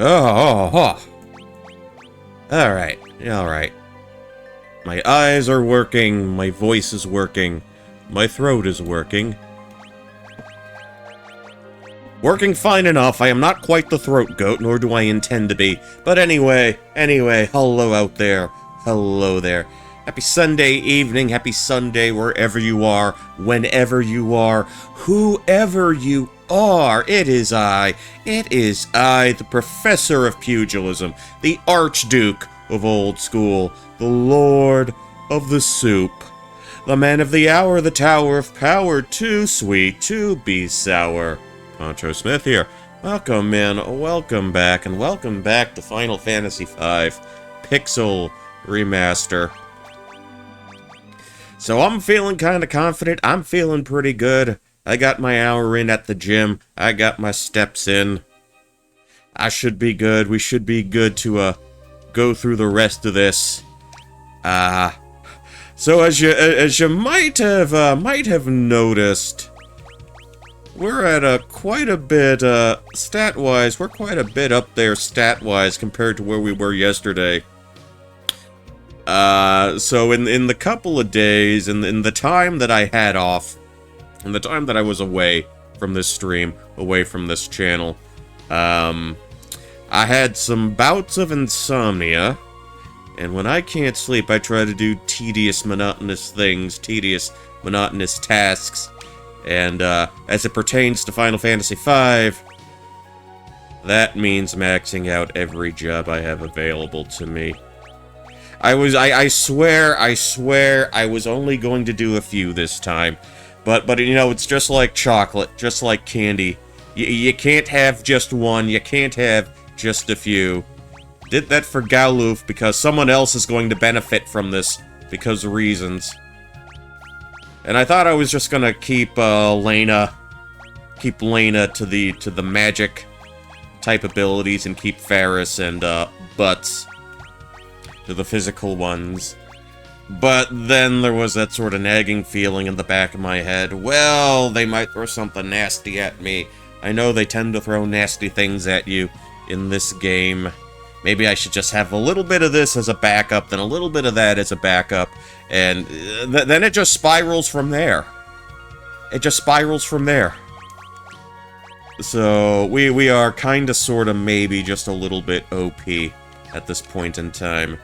Alright, alright. My eyes are working, my voice is working, my throat is working. Working fine enough. I am not quite the throat goat, nor do I intend to be. But anyway, hello out there. Hello there. Happy Sunday evening, happy Sunday wherever you are, whenever you are, whoever you are. It is I, the Professor of Pugilism, the Archduke of Old School, the Lord of the Soup, the Man of the Hour, the Tower of Power, too sweet to be sour. Poncho Smith here. Welcome, man. Welcome back, and welcome back to Final Fantasy V Pixel Remaster. So I'm feeling kind of confident. I'm feeling pretty good. I got my hour in at the gym. I got my steps in. I should be good. We should be good to go through the rest of this. So as you might have noticed, we're at quite a bit stat-wise. We're quite a bit up there stat-wise compared to where we were yesterday. So in the couple of days, in the time that I had off, in the time that I was away from this stream, away from this channel, I had some bouts of insomnia, and when I can't sleep, I try to do tedious, monotonous things, tedious, monotonous tasks, and as it pertains to Final Fantasy V, that means maxing out every job I have available to me. I swear, I was only going to do a few this time. But you know, it's just like chocolate, just like candy. You can't have just one, you can't have just a few. Did that for Galuf because someone else is going to benefit from this because of reasons. And I thought I was just gonna keep Lena to the magic type abilities and keep Ferris and Butts to the physical ones. But then there was that sort of nagging feeling in the back of my head. Well, they might throw something nasty at me. I know they tend to throw nasty things at you in this game. Maybe I should just have a little bit of this as a backup, then a little bit of that as a backup, and then it just spirals from there. It just spirals from there. So, we are kinda, sorta, maybe just a little bit OP at this point in time.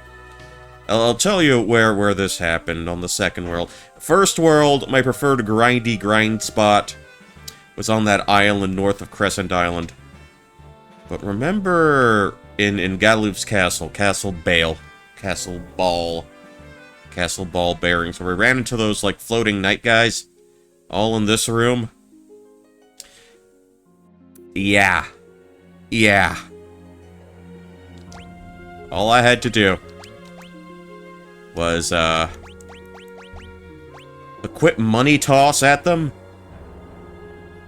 I'll tell you where this happened on the second world. First world, my preferred grindy grind spot was on that island north of Crescent Island. But remember in Galuf's castle, Castle Ball bearings, where we ran into those, like, floating night guys, all in this room? Yeah. All I had to do was, equip money toss at them?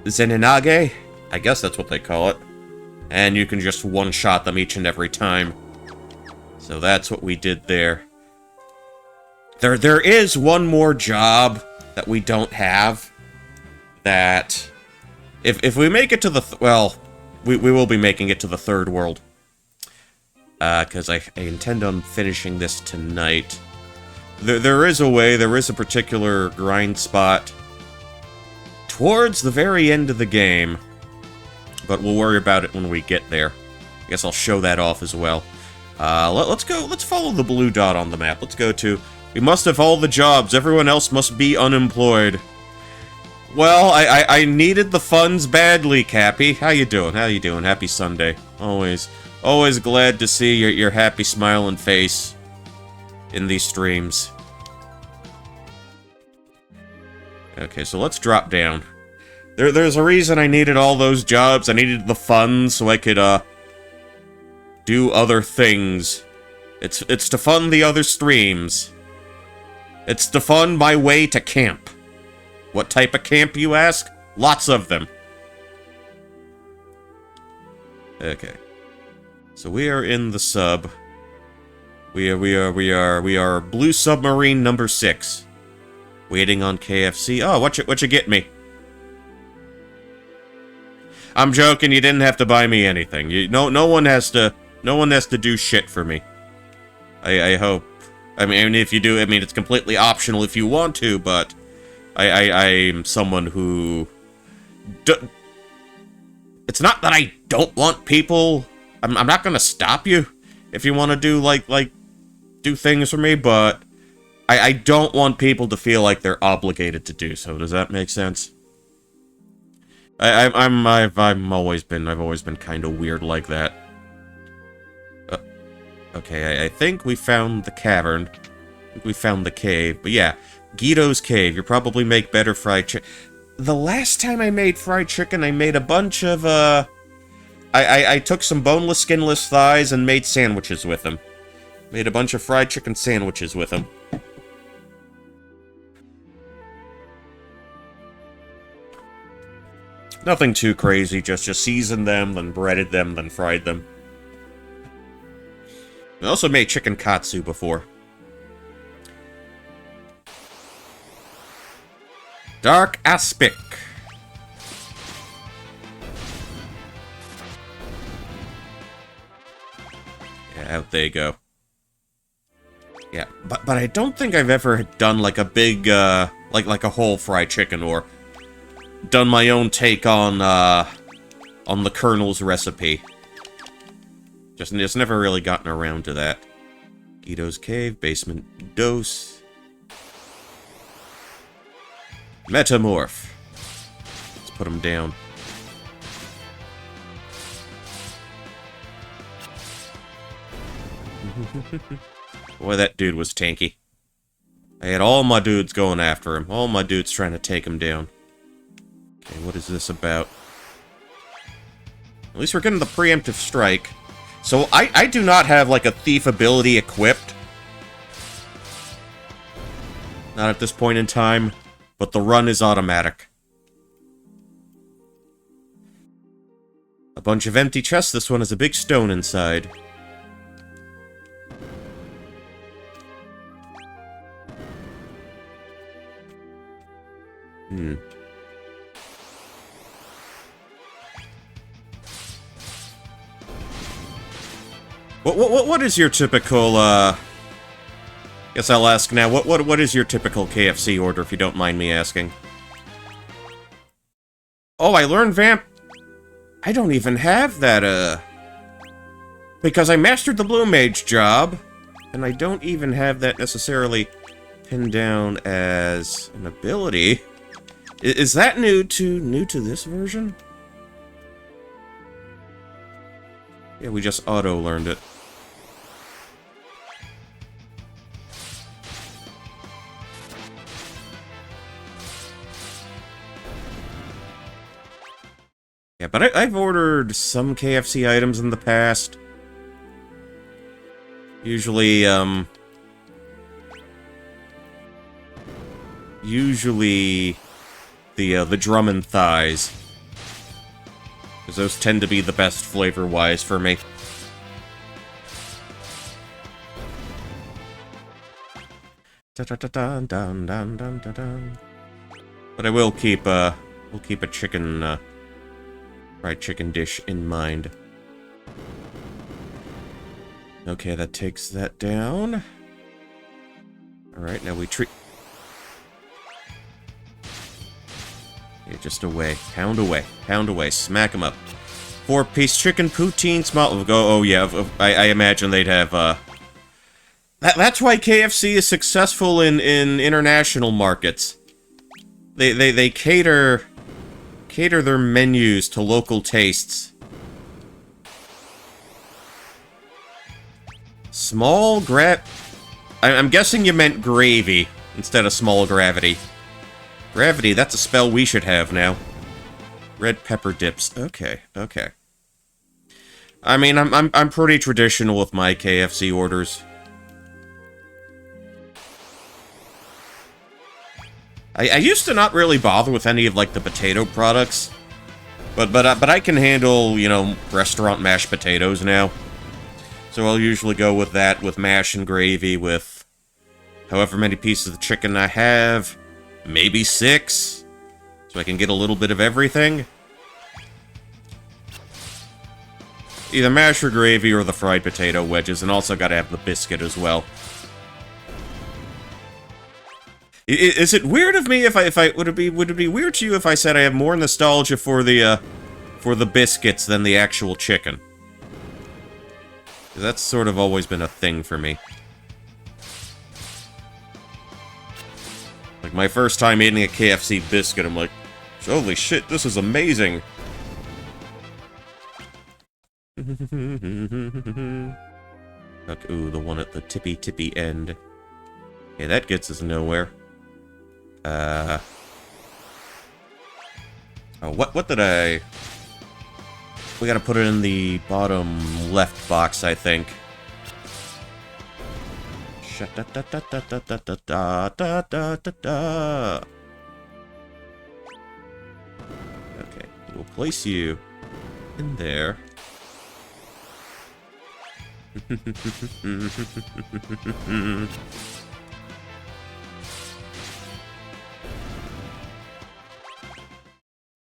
Zeninage? I guess that's what they call it. And you can just one-shot them each and every time. So that's what we did there. There is one more job that we don't have. That, if we make it to the, well, we will be making it to the third world. Because I intend on finishing this tonight. There is a way, there is a particular grind spot towards the very end of the game, but we'll worry about it when we get there. I guess I'll show that off as well. Let's follow the blue dot on the map. Let's go to, we must have all the jobs, everyone else must be unemployed. Well, I needed the funds badly, Cappy. How you doing? Happy Sunday. Always glad to see your happy smiling face in these streams. Okay, so let's drop down. There's a reason I needed all those jobs. I needed the funds so I could, do other things. It's to fund the other streams. It's to fund my way to camp. What type of camp, you ask? Lots of them. Okay. So we are in the sub. We are Blue Submarine number 6. Waiting on KFC. Oh, what you get me? I'm joking. You didn't have to buy me anything. No one has to do shit for me. I hope. I mean, if you do, I mean, it's completely optional if you want to, but I'm someone who... It's not that I don't want people... I'm not gonna stop you if you want to do, do things for me, but I don't want people to feel like they're obligated to do so. Does that make sense? I've always been kind of weird like that. Okay, I think we found the cavern. I think we found the cave. But yeah, Guido's Cave. You probably make better fried chicken. The last time I made fried chicken, I made a bunch of, I took some boneless, skinless thighs and made sandwiches with them. Made a bunch of fried chicken sandwiches with them. Nothing too crazy, just seasoned them, then breaded them, then fried them. I also made chicken katsu before. Dark Aspic. Yeah, out they go. Yeah, but I don't think I've ever done like a big, like a whole fried chicken or done my own take on the Colonel's recipe. Just never really gotten around to that. Guido's Cave, basement dose. Metamorph. Let's put him down. Boy, that dude was tanky. I had all my dudes going after him. All my dudes trying to take him down. Okay, what is this about? At least we're getting the preemptive strike. So I do not have, like, a thief ability equipped. Not at this point in time, but the run is automatic. A bunch of empty chests. This one has a big stone inside. What is your typical, guess I'll ask now, what is your typical KFC order, if you don't mind me asking? Oh, I learned Vamp... I don't even have that, because I mastered the Blue Mage job, and I don't even have that necessarily pinned down as an ability. Is that new to this version? Yeah, we just auto-learned it. Yeah, but I've ordered some KFC items in the past. Usually, the drum and thighs. Because those tend to be the best flavor-wise for me. But I will keep, we'll keep a chicken, fried chicken dish in mind. Okay, that takes that down. Alright, now we treat... Yeah, just away. Pound away, smack them up. 4-piece chicken, poutine, small... Oh, yeah, I imagine they'd have, That's why KFC is successful in international markets. They cater their menus to local tastes. Small I'm guessing you meant gravy instead of small gravity. Gravity, that's a spell we should have now. Red pepper dips. Okay. I mean, I'm pretty traditional with my KFC orders. I used to not really bother with any of, like, the potato products. But I can handle, you know, restaurant mashed potatoes now. So I'll usually go with that, with mash and gravy, with however many pieces of chicken I have. Maybe 6. So I can get a little bit of everything. Either mash or gravy or the fried potato wedges, and also gotta have the biscuit as well. Is it weird of me if I would it be weird to you if I said I have more nostalgia for the biscuits than the actual chicken? That's sort of always been a thing for me. Like, my first time eating a KFC biscuit, I'm like, holy shit, this is amazing! Ooh, the one at the tippy end. Okay, that gets us nowhere. Oh, what did I... We gotta put it in the bottom left box, I think. Okay, we'll place you in there.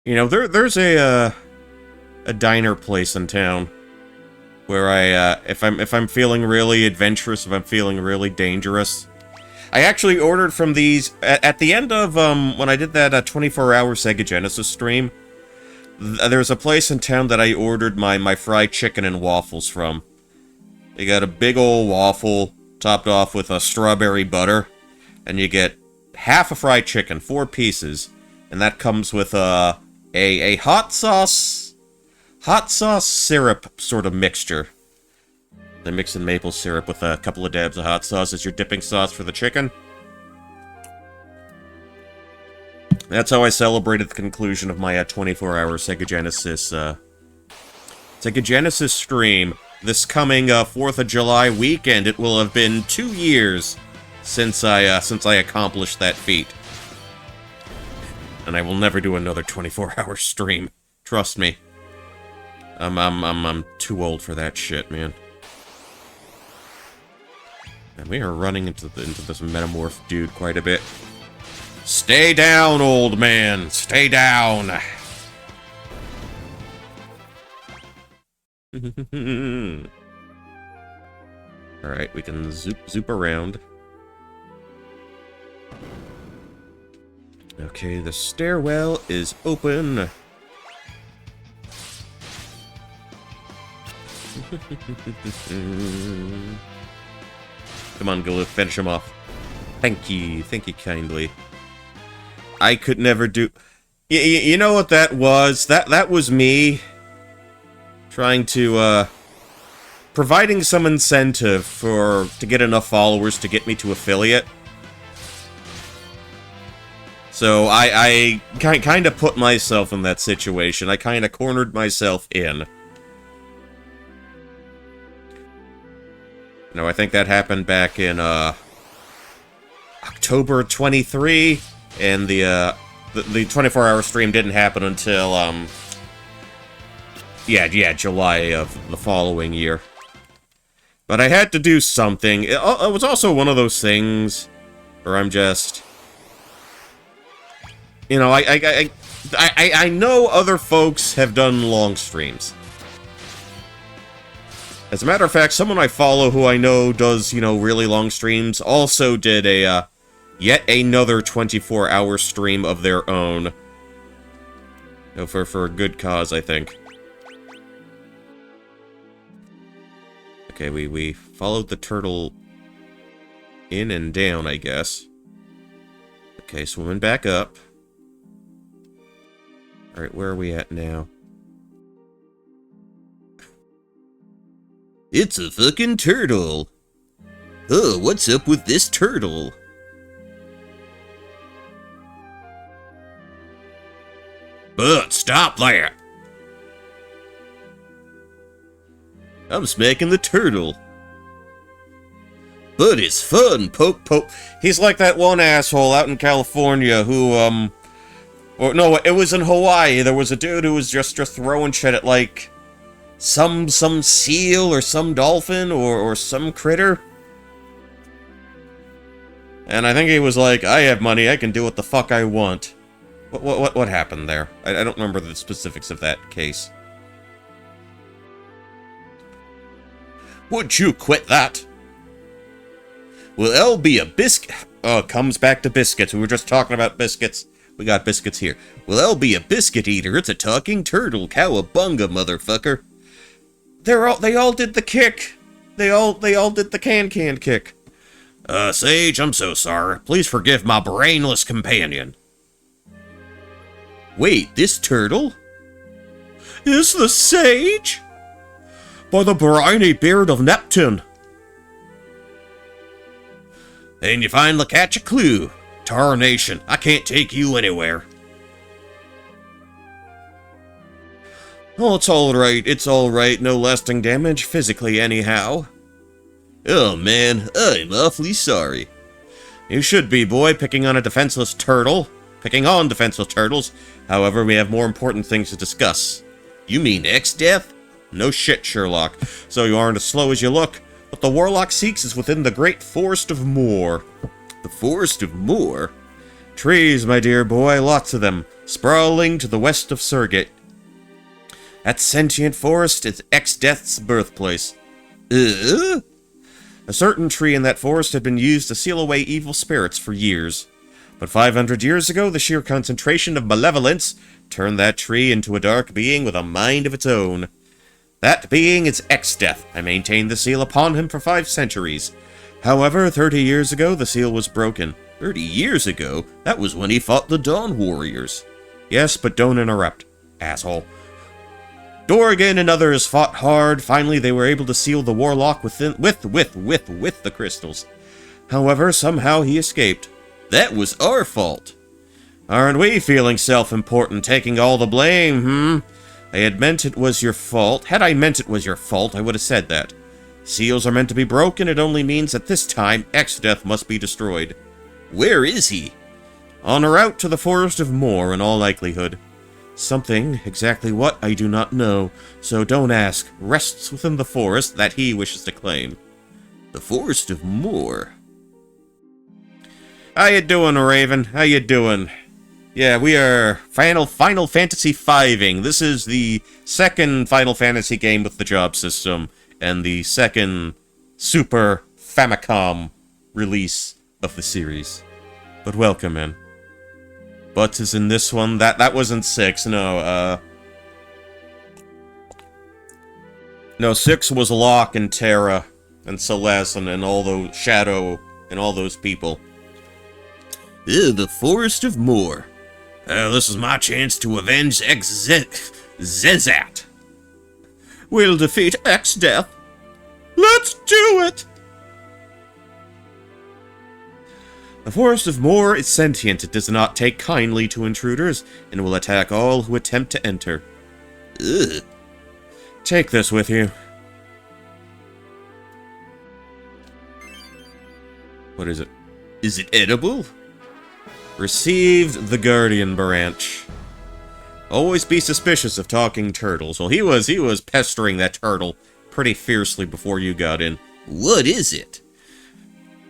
You know, there's a diner place in town where if I'm feeling really adventurous, if I'm feeling really dangerous, I actually ordered from these at the end of when I did that 24-hour Sega Genesis stream. There's a place in town that I ordered my fried chicken and waffles from. They got a big old waffle topped off with a strawberry butter, and you get half a fried chicken, 4 pieces, and that comes with a hot sauce syrup sort of mixture. They mix in maple syrup with a couple of dabs of hot sauce as your dipping sauce for the chicken. That's how I celebrated the conclusion of my 24-hour Sega Genesis stream. This coming 4th of July weekend, it will have been 2 years since I accomplished that feat. And I will never do another 24-hour stream. Trust me. I'm too old for that shit, man. And we are running into this metamorph dude quite a bit. Stay down, old man. Stay down. Alright, we can zoop around. Okay, the stairwell is open. Come on, Galoof, finish him off. Thank you kindly. I could never do... You know what that was? That was me trying to, providing some incentive to get enough followers to get me to affiliate. So I kind of put myself in that situation. I kind of cornered myself in. No, I think that happened back in, October 23, and the 24-hour stream didn't happen until, yeah, July of the following year. But I had to do something. It was also one of those things where I'm just... You know, I know other folks have done long streams. As a matter of fact, someone I follow who I know does, you know, really long streams also did a, yet another 24-hour stream of their own. You know, for a good cause, I think. Okay, we followed the turtle in and down, I guess. Okay, swimming back up. Alright, where are we at now? It's a fucking turtle! Oh, what's up with this turtle? But stop that! I'm smacking the turtle. But it's fun, poke. He's like that one asshole out in California who, or no, it was in Hawaii. There was a dude who was just throwing shit at, like, some seal or some dolphin or some critter. And I think he was like, I have money, I can do what the fuck I want. What happened there? I don't remember the specifics of that case. Would you quit that? Will L be a biscuit? Oh, comes back to biscuits. We were just talking about biscuits. We got biscuits here. Will L be a biscuit eater? It's a talking turtle. Cowabunga, motherfucker. They all did the kick. They all did the can kick. Sage, I'm so sorry. Please forgive my brainless companion. Wait, this turtle? Is the Sage? By the briny beard of Neptune. And you finally catch a clue. Tarnation, I can't take you anywhere. Oh, it's alright, no lasting damage, physically anyhow. Oh man, I'm awfully sorry. You should be, boy, picking on defenseless turtles. However, we have more important things to discuss. You mean X-Death? No shit, Sherlock. So you aren't as slow as you look. What the Warlock seeks is within the great Forest of Moor. The Forest of Moor? Trees, my dear boy, lots of them, sprawling to the west of Surgate. That sentient forest is X-Death's birthplace. A certain tree in that forest had been used to seal away evil spirits for years. But 500 years ago, the sheer concentration of malevolence turned that tree into a dark being with a mind of its own. That being is X-Death. I maintained the seal upon him for 5 centuries. However, 30 years ago, the seal was broken. 30 years ago? That was when he fought the Dawn Warriors. Yes, but don't interrupt, asshole. Dorgan and others fought hard. Finally, they were able to seal the Warlock with the crystals. However, somehow he escaped. That was our fault. Aren't we feeling self-important, taking all the blame, I had meant it was your fault. Had I meant it was your fault, I would have said that. Seals are meant to be broken. It only means that this time, X-Death must be destroyed. Where is he? En route to the Forest of Moor, in all likelihood. Something, exactly what, I do not know, so don't ask, rests within the forest that he wishes to claim. The Forest of Moor. How you doing, Raven? How you doing? Yeah, we are Final Fantasy V-ing. This is the second Final Fantasy game with the job system, and the second Super Famicom release of the series. But welcome in. But is in this one, that wasn't 6, no, No, 6 was Locke and Terra, and Celeste, and all those, Shadow, and all those people. The Forest of Moor. This is my chance to avenge Zezat. We'll defeat X-Death. Let's do it! The Forest of Moor is sentient. It does not take kindly to intruders, and will attack all who attempt to enter. Ugh. Take this with you. What is it? Is it edible? Received the Guardian branch. Always be suspicious of talking turtles. Well, he was pestering that turtle pretty fiercely before you got in. What is it?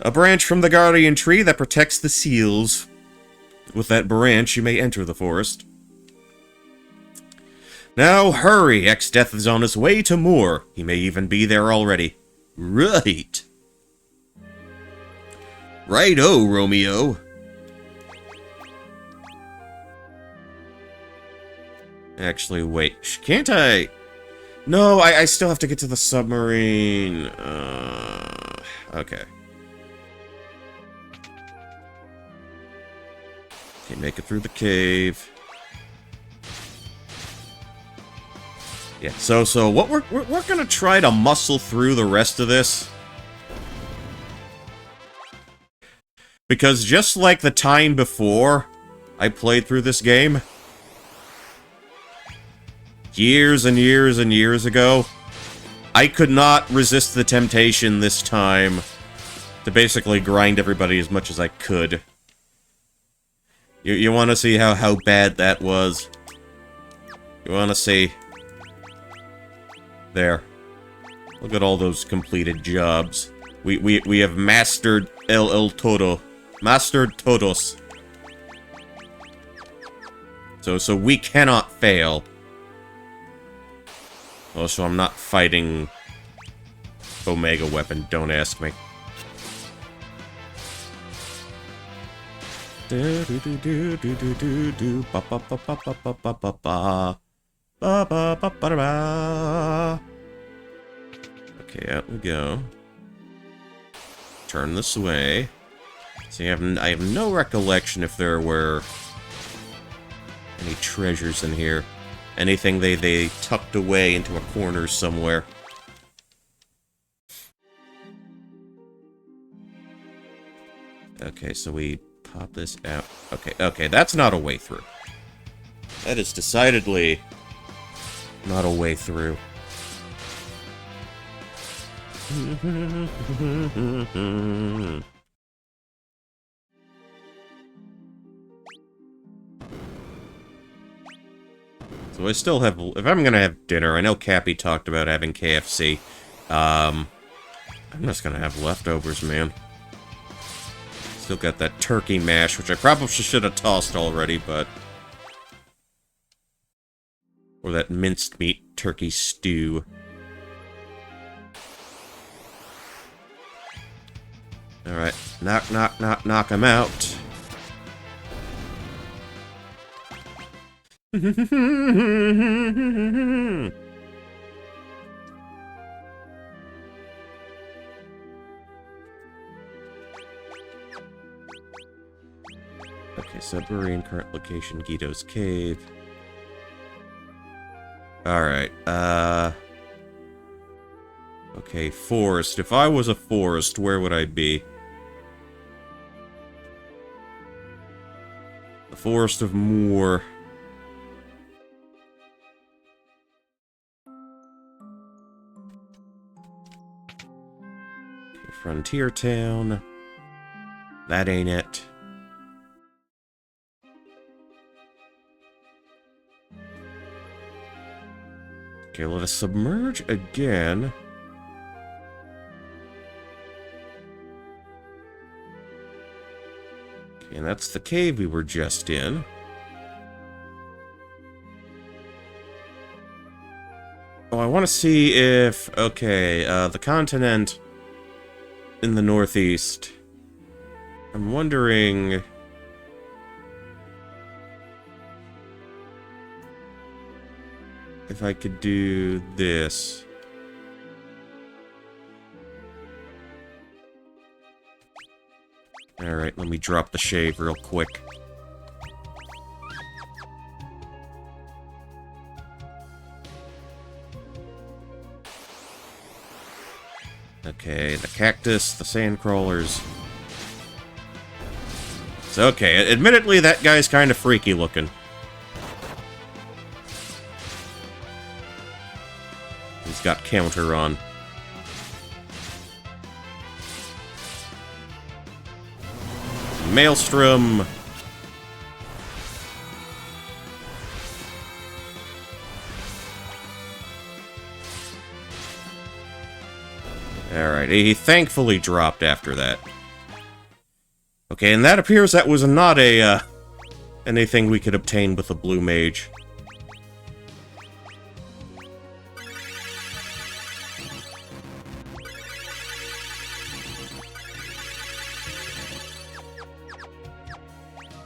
A branch from the Guardian tree that protects the seals. With that branch, you may enter the forest. Now, hurry! X-Death is on his way to Moor. He may even be there already. Right. Right-o, Romeo. Actually, wait. Can't I... No, I still have to get to the submarine. Okay. Can't make it through the cave. Yeah, so what we're gonna try to muscle through the rest of this. Because just like the time before I played through this game, years and years and years ago, I could not resist the temptation this time to basically grind everybody as much as I could. You want to see how bad that was? You want to see? There. Look at all those completed jobs. We have mastered el todo. Mastered todos. So we cannot fail. Oh, so I'm not fighting Omega weapon, don't ask me. Do do do do do do do do ba ba ba ba ba ba ba ba ba ba ba ba ba ba. Okay, out we go. Turn this way. See, I have no recollection if there were any treasures in here. Anything they tucked away into a corner somewhere. Okay, so we pop this out. Okay, that's not a way through. That is decidedly not a way through. So I still have... If I'm gonna have dinner, I know Cappy talked about having KFC. I'm just gonna have leftovers, man. Still got that turkey mash, which I probably should have tossed already, but... Or that minced meat turkey stew. Alright, knock him out. Okay, submarine, current location, Guido's Cave. Alright, okay, forest. If I was a forest, where would I be? The Forest of Moor. Okay, Frontier Town. That ain't it. Okay, let us submerge again. Okay, and that's the cave we were just in. Oh, I want to see if... Okay, the continent in the northeast. I'm wondering... if I could do this. Alright, let me drop the shave real quick. Okay, the cactus, the sand crawlers. It's okay. Admittedly, that guy's kind of freaky looking. He's got counter on. Maelstrom! Alright, he thankfully dropped after that. Okay, and that appears that was not a, anything we could obtain with a blue mage.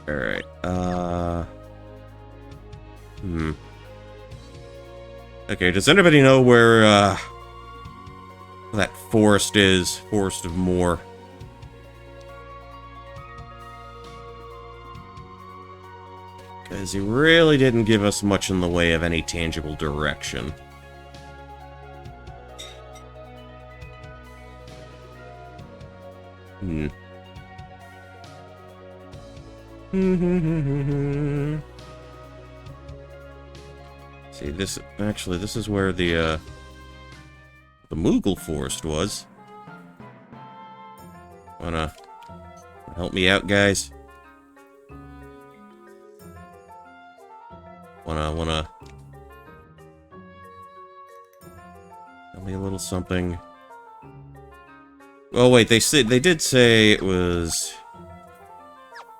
Alright, Okay, does anybody know where, that forest is? Forest of Moor. Because he really didn't give us much in the way of any tangible direction. See, this is where the Moogle Forest was. Wanna help me out, guys? Wanna tell me a little something? Oh wait, they did say it was...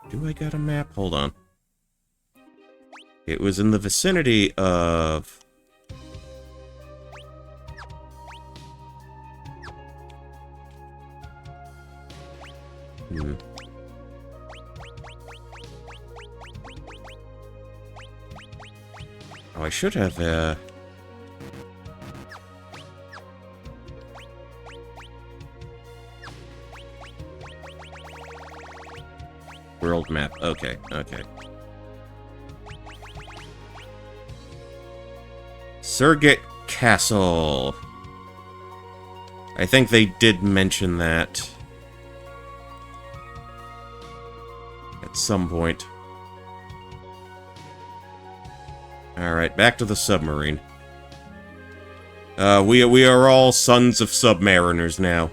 Do I got a map? Hold on. It was in the vicinity of... Oh, I should have, world map. Okay, okay. Surrogate Castle. I think they did mention that at some point. Alright, back to the submarine. We are all sons of submariners now.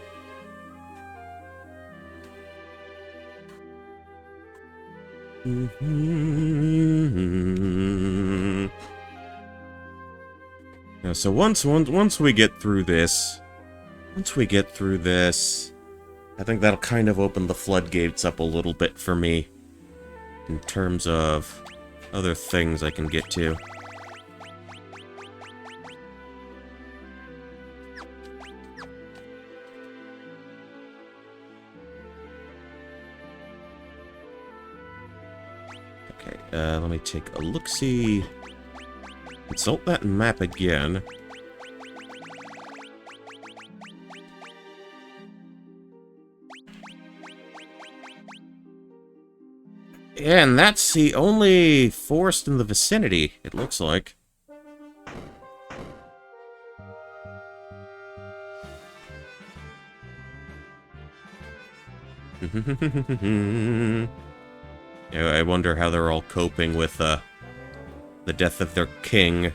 Yeah, so once we get through this, I think that'll kind of open the floodgates up a little bit for me in terms of other things I can get to. Okay, let me take a look-see. Consult that map again. Yeah, and that's the only forest in the vicinity, it looks like. Yeah, I wonder how they're all coping with, the death of their king.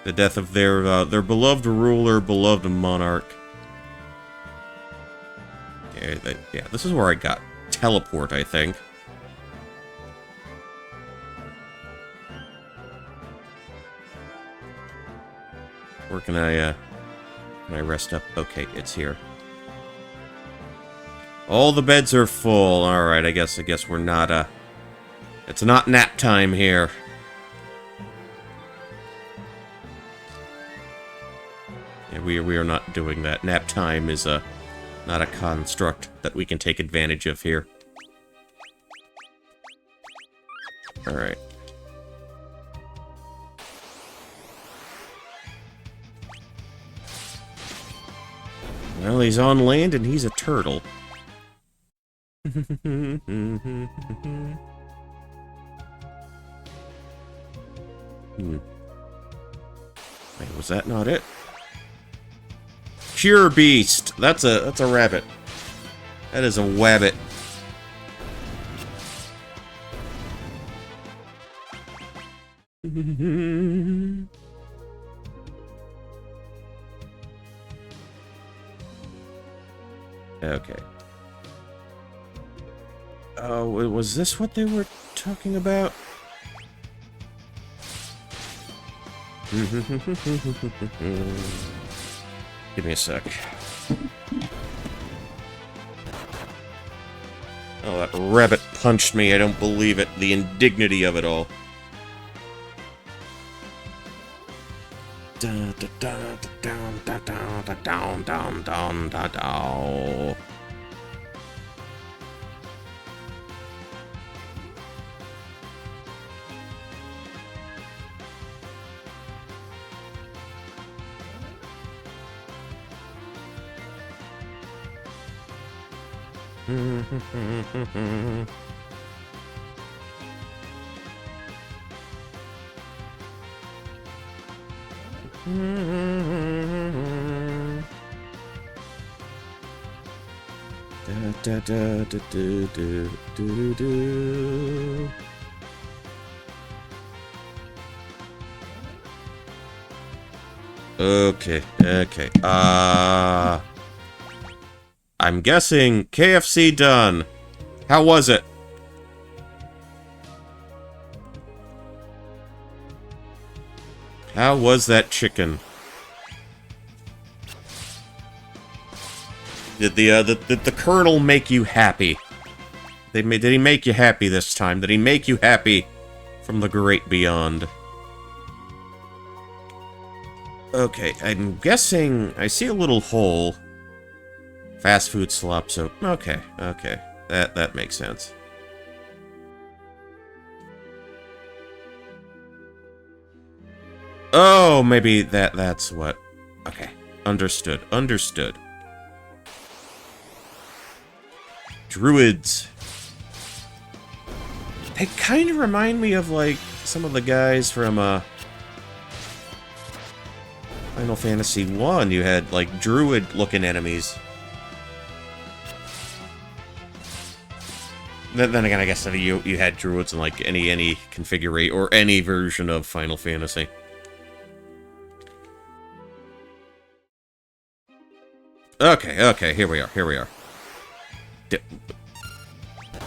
The death of their beloved ruler, beloved monarch. Yeah, this is where I got teleport, I think. Where can I rest up? Okay, it's here. All the beds are full. Alright, I guess we're not, it's not nap time here. Yeah, we are not doing that. Nap time is, not a construct that we can take advantage of here. Alright. Well, he's on land and he's a turtle. Wait, was that not it? Pure beast. That's a rabbit. That is a wabbit. Okay. Oh, was this what they were talking about? Give me a sec. Oh, that rabbit punched me. I don't believe it. The indignity of it all. Okay. I'm guessing KFC done. How was it? How was that chicken? Did the Colonel make you happy? Did he make you happy this time? Did he make you happy from the great beyond? Okay, I'm guessing I see a little hole. Fast food slop soap. Okay. That makes sense. Oh, maybe that's what... Okay. Understood. Understood. Druids. They kind of remind me of, like, some of the guys from, Final Fantasy 1. You had, like, druid-looking enemies. Then again, I guess you had druids in, like, any configuration, or any version of Final Fantasy. Okay, here we are.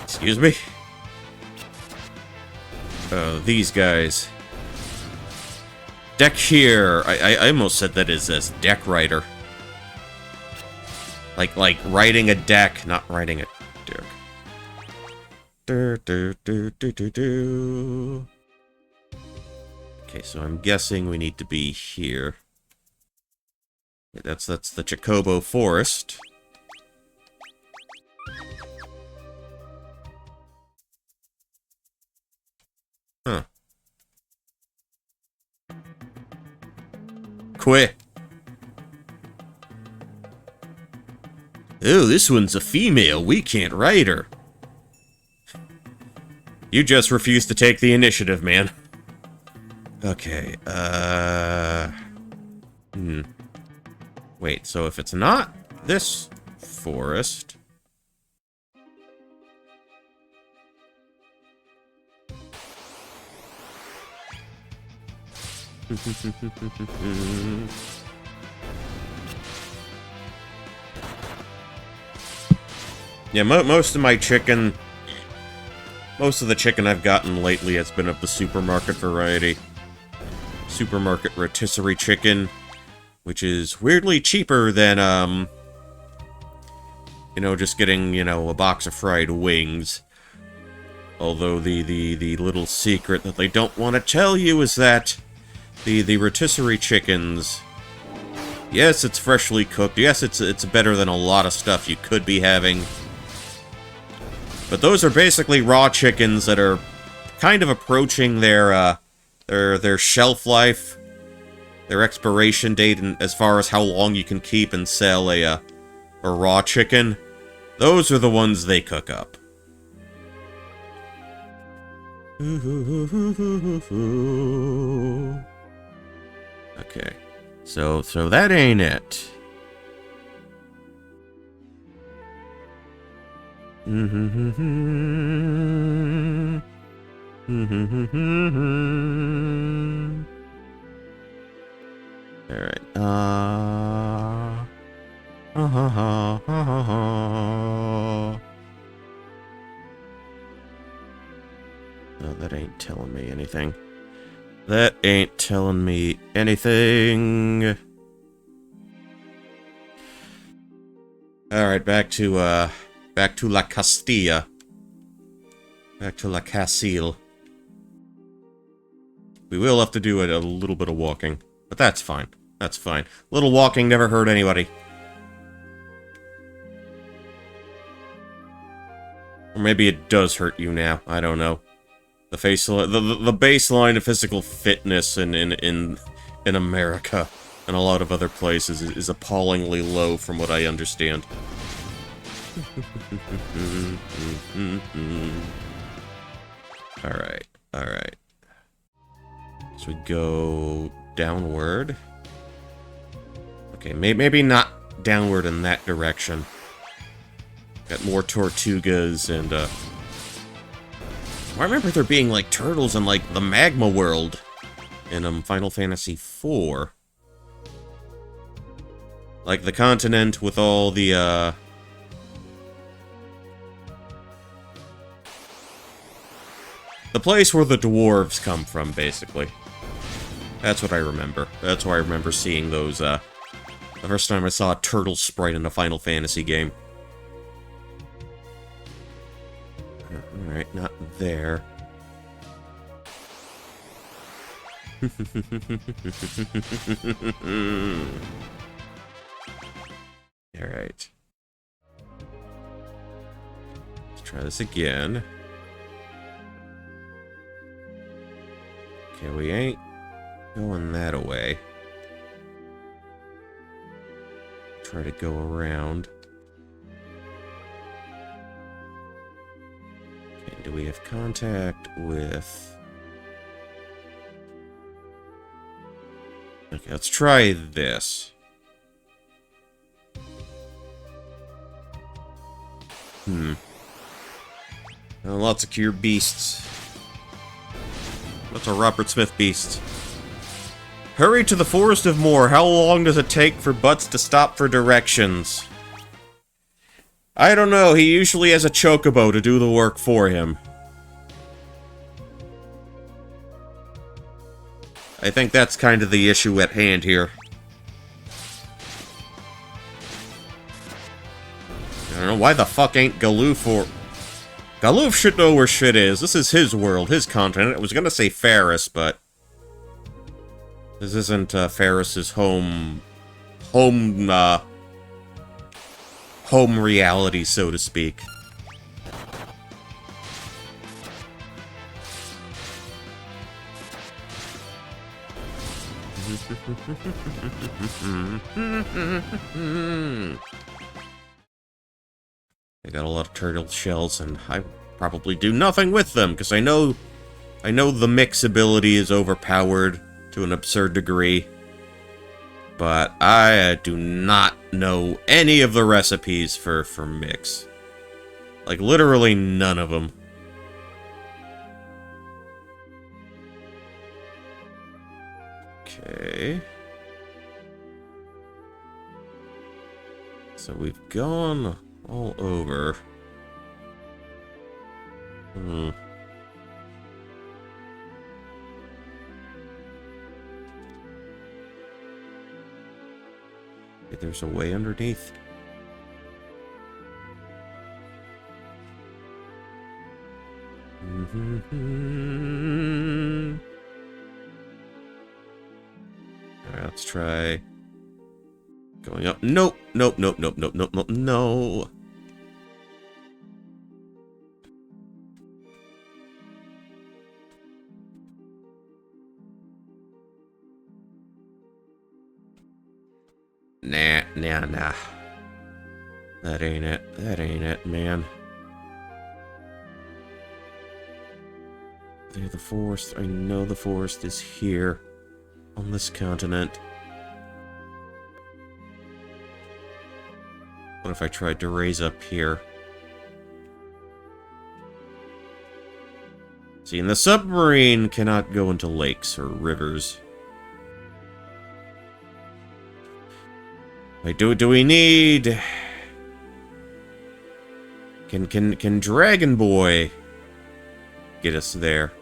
Excuse me? These guys. Deck here. I almost said that as deck writer. Like writing a deck, not writing a deck. Okay, so I'm guessing we need to be here. That's the Chocobo Forest. Huh. Quit. Oh, this one's a female. We can't ride her. You just refuse to take the initiative, man. Okay, Wait, so if it's not this forest... Yeah, most of my chicken... Most of the chicken I've gotten lately has been of the supermarket variety. Supermarket rotisserie chicken, which is weirdly cheaper than, you know, just getting, you know, a box of fried wings. Although the little secret that they don't want to tell you is that the rotisserie chickens... Yes, it's freshly cooked. Yes, it's better than a lot of stuff you could be having. But those are basically raw chickens that are kind of approaching their shelf life, their expiration date, and as far as how long you can keep and sell a raw chicken. Those are the ones they cook up. Okay, so that ain't it. Alright, No, that ain't telling me anything. That ain't telling me anything. Alright, back to La Castilla. Back to La Castile. We will have to do a little bit of walking. But that's fine. That's fine. Little walking never hurt anybody. Or maybe it does hurt you now. I don't know. The baseline of physical fitness in America and a lot of other places is appallingly low from what I understand. Alright, alright. So we go downward. Okay, maybe not downward in that direction. Got more Tortugas and, I remember there being, like, turtles in, like, the magma world in, Final Fantasy IV. Like, the continent with all the, the place where the dwarves come from, basically. That's what I remember. That's why I remember seeing those, the first time I saw a turtle sprite in a Final Fantasy game. Alright, not there. Alright. Let's try this again. Okay, we ain't Going that away. Try to go around. Okay, do we have contact with... Okay, let's try this. Lots of cure beasts. Lots of Robert Smith beasts. Hurry to the Forest of Moor. How long does it take for Butts to stop for directions? I don't know. He usually has a chocobo to do the work for him. I think that's kind of the issue at hand here. I don't know why the fuck ain't Galoof or... Galoof should know where shit is. This is his world, his continent. I was gonna say Ferris, but... This isn't Ferris's home reality, so to speak. I got a lot of turtle shells, and I probably do nothing with them, because I know the mix ability is overpowered to an absurd degree. But I do not know any of the recipes for mix. Like, literally none of them. Okay. So we've gone all over. Okay, there's a way underneath. Alright, let's try going up. Nope, nope, nope, nope, nope, nope, nope, no. Nah. That ain't it. That ain't it, man. The forest. I know the forest is here. On this continent. What if I tried to raise up here? See, and the submarine cannot go into lakes or rivers. Wait, do we need... Can Dragon Boy get us there?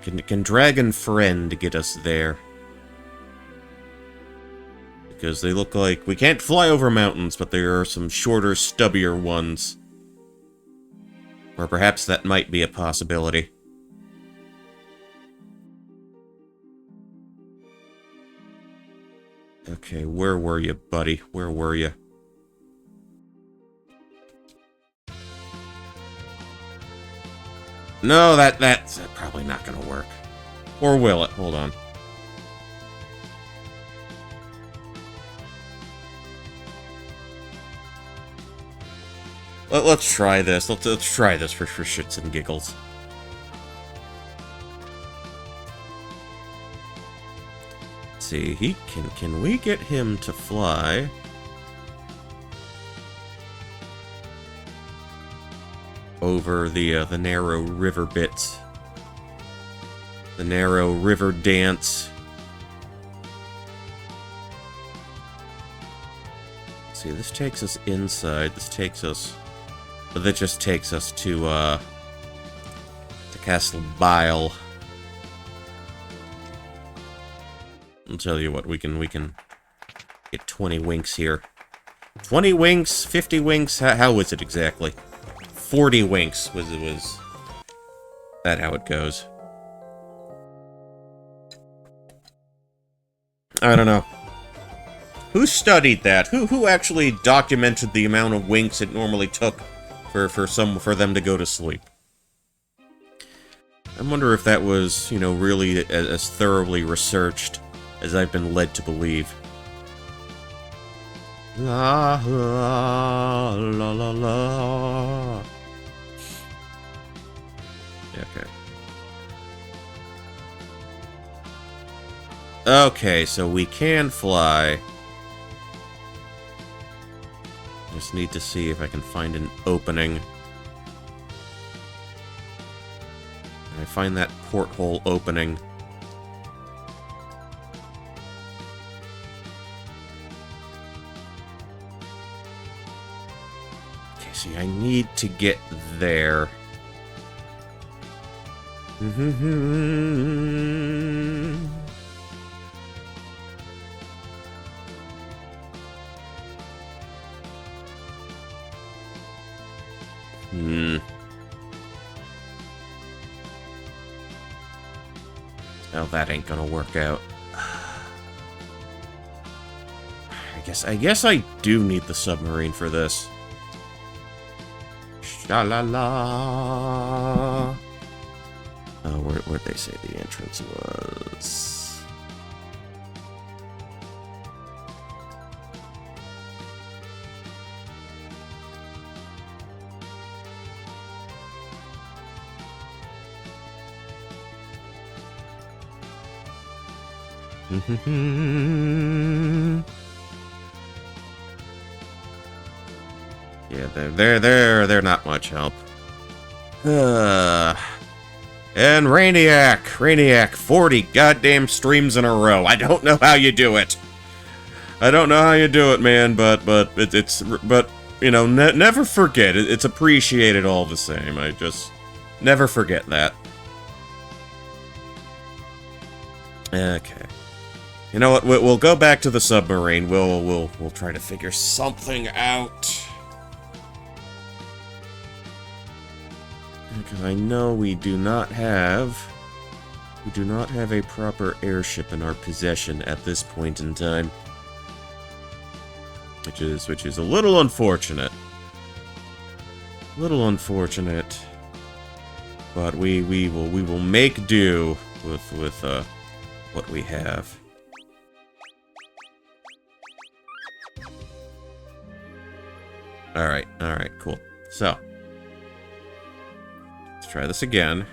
Can Dragon Friend get us there? Because they look like... We can't fly over mountains, but there are some shorter, stubbier ones. Or perhaps that might be a possibility. Okay, where were you, buddy? Where were you? No, that's probably not gonna work. Or will it? Hold on. Let's try this. Let's try this for shits and giggles. Let's see, can we get him to fly? Over the narrow river bits. The narrow river dance. Let's see, this takes us inside. This takes us... But that just takes us to Castle Bile. I'll tell you what, we can get 20 winks here. 20 winks, 50 winks, how was it exactly? 40 winks was that how it goes? I don't know. Who studied that? Who actually documented the amount of winks it normally took for them to go to sleep? I wonder if that was, you know, really as thoroughly researched as I've been led to believe. La la la la la. Okay. Okay, so we can fly. Just need to see if I can find an opening. Can I find that porthole opening? Okay, see, I need to get there. Oh, that ain't gonna work out. I guess I do need the submarine for this. Sha-la-la. Oh, where'd they say the entrance was? Yeah, they're not much help. And Rainiac, 40 goddamn streams in a row. I don't know how you do it. I don't know how you do it, man. But you know, never forget it. It's appreciated all the same. I just never forget that. Okay. You know what? We'll go back to the submarine. We'll try to figure something out. Because I know we do not have a proper airship in our possession at this point in time, which is a little unfortunate. But we will make do with what we have. All right, cool. So. Try this again.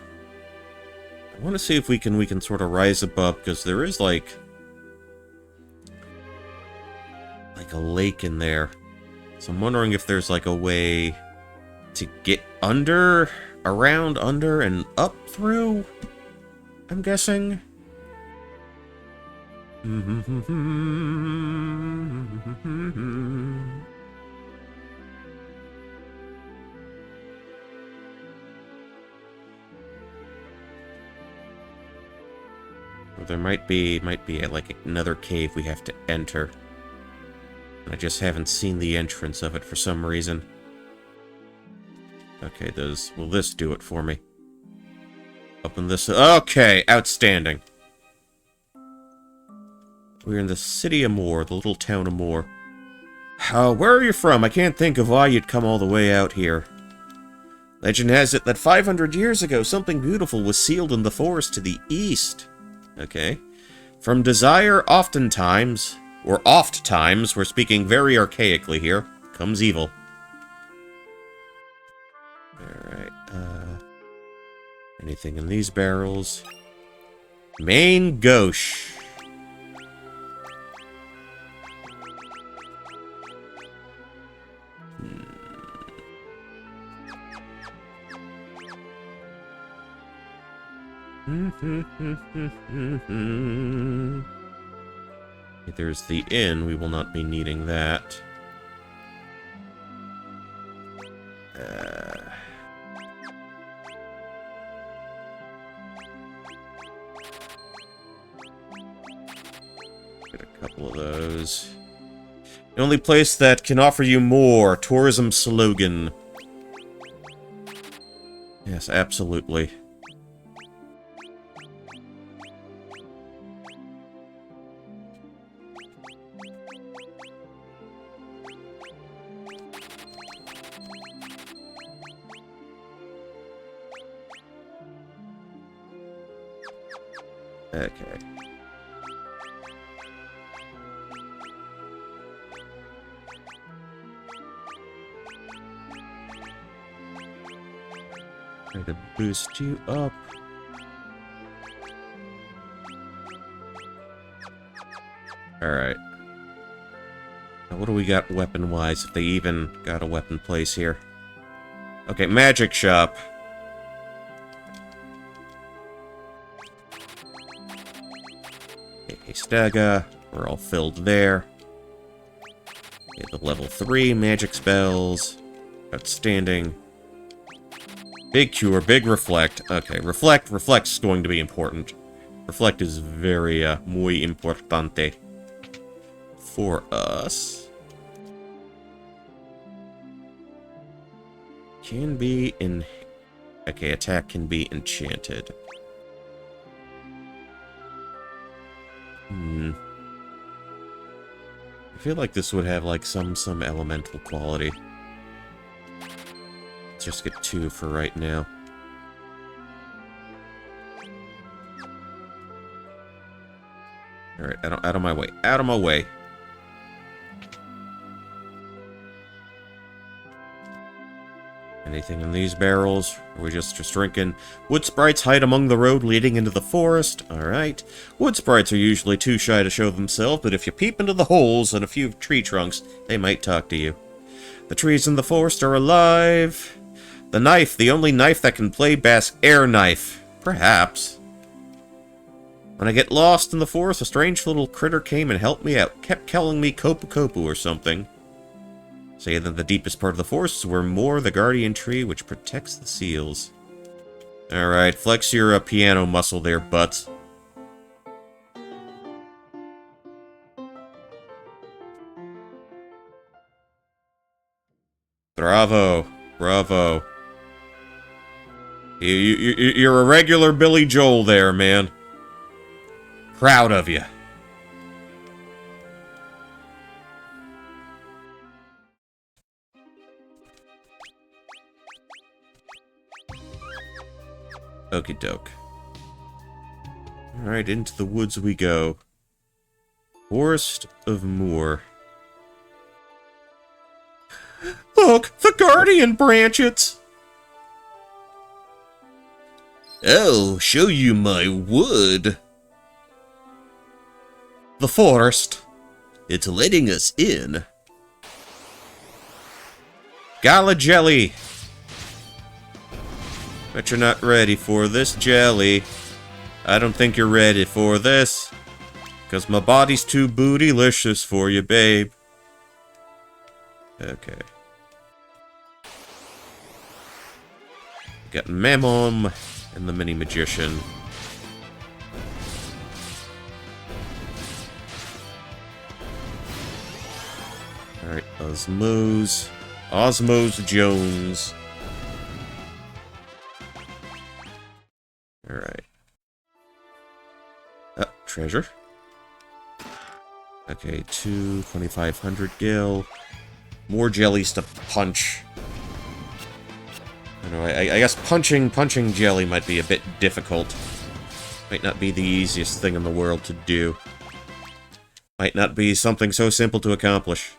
I want to see if we can sort of rise above, because there is like a lake in there. So I'm wondering if there's like a way to get under, around, under, and up through. I'm guessing. There might be like another cave we have to enter. I just haven't seen the entrance of it for some reason. Okay, will this do it for me? Open this. Okay, outstanding. We're in the city of Moore, the little town of Moore. Where are you from? I can't think of why you'd come all the way out here. Legend has it that 500 years ago, something beautiful was sealed in the forest to the east. Okay. From desire, oftentimes, or oft-times, we're speaking very archaically here, comes evil. Alright, anything in these barrels? Main gauche. There's the inn. We will not be needing that. Get a couple of those. The only place that can offer you more. Tourism slogan. Yes, absolutely. Okay. Try to boost you up. Alright. Now what do we got weapon-wise, if they even got a weapon place here? Okay, magic shop. Okay, Stagga. We're all filled there. Okay, the level 3 magic spells. Outstanding. Big cure, big reflect. Okay, reflect's going to be important. Reflect is very, muy importante. For us. Can be in... Okay, attack can be enchanted. I feel like this would have, like, some elemental quality. Let's just get 2 for right now. Alright, out of my way. Out of my way. Anything in these barrels? Are we just drinking? Wood sprites hide among the road leading into the forest. Alright. Wood sprites are usually too shy to show themselves, but if you peep into the holes in a few tree trunks, they might talk to you. The trees in the forest are alive. The knife, the only knife that can play bass, air knife. Perhaps. When I get lost in the forest, a strange little critter came and helped me out. Kept calling me Kopu Kopu or something. Say that the deepest part of the forest is where more the guardian tree which protects the seals. Alright, flex your piano muscle there, butts. Bravo. Bravo. You're a regular Billy Joel there, man. Proud of you. Okie doke. Alright, into the woods we go. Forest of Moor. Look! The Guardian branches! I'll show you my wood. The forest. It's letting us in. Gala jelly! Bet you're not ready for this jelly. I don't think you're ready for this. 'Cause my body's too bootylicious for you, babe. Okay. Got Mammon and the Mini Magician. Alright, Osmose. Osmose Jones. Alright. Treasure. Okay, 2,500 gil. More jellies to punch. I don't know, I guess punching jelly might be a bit difficult. Might not be the easiest thing in the world to do. Might not be something so simple to accomplish.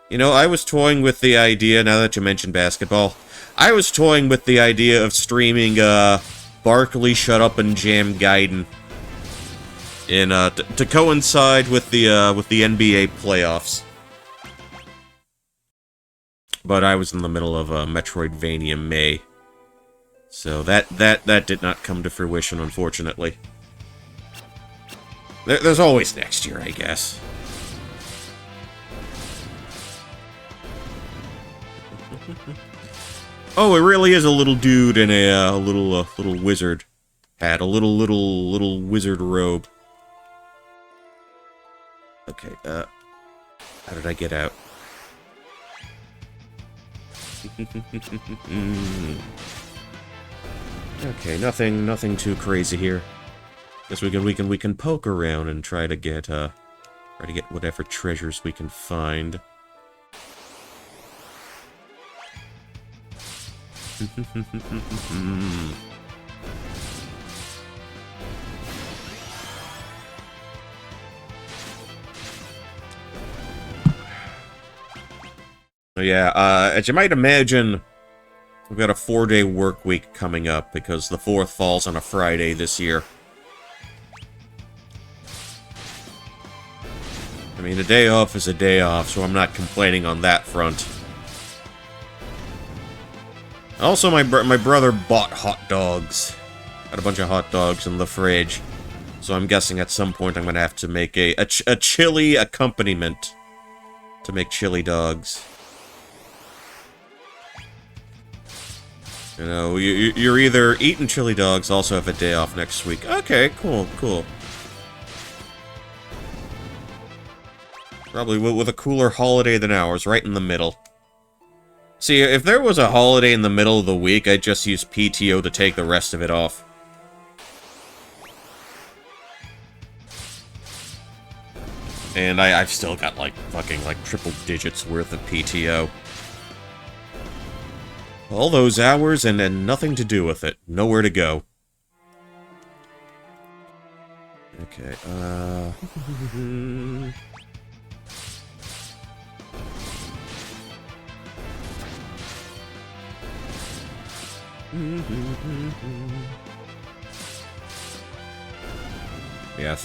You know, I was toying with the idea, now that you mentioned basketball, I was toying with the idea of streaming, Barkley Shut Up and Jam Gaiden. In, to coincide with the NBA playoffs. But I was in the middle of a Metroidvania May. So that did not come to fruition, unfortunately. There's always next year, I guess. Oh, it really is a little dude in a little wizard hat, a little wizard robe. Okay, how did I get out? Okay, nothing too crazy here. Guess we can poke around and try to get whatever treasures we can find. Yeah, as you might imagine, we've got a 4-day work week coming up because the 4th falls on a Friday this year. I mean, a day off is a day off, so I'm not complaining on that front. Also, my brother bought hot dogs. Got a bunch of hot dogs in the fridge. So I'm guessing at some point I'm going to have to make a chili accompaniment to make chili dogs. You know, you're either eating chili dogs, also have a day off next week. Okay, cool, cool. Probably with a cooler holiday than ours, right in the middle. See, if there was a holiday in the middle of the week, I'd just use PTO to take the rest of it off. And I've still got, like, fucking, like, triple digits worth of PTO. All those hours and nothing to do with it. Nowhere to go. Okay, Yeah,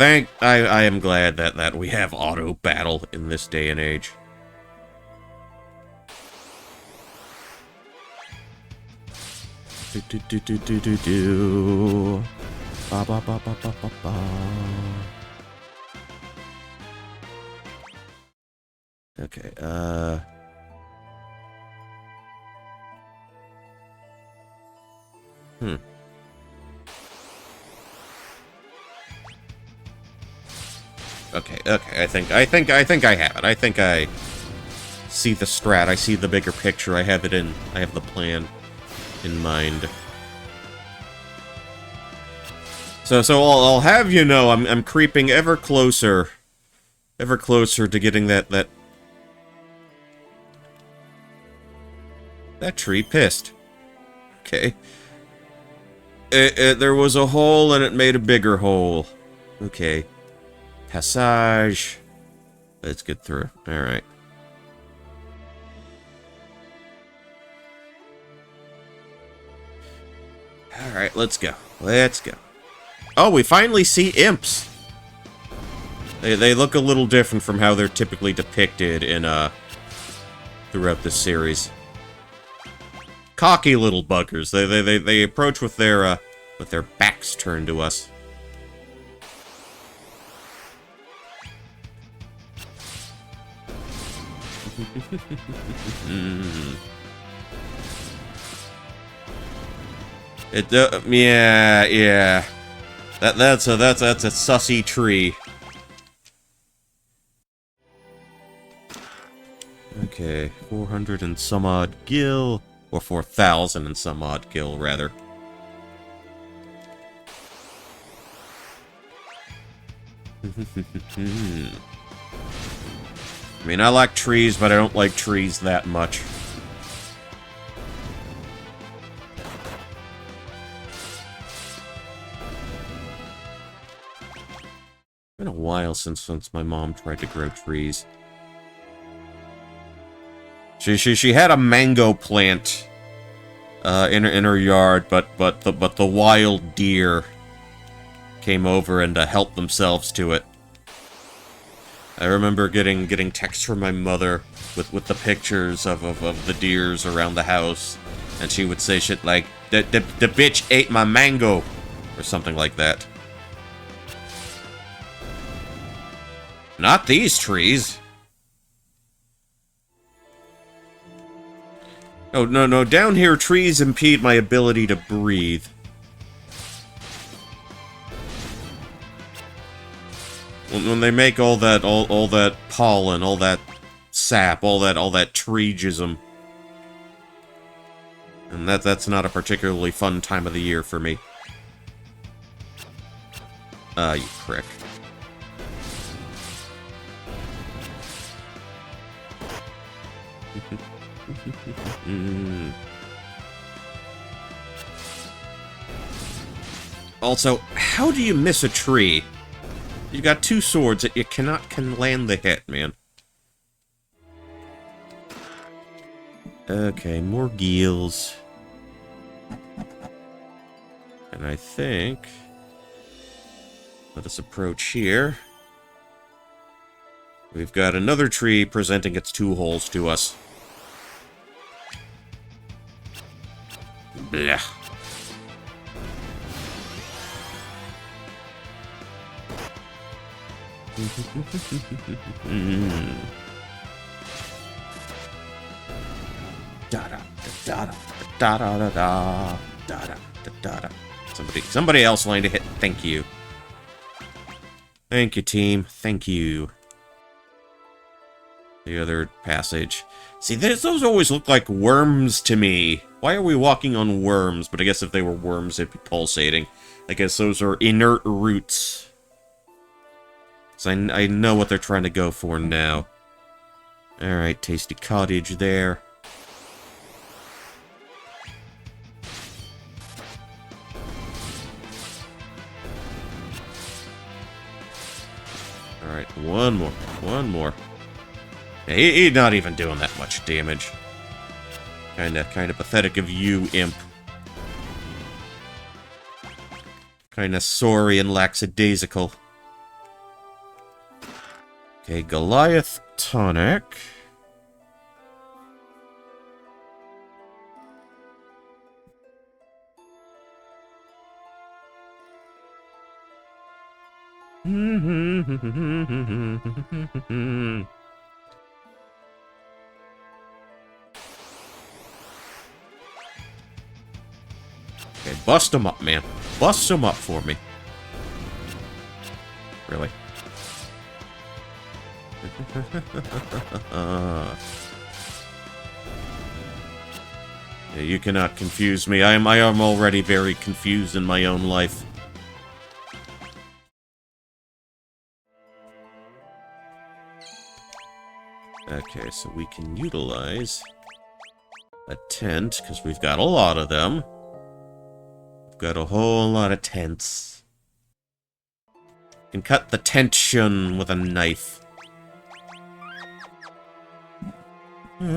I am glad that we have auto battle in this day and age. Do. Ba ba ba ba ba ba ba. Okay, Okay, I think I have it. I think I see the strat. I see the bigger picture. I have the plan in mind. So I'll have you know, I'm creeping ever closer to getting that tree pissed. Okay. There was a hole and it made a bigger hole. Okay. Passage. Let's get through. Alright. Alright, let's go. Let's go. Oh, we finally see imps! They look a little different from how they're typically depicted in, throughout this series. Cocky little buggers. They approach with their backs turned to us. Yeah. That's a sussy tree. Okay, 400 and some odd gil, or 4,000 and some odd gil, rather. I mean, I like trees, but I don't like trees that much. It's been a while since my mom tried to grow trees. She had a mango plant in her yard, but the wild deer came over and helped themselves to it. I remember getting texts from my mother with the pictures of the deers around the house, and she would say shit like, the bitch ate my mango, or something like that. Not these trees. Oh, no, down here trees impede my ability to breathe. When they make all that pollen, all that sap, all that treegism. And that's not a particularly fun time of the year for me. You prick. Also, how do you miss a tree? You got two swords that you can land the hit, man. Okay, more gills. And I think... let us approach here. We've got another tree presenting its two holes to us. Blah. Da da da da da da da da da da. Somebody else line to hit. Thank you. Thank you, team. Thank you. The other passage. See, those always look like worms to me. Why are we walking on worms? But I guess if they were worms, they'd be pulsating. I guess those are inert roots. So I know what they're trying to go for now. Alright, tasty cottage there. Alright, one more. One more. Yeah, he's not even doing that much damage. Kinda pathetic of you, imp. Kinda sorry and lackadaisical. Okay, Goliath tonic. Okay, bust them up, man. Bust them up for me. Really? Yeah, you cannot confuse me. I am already very confused in my own life. Okay, so we can utilize a tent, because we've got a lot of them. We've got a whole lot of tents. Can cut the tension with a knife. Oh.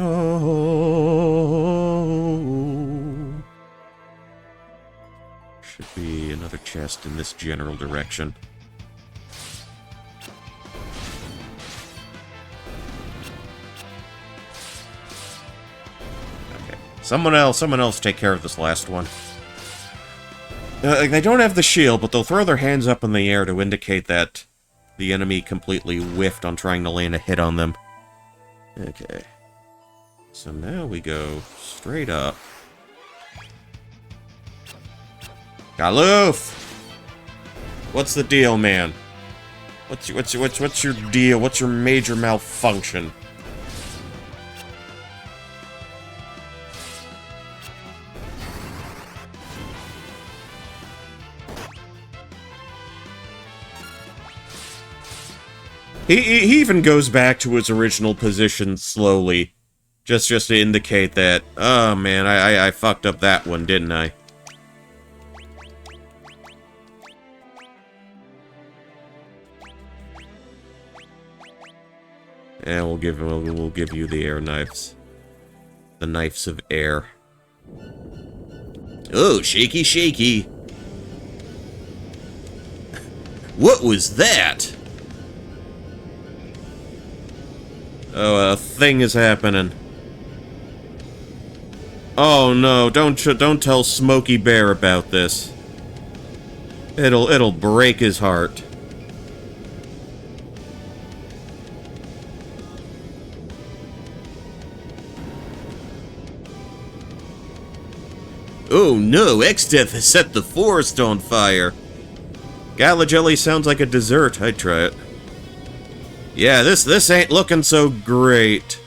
Should be another chest in this general direction. Okay. Someone else take care of this last one. They don't have the shield, but they'll throw their hands up in the air to indicate that the enemy completely whiffed on trying to land a hit on them. Okay. So now we go straight up. Galoof! What's the deal, man? What's your deal? What's your major malfunction? He even goes back to his original position slowly. Just to indicate that, oh man, I fucked up that one, didn't I? And we'll give you the air knives. The knives of air. Oh, shaky, shaky. What was that? Oh, a thing is happening. Oh no, don't tell Smokey Bear about this. It'll break his heart. Oh no, X-Death has set the forest on fire. Gala jelly sounds like a dessert. I'd try it. Yeah, this ain't looking so great.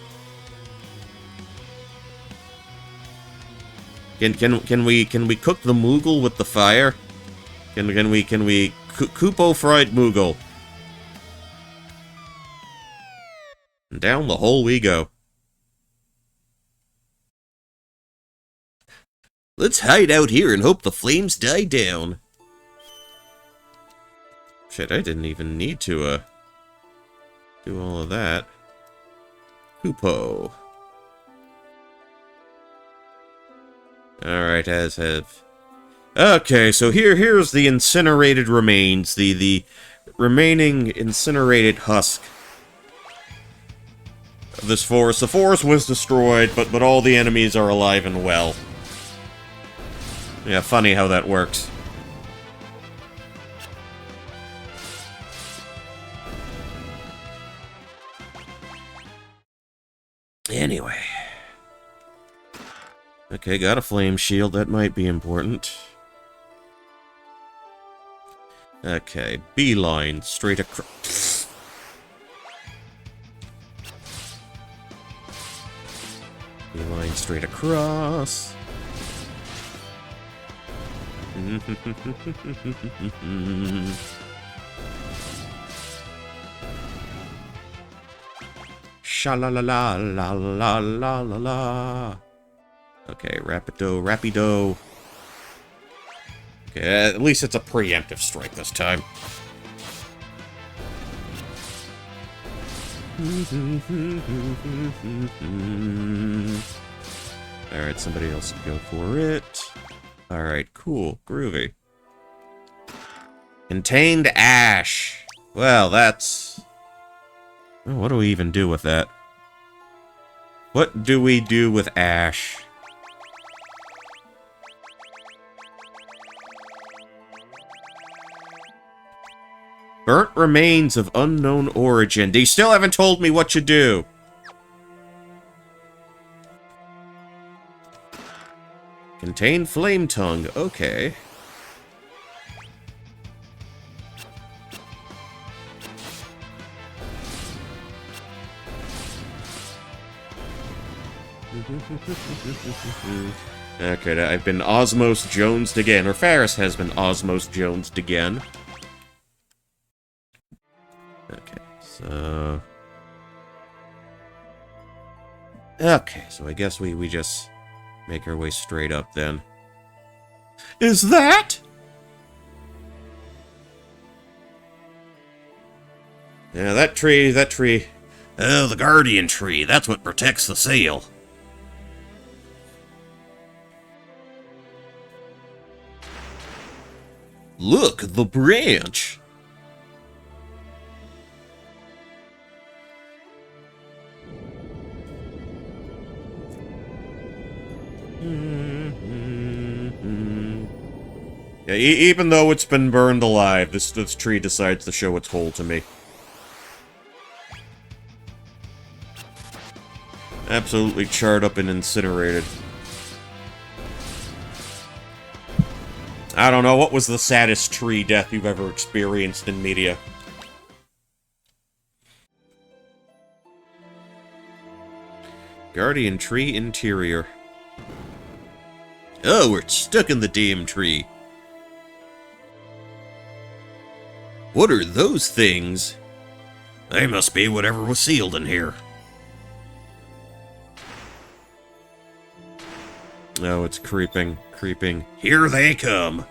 Can we cook the Moogle with the fire? Can we Koopo fried Moogle? And down the hole we go. Let's hide out here and hope the flames die down. Shit, I didn't even need to do all of that. Koopo. Alright, as have. Okay, so here's the incinerated remains, the remaining incinerated husk of this forest. The forest was destroyed, but all the enemies are alive and well. Yeah, funny how that works. Anyway. Okay, got a flame shield. That might be important. Okay, beeline straight across. Beeline straight across. Sha-la-la-la-la-la-la-la-la. Okay, rapido. Okay, at least it's a preemptive strike this time. Alright, somebody else can go for it. Alright, cool. Groovy. Contained ash. Well, that's... Oh, what do we even do with that? What do we do with ash? Burnt remains of unknown origin. You still haven't told me what you do. Contain flame tongue. Okay. Okay, I've been Osmos Jonesed again, or Ferris has been Osmos Jonesed again. Okay, so... Okay, so I guess we just make our way straight up then. Is that? Yeah, that tree... Oh, the guardian tree, that's what protects the seal. Look, the branch! Yeah, even though it's been burned alive, this tree decides to show its hole to me. Absolutely charred up and incinerated. I don't know, what was the saddest tree death you've ever experienced in media? Guardian tree interior. Oh, we're stuck in the damn tree. What are those things? They must be whatever was sealed in here. Oh, it's creeping. Here they come.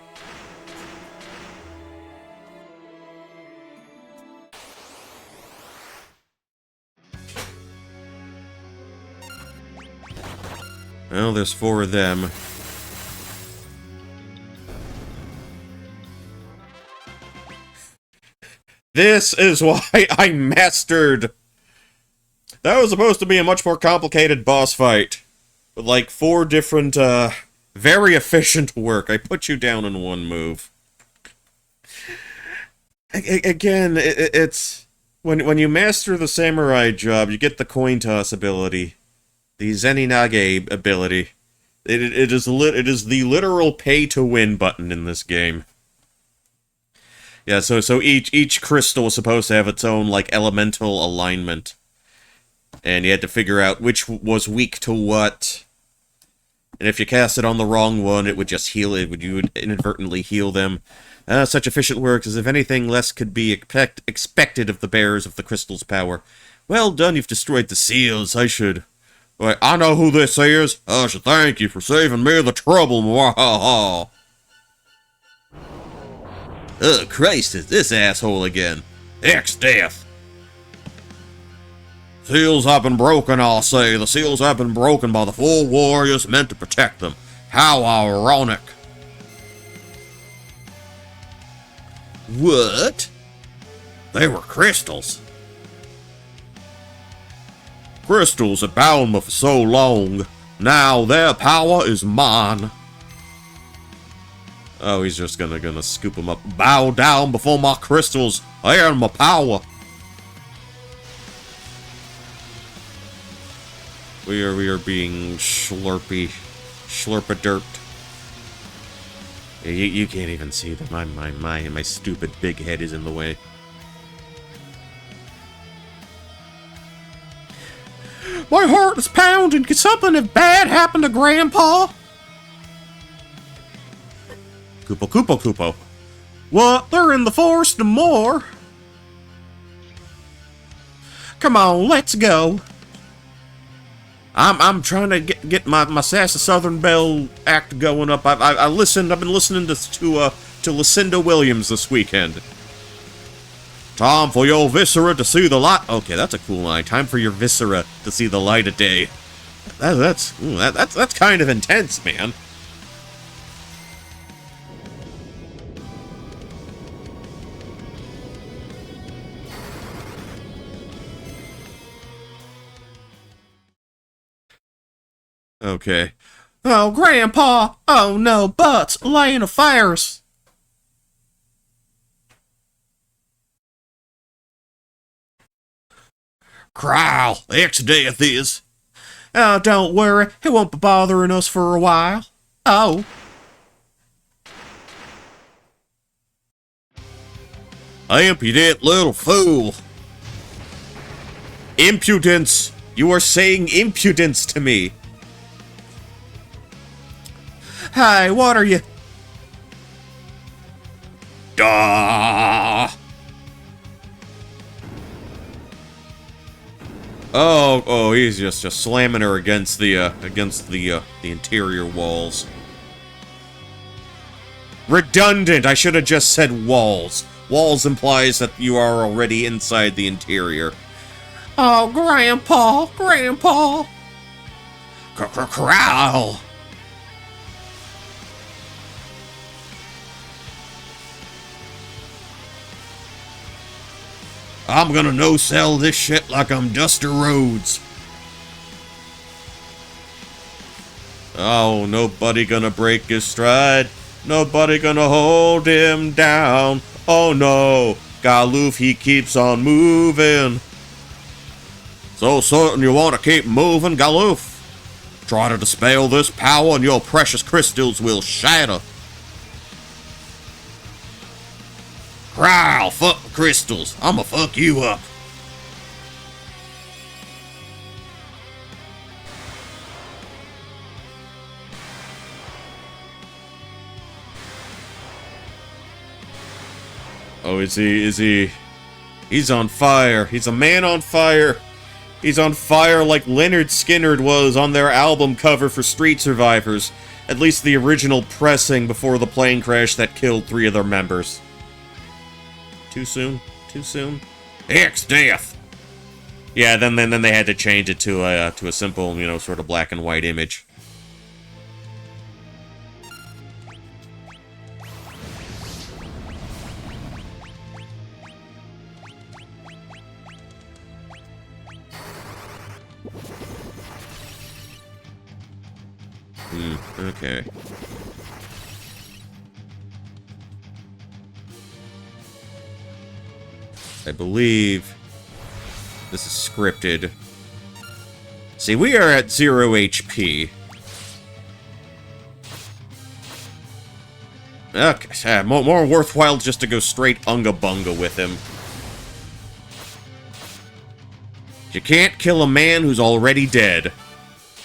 Well, there's 4 of them. This is why I mastered... That was supposed to be a much more complicated boss fight. With like 4 different, very efficient work. I put you down in 1 move. Again, it's... When you master the samurai job, you get the coin toss ability. The Zeninage ability. It is the literal pay-to-win button in this game. Yeah, so each crystal was supposed to have its own, like, elemental alignment. And you had to figure out which was weak to what. And if you cast it on the wrong one, it would just heal it. You would inadvertently heal them. Such efficient work as if anything less could be expected of the bearers of the crystal's power. Well done, you've destroyed the seals. Wait, I know who this is. I should thank you for saving me the trouble. Mwahaha. Oh, Christ, it's this asshole again. X-Death. Seals have been broken, I'll say. The seals have been broken by the 4 warriors meant to protect them. How ironic. What? They were crystals. Crystals have bound me for so long. Now their power is mine. Oh, he's just gonna scoop them up. Bow down before my crystals and my power. We are being slurpa-derped. You can't even see that my stupid big head is in the way. My heart is pounding. Could something bad happen to Grandpa? Kupo. What? They're in the forest no more. Come on, let's go. I'm trying to get my Sassy Southern Belle act going up. I've been listening to Lucinda Williams this weekend. Time for your viscera to see the light. Okay, that's a cool line. Time for your viscera to see the light of day. That's kind of intense, man. Okay. Oh, Grandpa! Oh no, butts! Laying of fires! Growl! Ex-death is. Oh, don't worry. He won't be bothering us for a while. Oh. Impudent little fool. Impudence! You are saying impudence to me. Hey, what are you? Duh! Oh, he's just slamming her against the interior walls. Redundant! I should have just said walls. Walls implies that you are already inside the interior. Oh, Grandpa! Growl! I'm gonna no-sell this shit like I'm Duster Rhodes. Oh, nobody gonna break his stride. Nobody gonna hold him down. Oh no, Galoof, he keeps on moving. So certain you want to keep moving, Galoof? Try to dispel this power and your precious crystals will shatter. Growl, fuck the crystals. I'ma fuck you up. Oh, is he? He's on fire. He's a man on fire. He's on fire like Leonard Skinner was on their album cover for Street Survivors. At least the original pressing before the plane crash that killed 3 of their members. Too soon? Ex-death! Yeah, then they had to change it to a simple, sort of black and white image. Okay. I believe this is scripted. See, we are at 0 HP. Okay, more worthwhile just to go straight Unga Bunga with him. You can't kill a man who's already dead.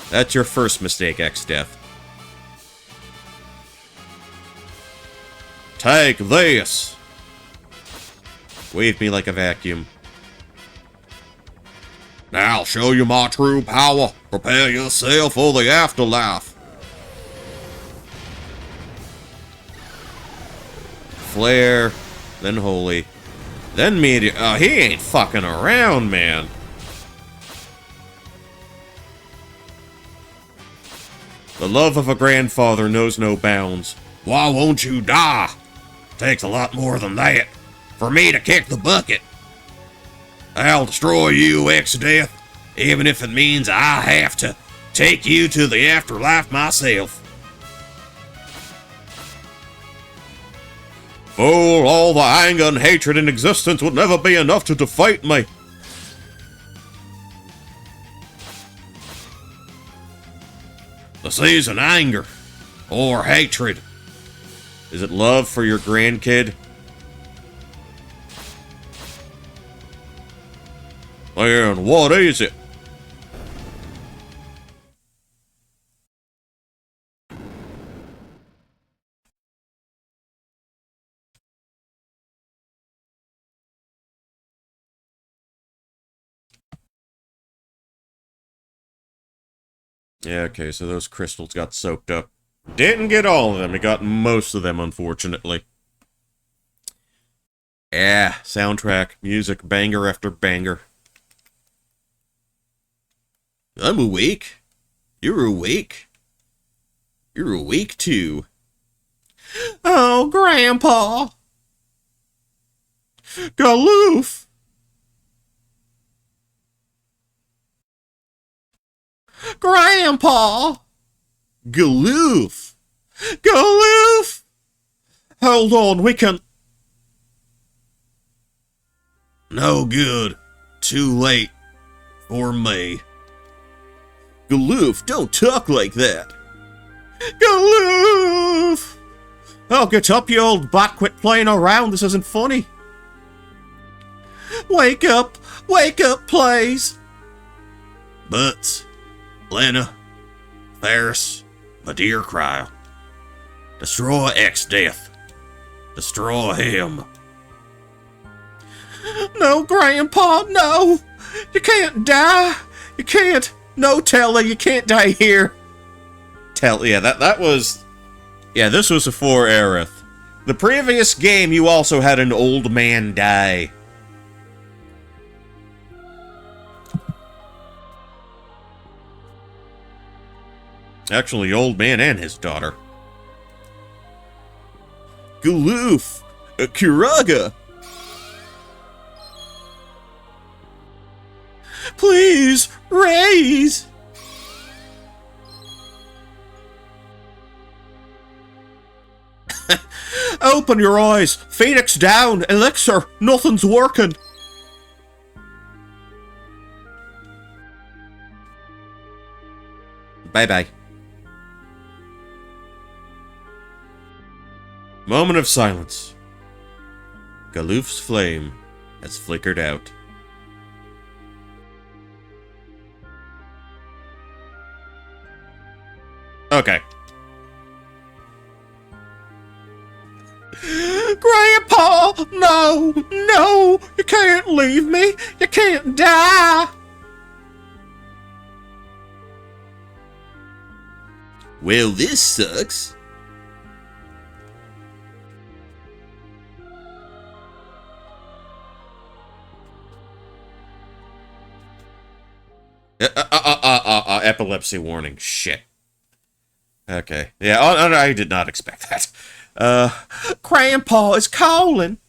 That's your first mistake, X-Death. Take this! Wave me like a vacuum. Now I'll show you my true power. Prepare yourself for the afterlife. Flare, then holy, then meteor. Oh, he ain't fucking around, man. The love of a grandfather knows no bounds. Why won't you die? Takes a lot more than that for me to kick the bucket. I'll destroy you, X-Death, even if it means I have to take you to the afterlife myself. Fool, all the anger and hatred in existence would never be enough to defeat me. The season anger or hatred. Is it love for your grandkid? Then what is it? Yeah, okay, so those crystals got soaked up. Didn't get all of them, we got most of them, unfortunately. Yeah, soundtrack, music, banger after banger. I'm awake. You're awake. You're awake too. Oh, Grandpa! Galoof! Grandpa! Galoof! Galoof! Hold on, we can... No good. Too late. For me. Galoof, don't talk like that. Galoof! Oh, get up, you old bat. Quit playing around. This isn't funny. Wake up, please. But, Lena, Ferris, my dear Cryle, destroy X-Death. Destroy him. No, Grandpa, no. You can't die. You can't. No, Telly, you can't die here. Yeah, that was... Yeah, this was before Aerith. The previous game, you also had an old man die. Actually, old man and his daughter. Galoof! Kiraga! Please, raise! Open your eyes! Phoenix down! Elixir! Nothing's working! Bye-bye. Moment of silence. Galoof's flame has flickered out. Okay. Grandpa! No! No! You can't leave me! You can't die! Well, this sucks. Epilepsy warning. Shit. Okay. Yeah, I did not expect that. Grandpa is calling.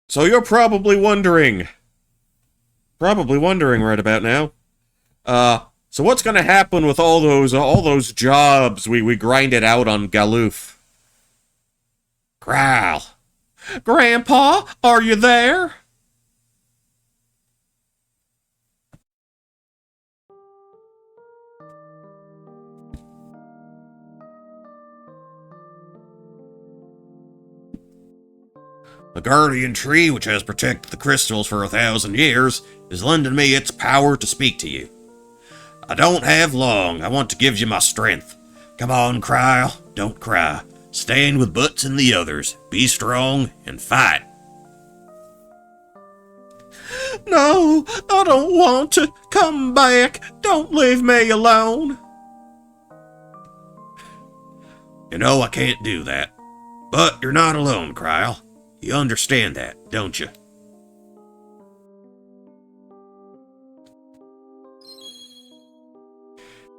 So you're probably wondering right about now. So what's gonna happen with all those jobs we grinded out on Galoof? Growl. Grandpa, are you there? The guardian tree, which has protected the crystals for 1,000 years, is lending me its power to speak to you. I don't have long. I want to give you my strength. Come on, Cryle. Don't cry. Stand with Butts and the others. Be strong and fight. No, I don't want to. Come back. Don't leave me alone. You know I can't do that. But you're not alone, Cryle. You understand that, don't you?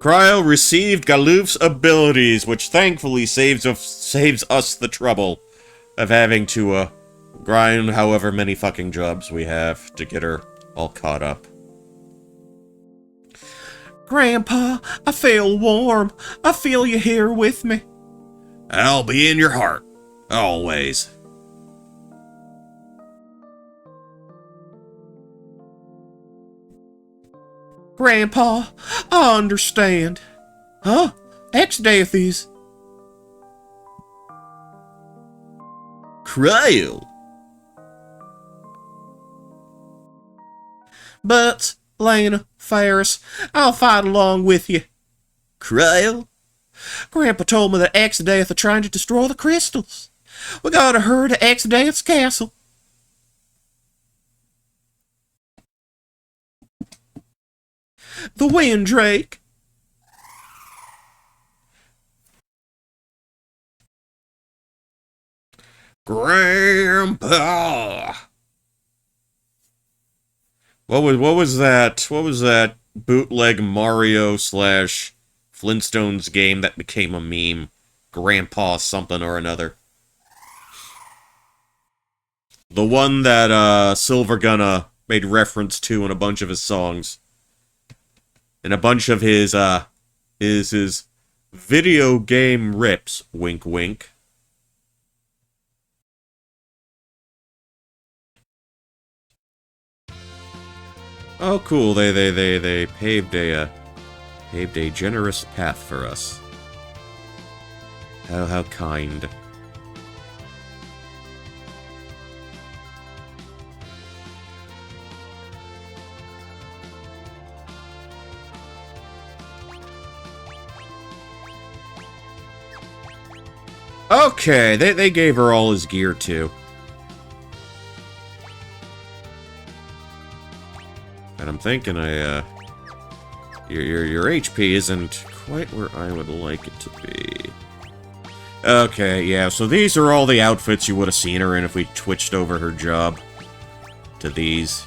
Cryo received Galoof's abilities, which thankfully saves us the trouble of having to, grind however many fucking jobs we have to get her all caught up. Grandpa, I feel warm. I feel you here with me. I'll be in your heart. Always. Grandpa, I understand. Huh? Ex-Deathies. Cryo. But, Lena, Ferris, I'll fight along with you. Cryo? Grandpa told me that Ex-Death are trying to destroy the crystals. We gotta hurry to Ex-Death's castle. The Windrake. Grandpa. What was that? What was that bootleg Mario / Flintstones game that became a meme? Grandpa something or another. The one that Silver Gunna made reference to in a bunch of his songs. And a bunch of his video game rips, wink wink. Oh cool, they paved a generous path for us. How kind. Okay, they gave her all his gear, too. And I'm thinking your HP isn't quite where I would like it to be. Okay, yeah, so these are all the outfits you would have seen her in if we switched over her job to these.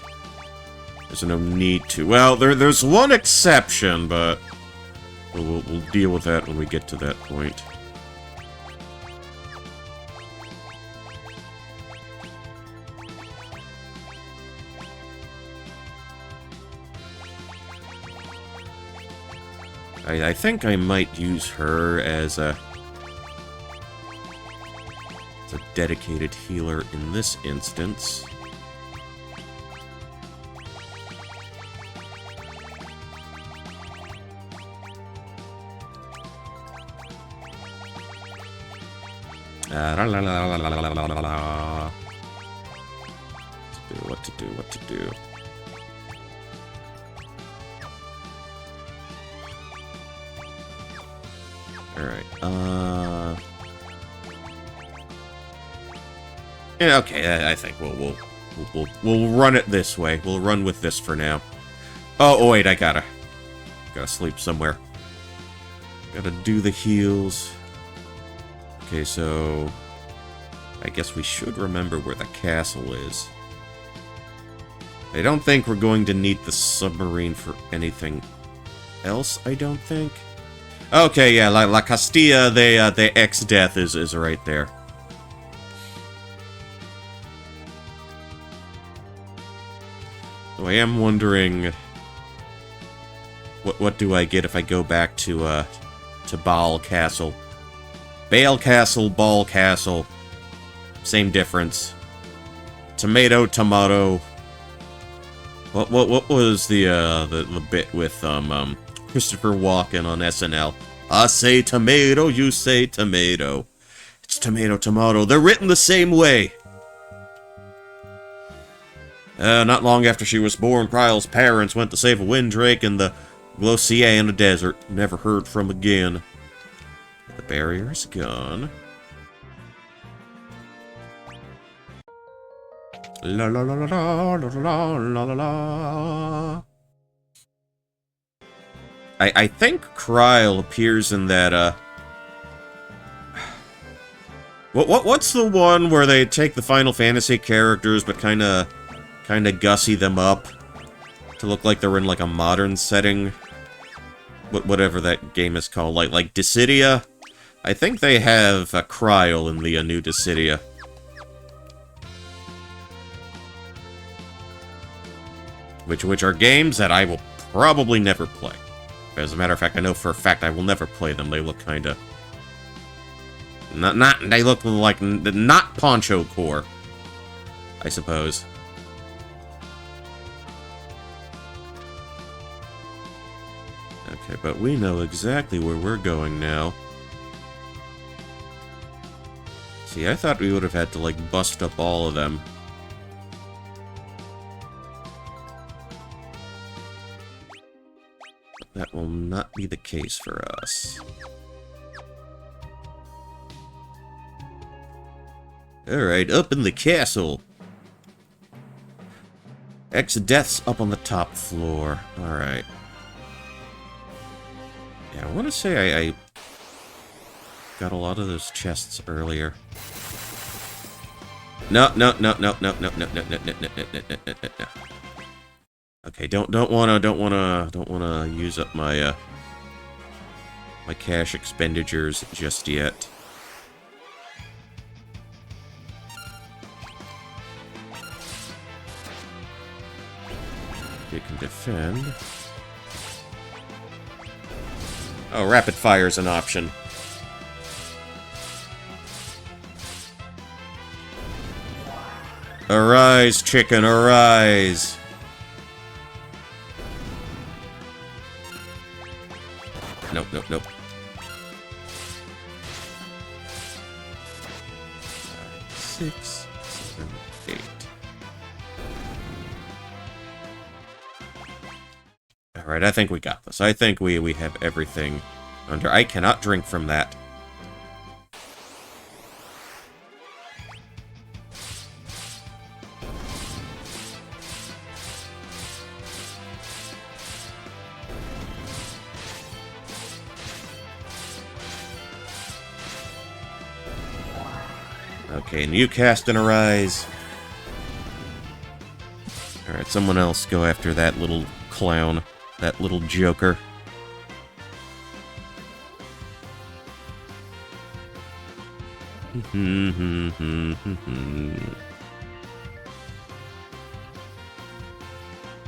There's no need to. Well, there's one exception, but we'll deal with that when we get to that point. I think I might use her as a dedicated healer in this instance. What to do. Alright, yeah, okay, I think we'll run it this way. We'll run with this for now. Oh, wait, I gotta sleep somewhere. Gotta do the heals. Okay, so I guess we should remember where the castle is. I don't think we're going to need the submarine for anything else, I don't think. Okay, yeah, La Castilla, the Ex-Death is right there. So I am wondering, what do I get if I go back to Baal Castle? Baal Castle, Baal Castle, same difference. Tomato, tomato. What was the bit with Christopher Walken on SNL? I say tomato, you say tomato. It's tomato, tomato. They're written the same way. Not long after she was born, Kryle's parents went to save a Windrake in the Glosiana Desert. Never heard from again. The barrier is gone. La la la la la la la la la. I think Kryle appears in that What's the one where they take the Final Fantasy characters but kinda gussy them up to look like they're in like a modern setting? Whatever that game is called, like Dissidia? I think they have a Cryol in the new Dissidia. Which are games that I will probably never play. As a matter of fact, I know for a fact I will never play them. They look kinda... They look like... Not Poncho Core, I suppose. Okay, but we know exactly where we're going now. See, I thought we would have had to, like, bust up all of them. That will not be the case for us. Alright, up in the castle. X deaths up on the top floor. Alright. Yeah, I want to say I got a lot of those chests earlier. No. Okay, don't wanna use up my my cash expenditures just yet. You can defend. Oh, rapid fire is an option. Arise, chicken, arise! Nope. 6, 7, 8. Alright, I think we got this. I think we have everything under... I cannot drink from that. Okay, and you cast an Arise. Alright, someone else go after that little clown. That little joker.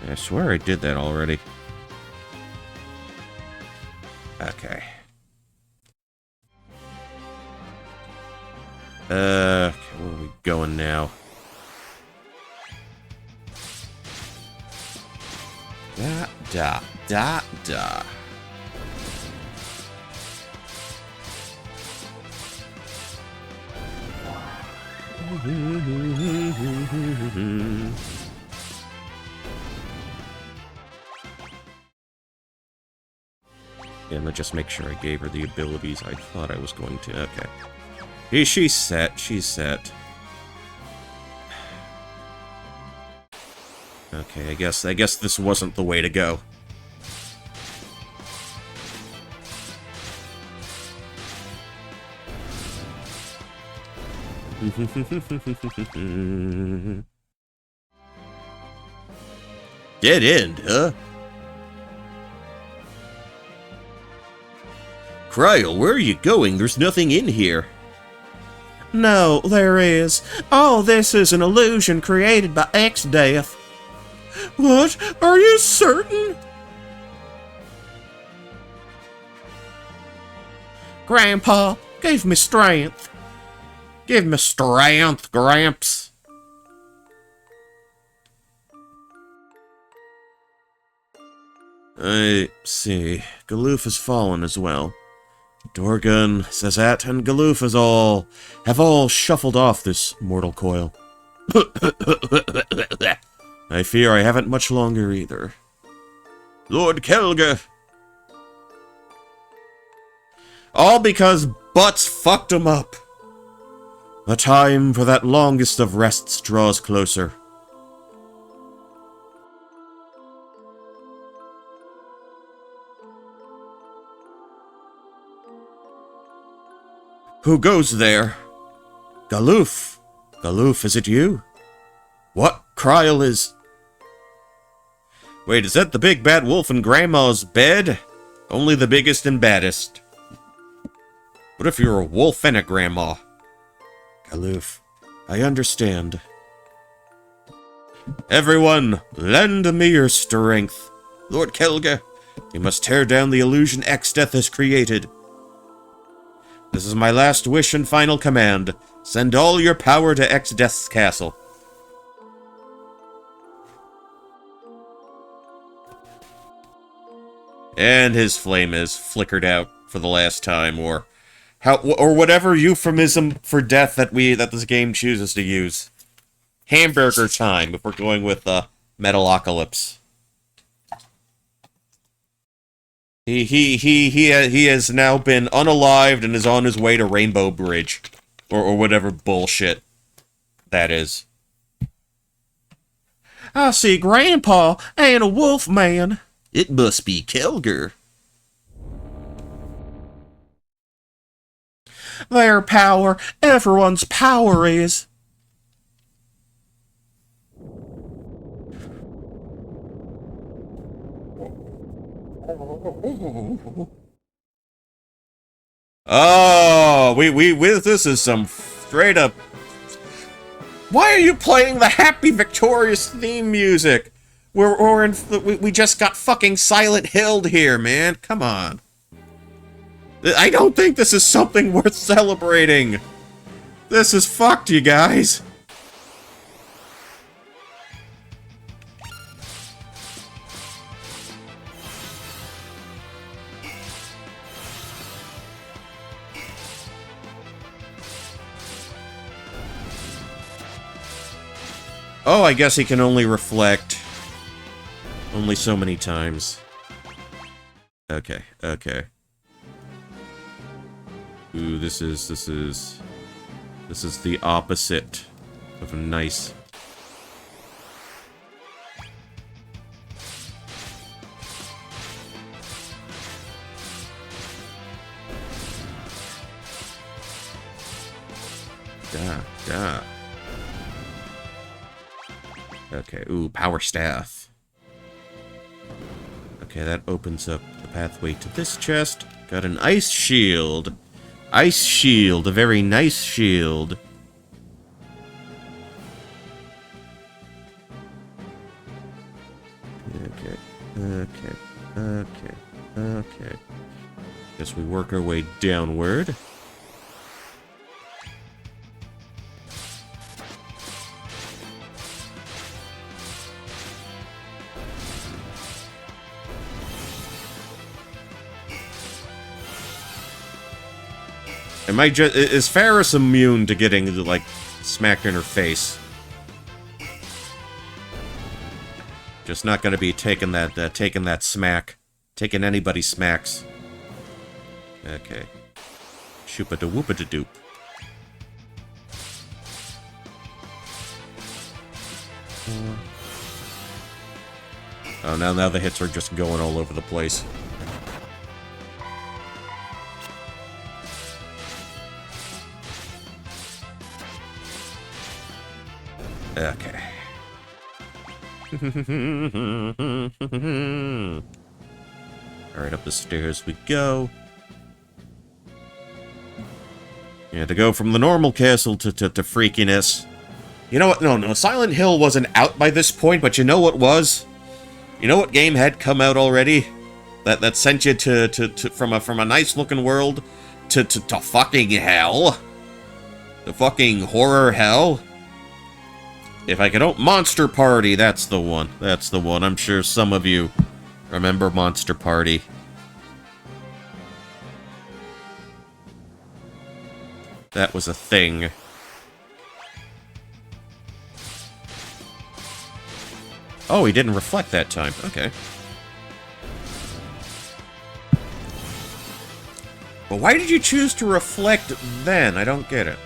I swear I did that already. Okay. Where are we going now? Da. Yeah, let's just make sure I gave her the abilities I thought I was going to. Okay. She's set. Okay, I guess this wasn't the way to go. Dead end, huh? Cryol, where are you going? There's nothing in here. No, there is. All this is an illusion created by X-Death. What? Are you certain? Grandpa, give me strength. Give me strength, Gramps. I see. Galoof has fallen as well. Dorgan, Sazat, and Galoof have all shuffled off this mortal coil. I fear I haven't much longer either. Lord Kelga! All because Butts fucked him up. The time for that longest of rests draws closer. Who goes there? Galoof! Galoof, is it you? What? Kryl is... Wait, is that the big bad wolf in Grandma's bed? Only the biggest and baddest. What if you're a wolf and a grandma? Galoof, I understand. Everyone, lend me your strength. Lord Kelga, you must tear down the illusion Exdeath has created. This is my last wish and final command. Send all your power to Exdeath's castle. And his flame is flickered out for the last time, or whatever euphemism for death that this game chooses to use. Hamburger time, if we're going with Metalocalypse. He has now been unalived and is on his way to Rainbow Bridge, or whatever bullshit that is. I see Grandpa ain't a wolf man. It must be Kelger. Their power, everyone's power is. Oh, this is some straight up. Why are you playing the Happy Victorious theme music? We just got fucking Silent Hilled here, man. Come on. I don't think this is something worth celebrating. This is fucked, you guys. Oh, I guess he can only reflect only so many times. Okay, okay. Ooh, this is the opposite of nice. Yeah. Okay, ooh, power staff. Okay, that opens up the pathway to this chest. Got an ice shield. Ice shield, a very nice shield. Okay. Guess we work our way downward. Is Ferris immune to getting, like, smacked in her face? Just not gonna be taking that smack. Taking anybody's smacks. Okay. Shoopa-da-whoopa-da-doop. Oh, now the hits are just going all over the place. Okay. Alright, up the stairs we go. Yeah, to go from the normal castle to freakiness. You know what? No, Silent Hill wasn't out by this point, but you know what was? You know what game had come out already? That sent you from a nice looking world to fucking hell? The fucking horror hell? If I could Monster Party, that's the one. That's the one. I'm sure some of you remember Monster Party. That was a thing. Oh, he didn't reflect that time. Okay. But why did you choose to reflect then? I don't get it.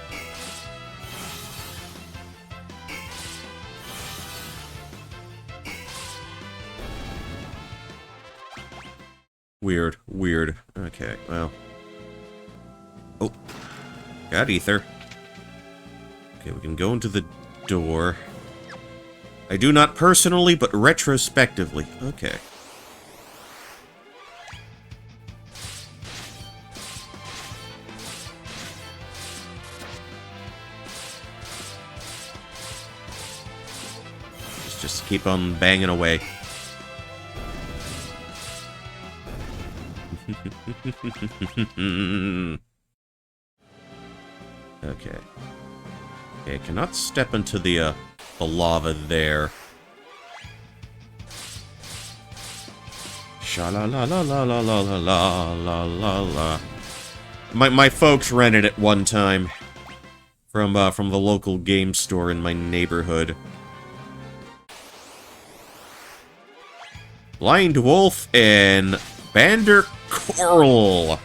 Weird. Okay, well. Oh. Got ether. Okay, we can go into the door. I do not personally, but retrospectively. Okay. Just keep on banging away. Okay. Okay, I cannot step into the lava there. Sha-la-la-la-la-la-la-la-la-la-la. My folks rented it one time from the local game store in my neighborhood. Blind Wolf and Bander Coral.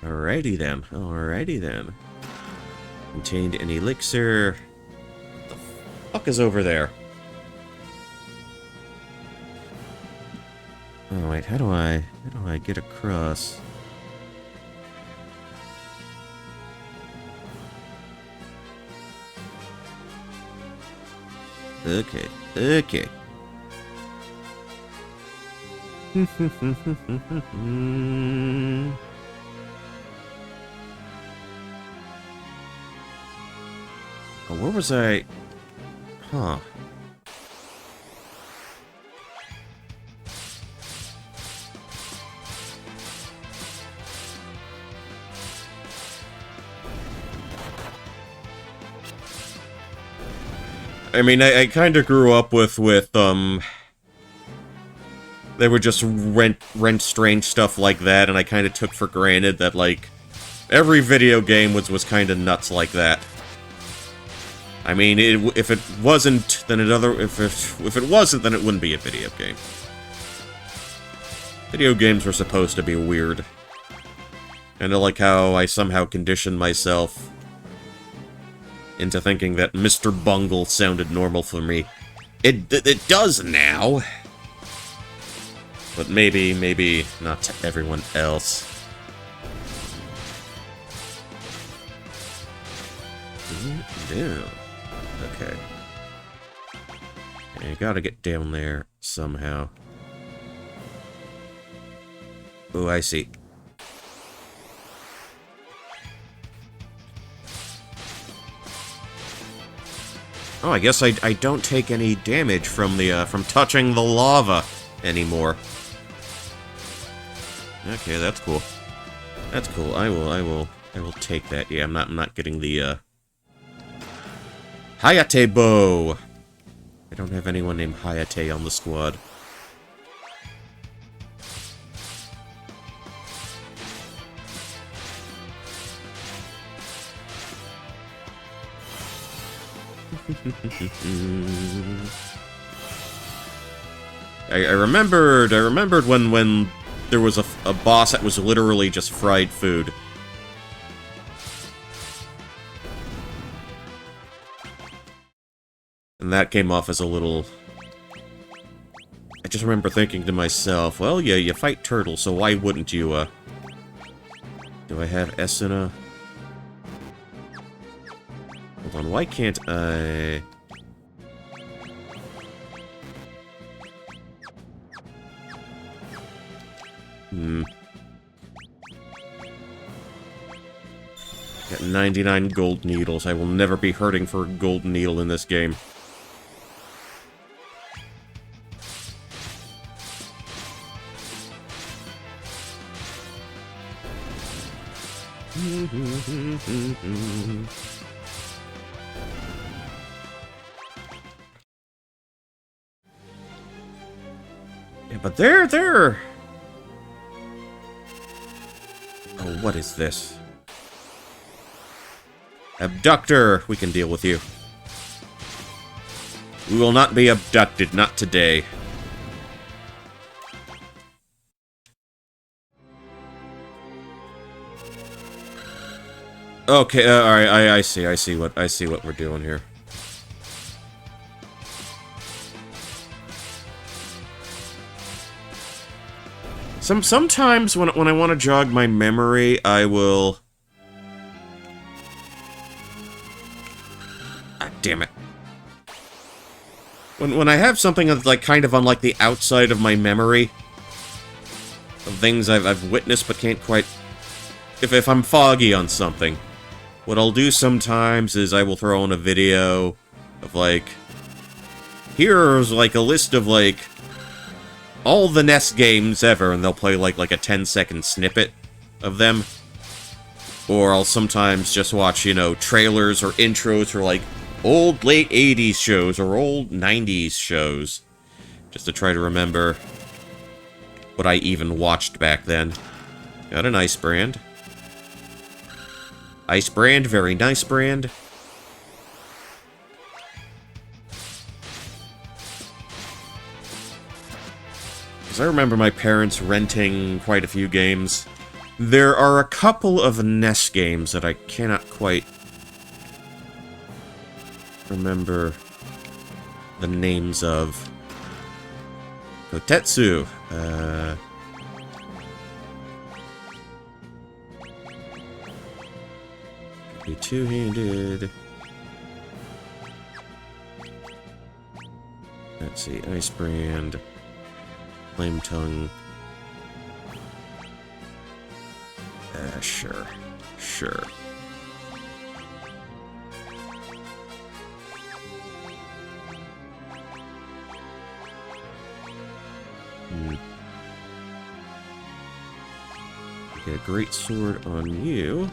Alrighty then. Alrighty then. Contained an elixir. What the fuck is over there? Oh wait, how do I get across? Okay, okay. Oh, where was I? Huh. I mean, I kind of grew up with they would just rent strange stuff like that, and I kind of took for granted that, like, every video game was kind of nuts like that. I mean, if it wasn't, then if it wasn't, then it wouldn't be a video game. Video games were supposed to be weird. Kinda like how I somehow conditioned myself into thinking that Mr. Bungle sounded normal for me. It does now. But maybe not to everyone else. Yeah. Okay. Okay, gotta get down there somehow. Oh, I see. Oh, I guess I don't take any damage from from touching the lava anymore. Okay, that's cool. That's cool. I will take that. Yeah, I'm not getting the Hayate bow. I don't have anyone named Hayate on the squad. I remembered when there was a boss that was literally just fried food. And that came off as a little... I just remember thinking to myself, well, yeah, you fight turtles, so why wouldn't you, Do I have Esuna? Hold on, why can't I... Got 99 gold needles. I will never be hurting for a gold needle in this game. Yeah, but they're... Oh, what is this? Abductor! We can deal with you. We will not be abducted, not today. Okay, alright, I see what we're doing here. Sometimes when I want to jog my memory, I will... Ah, damn it. When I have something that's like kind of on like the outside of my memory of things I've witnessed but can't quite... If I'm foggy on something, what I'll do sometimes is I will throw in a video of like... Here's like a list of like... all the NES games ever, and they'll play like a 10-second snippet of them. Or I'll sometimes just watch, you know, trailers or intros for like old late 80s shows or old 90s shows. Just to try to remember what I even watched back then. Got an Ice Brand. Ice Brand, very nice brand. I remember my parents renting quite a few games. There are a couple of NES games that I cannot quite remember the names of. Kotetsu. Could be two-handed. Let's see, Ice Brand. Flame Tongue. Sure. Sure. Get a great sword on you.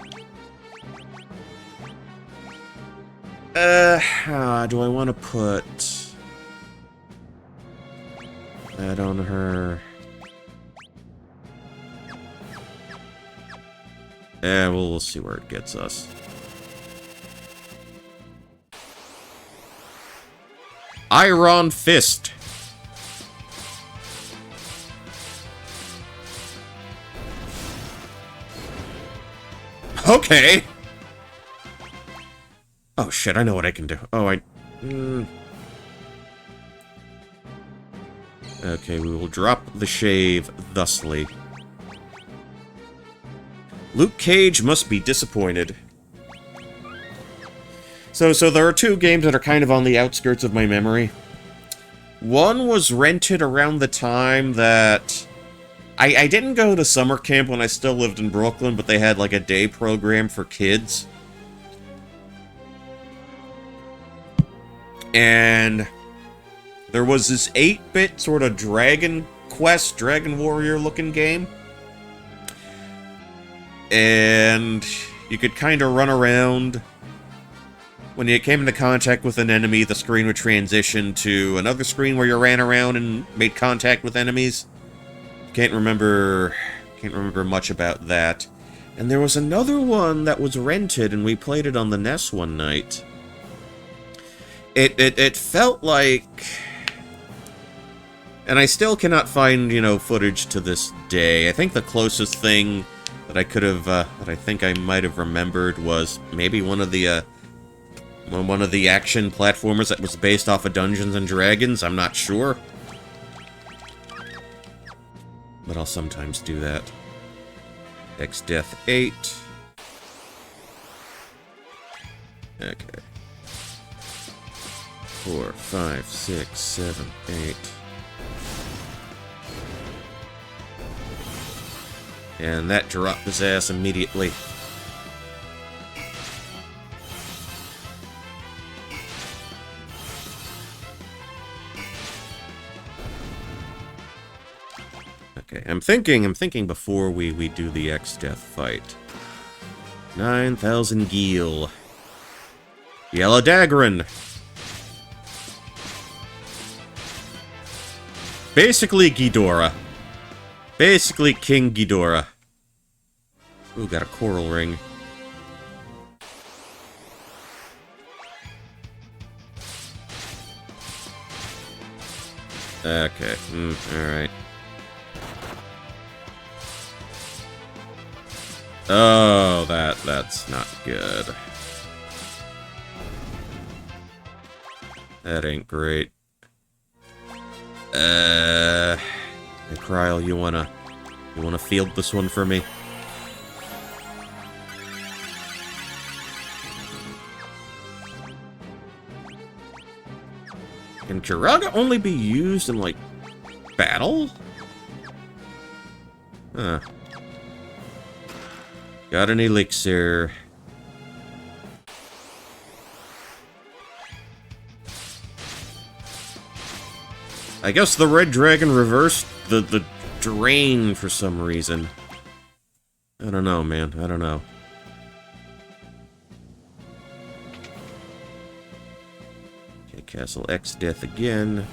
Do I want to put that on her? We'll see where it gets us. Iron Fist. Okay. Oh shit, I know what I can do. Oh, Okay, we will drop the shave thusly. Luke Cage must be disappointed. So there are two games that are kind of on the outskirts of my memory. One was rented around the time that... I didn't go to summer camp when I still lived in Brooklyn, but they had like a day program for kids. And there was this 8-bit sort of Dragon Quest, Dragon Warrior looking game. And you could kind of run around. When you came into contact with an enemy, the screen would transition to another screen where you ran around and made contact with enemies. Can't remember much about that. And there was another one that was rented, and we played it on the NES one night. It felt like... And I still cannot find, you know, footage to this day. I think the closest thing that I could have, that I think I might have remembered was maybe one of the action platformers that was based off of Dungeons and Dragons. I'm not sure. But I'll sometimes do that. X-Death 8. Okay. 4, 5, 6, 7, 8. And that dropped his ass immediately. Okay, I'm thinking before we do the X-Death fight. 9,000 Gil. Yellow Daggerin. Basically Ghidorah. Basically King Ghidorah. Ooh, got a coral ring. Okay, alright. Oh, that's not good. That ain't great. Hey, Kryl, you wanna You want to field this one for me? Can Kiraga only be used in, like, battle? Huh. Got an elixir. I guess the red dragon reversed the drain for some reason. I don't know, man. I don't know. Okay, Castle X death again.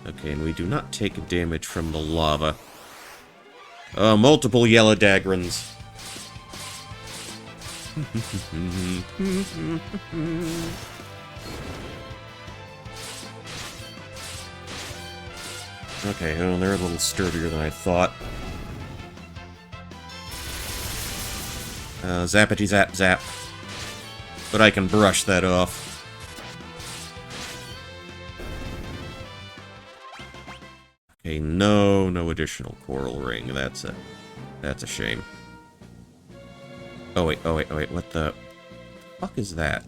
Okay, and we do not take damage from the lava. Multiple yellow dagrons. Okay, well, they're a little sturdier than I thought. Zappity zap zap. But I can brush that off. Okay, no additional coral ring. That's a shame. Oh wait, what the fuck is that?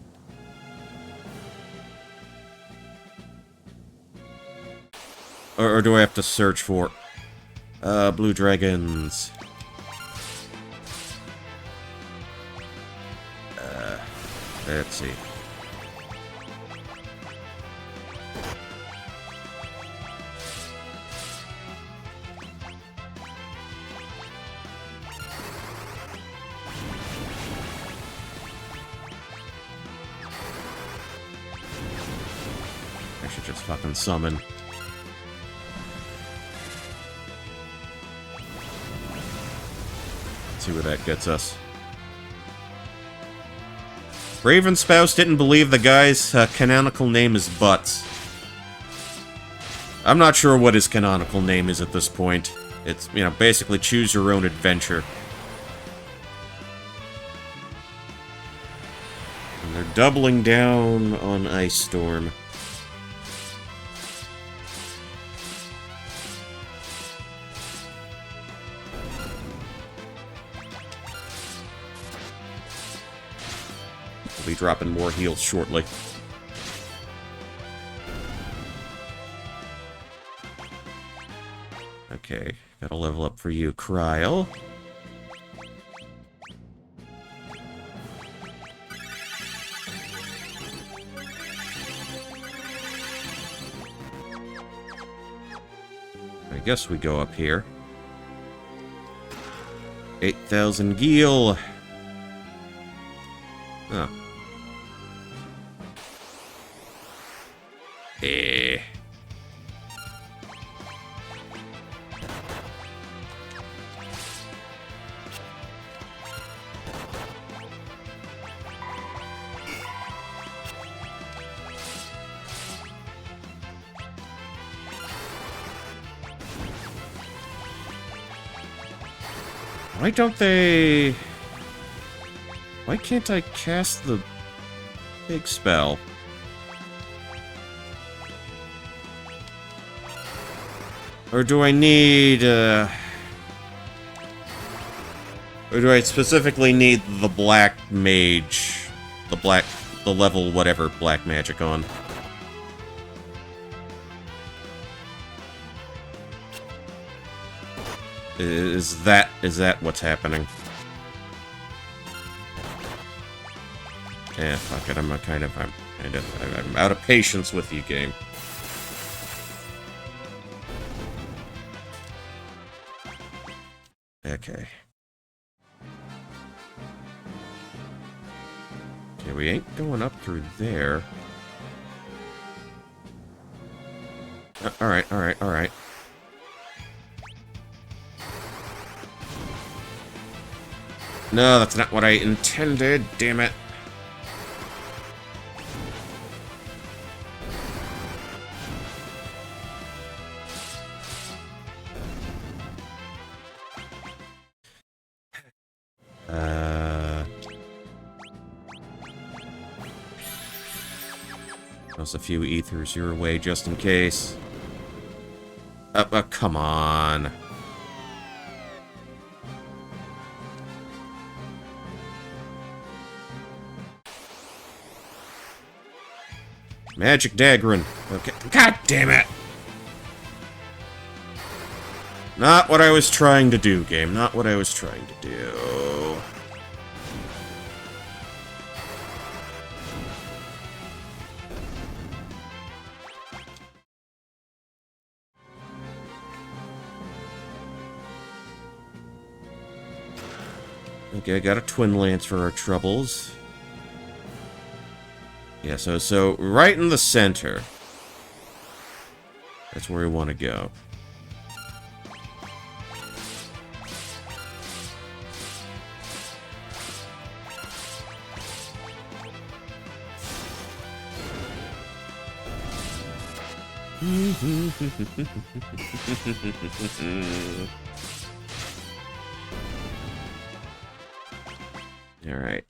Or do I have to search for blue dragons? Let's see. I should just fucking summon. Let's see where that gets us. Raven Spouse didn't believe the guy's canonical name is Butts. I'm not sure what his canonical name is at this point. It's, you know, basically choose your own adventure. And they're doubling down on Ice Storm. Be dropping more heals shortly. Okay, gotta level up for you, Cryo. I guess we go up here. 8,000 gil. Oh. Eh. Why don't they... Why can't I cast the big spell? Or do I need, or do I specifically need the black mage? The level whatever black magic on? Is that what's happening? Yeah, fuck it, I'm out of patience with you, game. Okay. Okay, we ain't going up through there. Alright. No, that's not what I intended, damn it. Toss a few ethers your way just in case. Come on. Magic Daggerin. Okay. God damn it! Not what I was trying to do, game. Not what I was trying to do. Okay, I got a Twin Lance for our troubles. Yeah, so right in the center. That's where we want to go. Alright,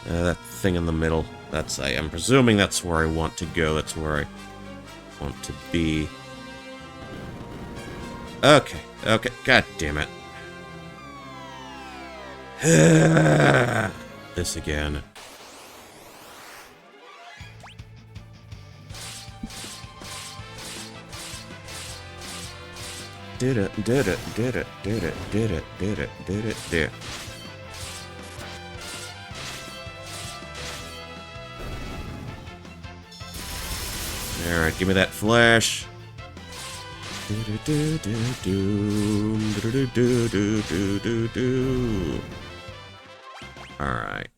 that thing in the middle. I'm presuming that's where I want to go. That's where I want to be. Okay, god damn it. This again. Did it. Alright, give me that flash. Alright.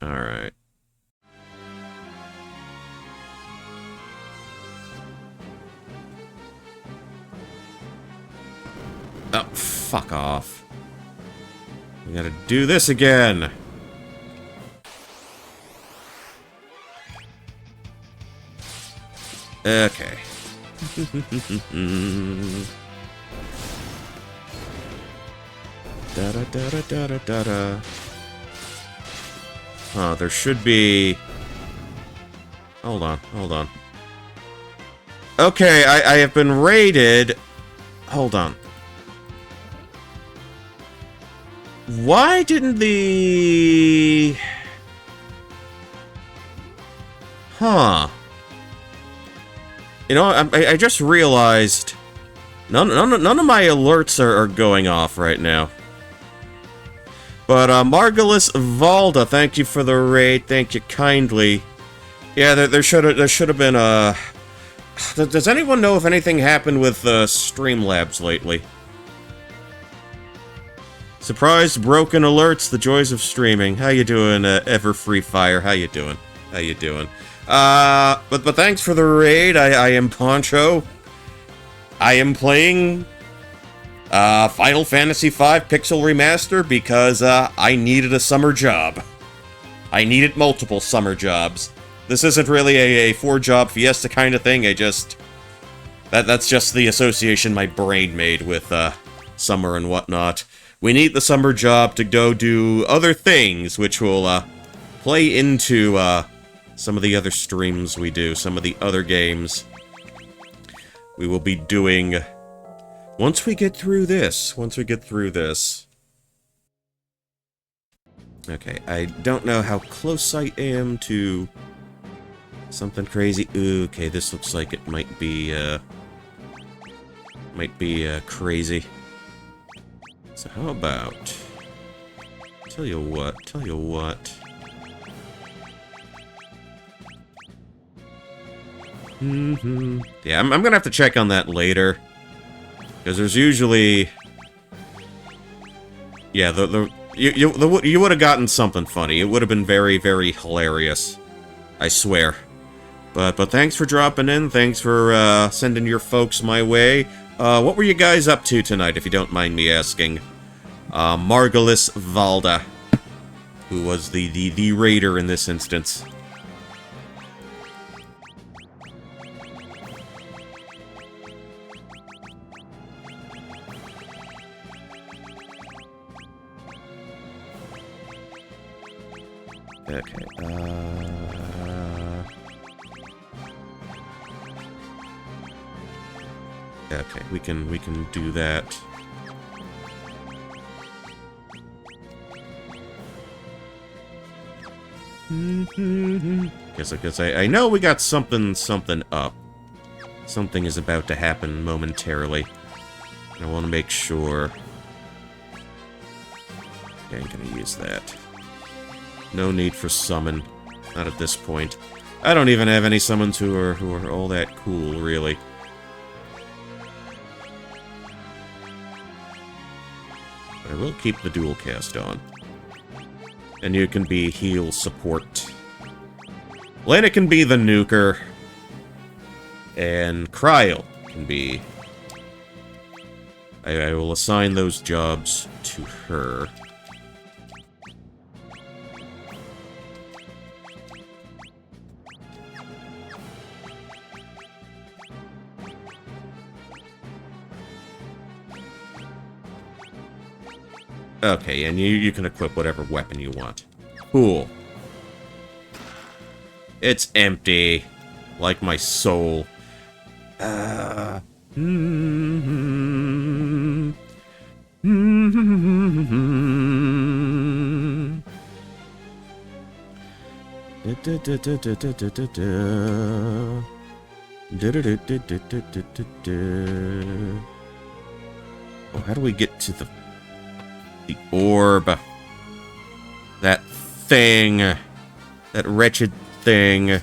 Oh, fuck off. We gotta do this again. Okay. Da-da-da-da-da-da-da. Huh, there should be... Hold on. Okay, I have been raided... Hold on. Why didn't the... Huh. You know, I just realized... None of my alerts are going off right now. But, Margulis Valda, thank you for the raid. Thank you kindly. Yeah, there should have been a... Does anyone know if anything happened with, Streamlabs lately? Surprise, broken alerts, the joys of streaming. How you doing, Ever Free Fire? How you doing? But thanks for the raid. I am Poncho. I am playing Final Fantasy V Pixel Remaster because I needed a summer job. I needed multiple summer jobs. This isn't really a 4-job fiesta kind of thing. That's just the association my brain made with summer and whatnot. We need the summer job to go do other things, which will play into some of the other streams we do, some of the other games we will be doing once we get through this. Okay, I don't know how close I am to something crazy. Ooh, okay, this looks like it might be crazy. So how about... Tell you what. Yeah, I'm gonna have to check on that later. Because there's usually... Yeah, you would have gotten something funny. It would have been very, very hilarious. I swear. But thanks for dropping in. Thanks for sending your folks my way. What were you guys up to tonight, if you don't mind me asking? Margulis Valda, who was the raider in this instance. Okay, Okay, we can do that. Guess I know we got something up. Something is about to happen momentarily. I want to make sure. I ain't gonna use that. No need for summon. Not at this point. I don't even have any summons who are all that cool, really. But I will keep the dual cast on. And you can be heal support. Lena can be the nuker. And Cryo can be... I will assign those jobs to her. Okay, and you can equip whatever weapon you want. Cool. It's empty. Like my soul. Oh, how do we get to the orb? That thing. That wretched thing.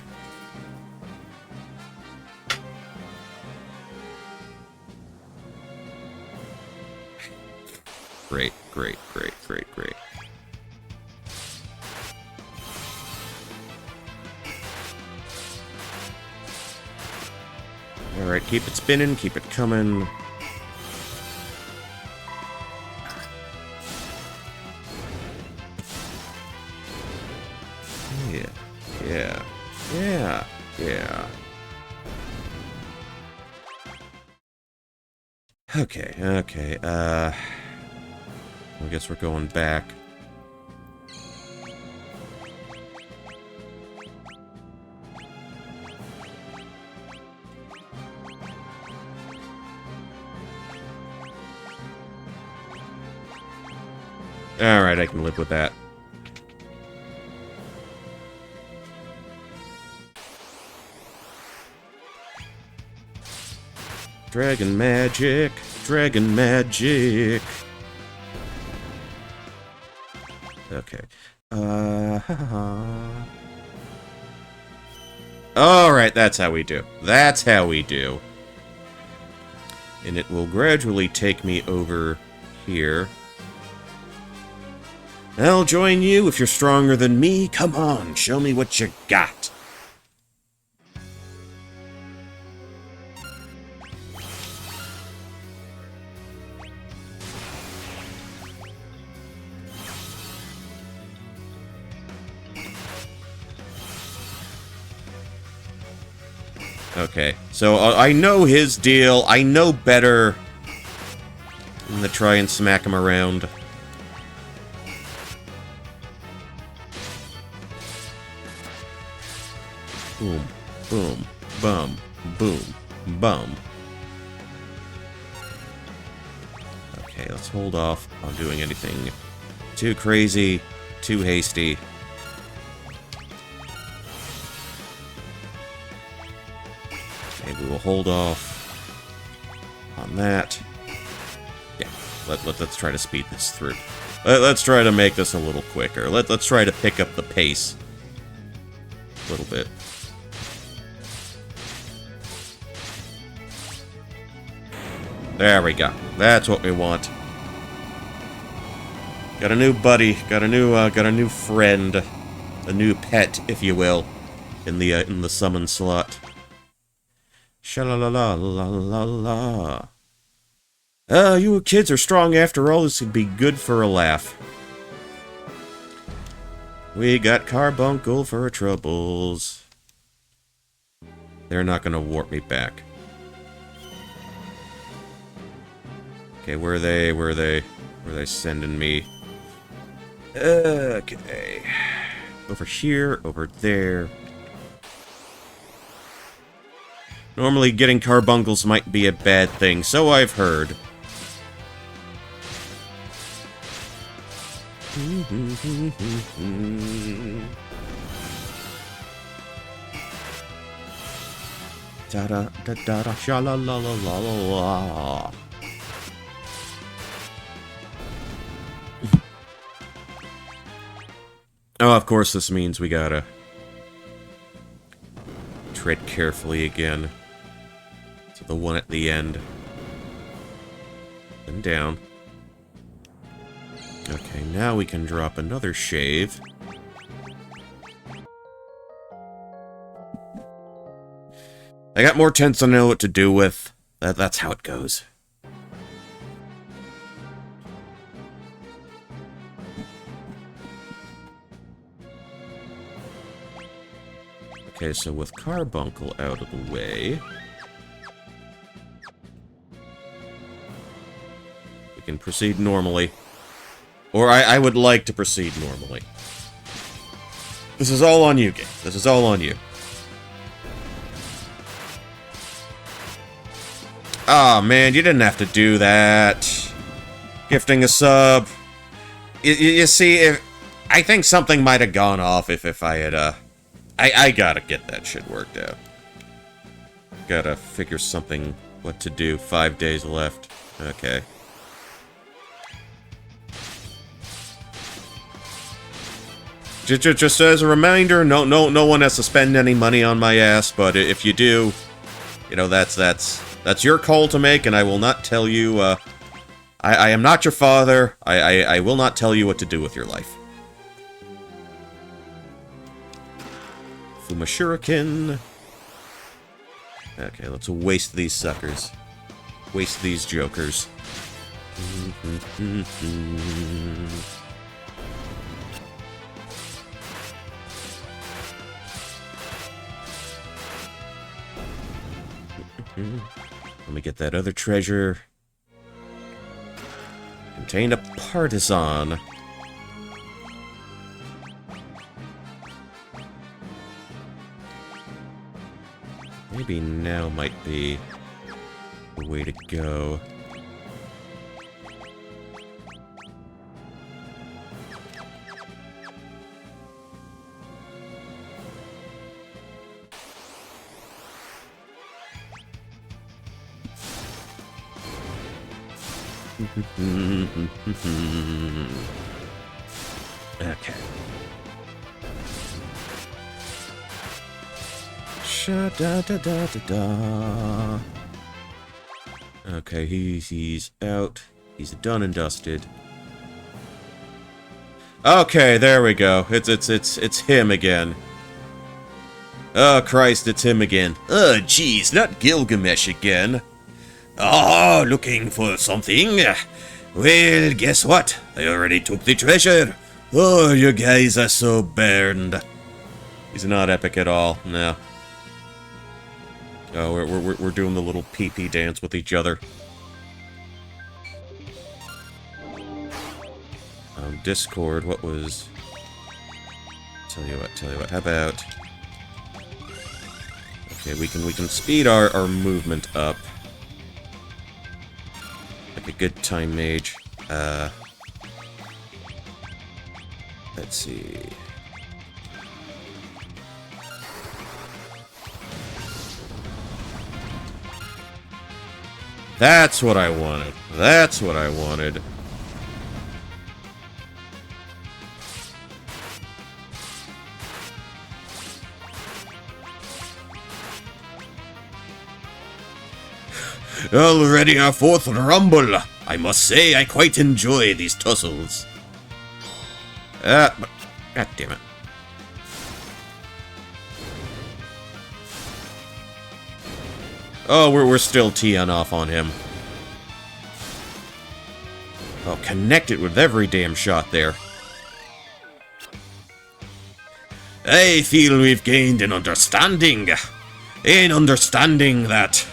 Great, great, great, great, great. Alright, keep it spinning, keep it coming. Yeah, yeah, yeah, yeah. Okay, okay, I guess we're going back. Alright, I can live with that. Dragon magic, dragon magic. Okay. Alright, that's how we do. That's how we do. And it will gradually take me over here. I'll join you if you're stronger than me. Come on, show me what you got. Okay, so I know his deal. I know better than to try and smack him around. Boom, boom, bum, boom, bum. Okay, let's hold off on doing anything too crazy, too hasty. Okay, we will hold off on that. Yeah, let's try to speed this through. Let's try to make this a little quicker. Let's try to pick up the pace a little bit. There we go. That's what we want. Got a new buddy. Got a new friend. A new pet, if you will, in the summon slot. Sha-la-la-la-la-la-la. You kids are strong after all. This would be good for a laugh. We got Carbuncle for our troubles. They're not gonna warp me back. Okay, where are they? Where are they sending me? Okay. Over here, over there. Normally getting carbuncles might be a bad thing, so I've heard. Da da da da da sha la la la la la. Oh, of course this means we gotta tread carefully again. To the one at the end. And down. Okay, now we can drop another shave. I got more tents than I know what to do with. That's how it goes. Okay, so with Carbuncle out of the way, we can proceed normally. Or I would like to proceed normally. This is all on you, game. This is all on you. Ah, man, you didn't have to do that. Gifting a sub. You see, I think something might have gone off if I had, I gotta get that shit worked out. Gotta figure something, what to do. 5 days left. Okay. Just as a reminder, no one has to spend any money on my ass, but if you do, you know, that's your call to make, and I will not tell you, I am not your father. I will not tell you what to do with your life. Fuma Shuriken. Okay, let's waste these suckers. Waste these jokers. Let me get that other treasure. Contained a partisan. Maybe now might be the way to go. Okay. Sha-da-da-da-da-da. Okay, he's out. He's done and dusted. Okay, there we go. It's him again. Oh Christ, it's him again. Oh jeez, not Gilgamesh again. Oh, looking for something? Well, guess what? I already took the treasure. Oh, you guys are so burned. He's not epic at all, no. Oh, we're doing the little pee-pee dance with each other. Discord, what was... Tell you what, how about... Okay, we can speed our movement up. Like a good time mage. Let's see... That's what I wanted. That's what I wanted. Already our fourth rumble. I must say I quite enjoy these tussles. But god damn it. Oh, we're still teeing off on him. Oh, connected with every damn shot there. I feel we've gained an understanding. An understanding that...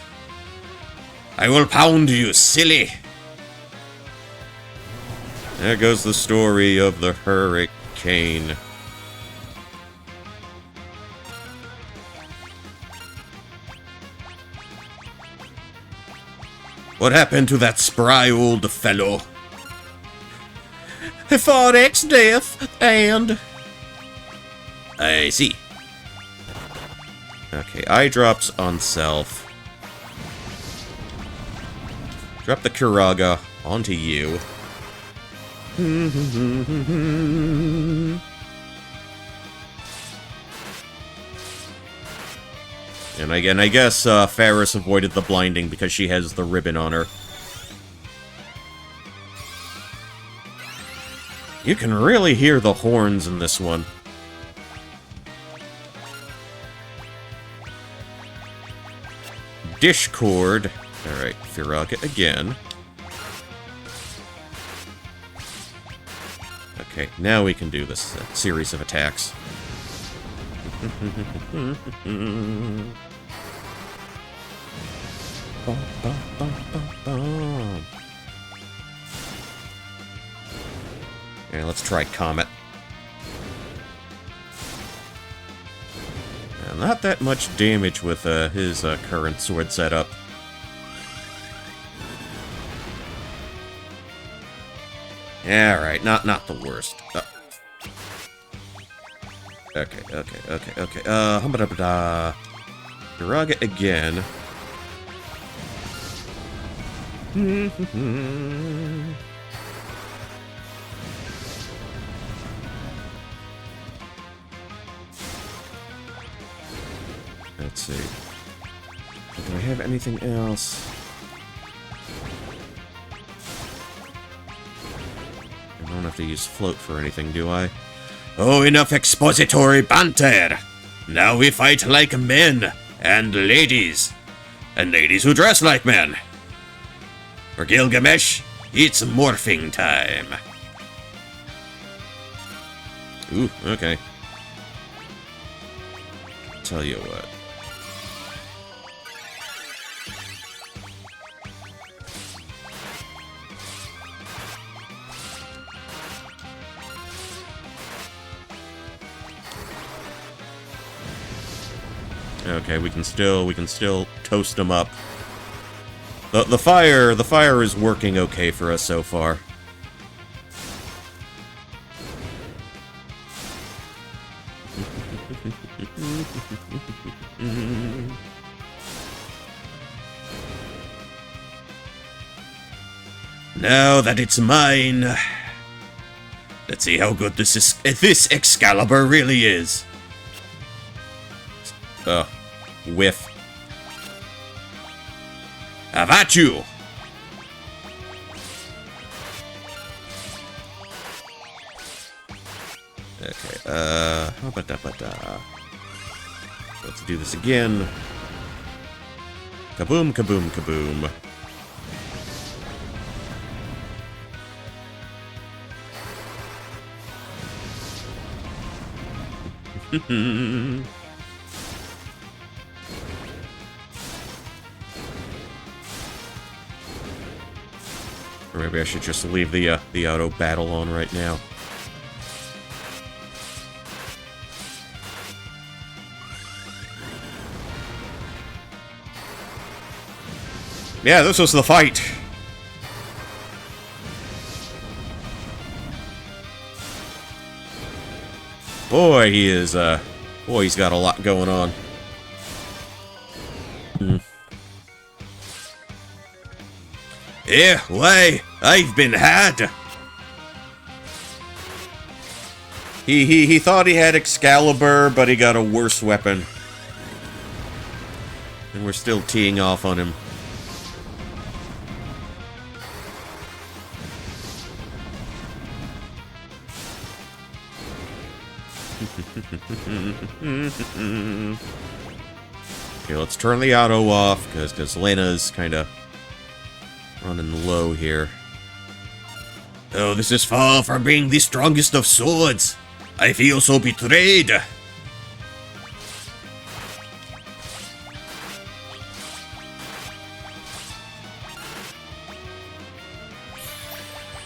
I will pound you, silly. There goes the story of the hurricane. What happened to that spry old fellow? 4x death, and... I see. Okay, eye drops on self. Drop the Kuraga onto you. And again, I guess Ferris avoided the blinding because she has the ribbon on her. You can really hear the horns in this one. Discord. Alright, Firaga again. Okay, now we can do this series of attacks. Okay, let's try Comet. Not that much damage with his current sword setup. Yeah, alright, not the worst. Okay. Firaga again. Let's see. Do I have anything else? I don't have to use float for anything, do I? Oh, enough expository banter! Now we fight like men and ladies. And ladies who dress like men. For Gilgamesh, it's morphing time. Ooh, okay. Tell you what. Okay, we can still toast them up. The fire is working okay for us so far. Now that it's mine, let's see how good this Excalibur really is. Whiff. Have at you! Okay, how about that, let's do this again. Kaboom, kaboom, kaboom. Or maybe I should just leave the auto battle on right now. Yeah, this was the fight. Boy, he is, boy, he's got a lot going on. Yeah, why? I've been had. He thought he had Excalibur, but he got a worse weapon. And we're still teeing off on him. Okay, let's turn the auto off, because Lena's kind of running low here. Oh, this is far from being the strongest of swords. I feel so betrayed.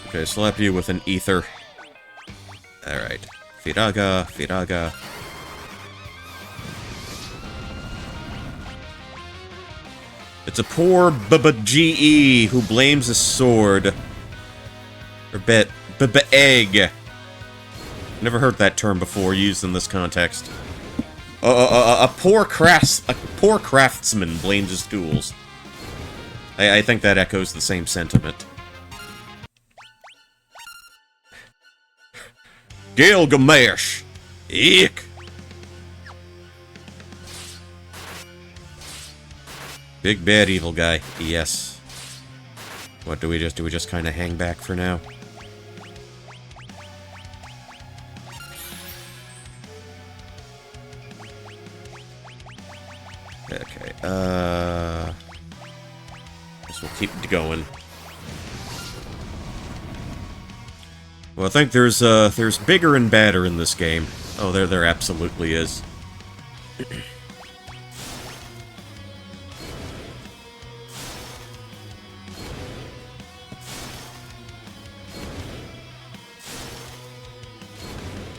Okay, slap you with an ether. Alright. Firaga, Firaga. It's a poor GE who blames a sword. Or egg. Never heard that term before used in this context. A poor craftsman blames his tools. I think that echoes the same sentiment. Gilgamesh! Eek! Big bad evil guy. Yes. What do we just do? We just kind of hang back for now? Okay, guess we'll keep going. Well, I think there's bigger and badder in this game. Oh, there absolutely is.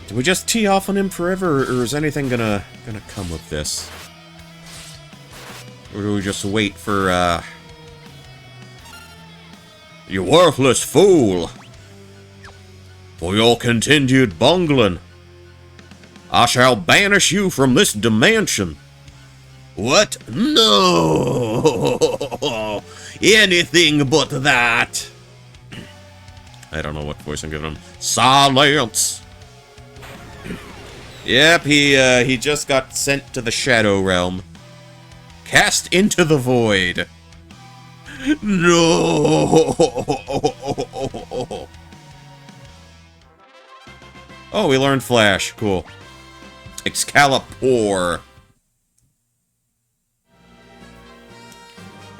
Do we just tee off on him forever, or is anything gonna come of this? Or do we just wait for, You worthless fool! For your continued bungling, I shall banish you from this dimension. What? No! Anything but that! I don't know what voice I'm giving him. Silence! Yep, he just got sent to the Shadow Realm. Cast into the void. No! Oh, we learned Flash. Cool. Excalibur.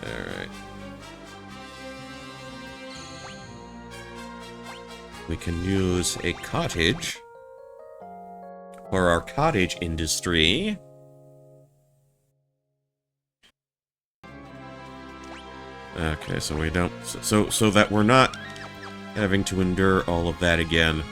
Alright. We can use a cottage for our cottage industry. Okay, so we don't... So that we're not having to endure all of that again.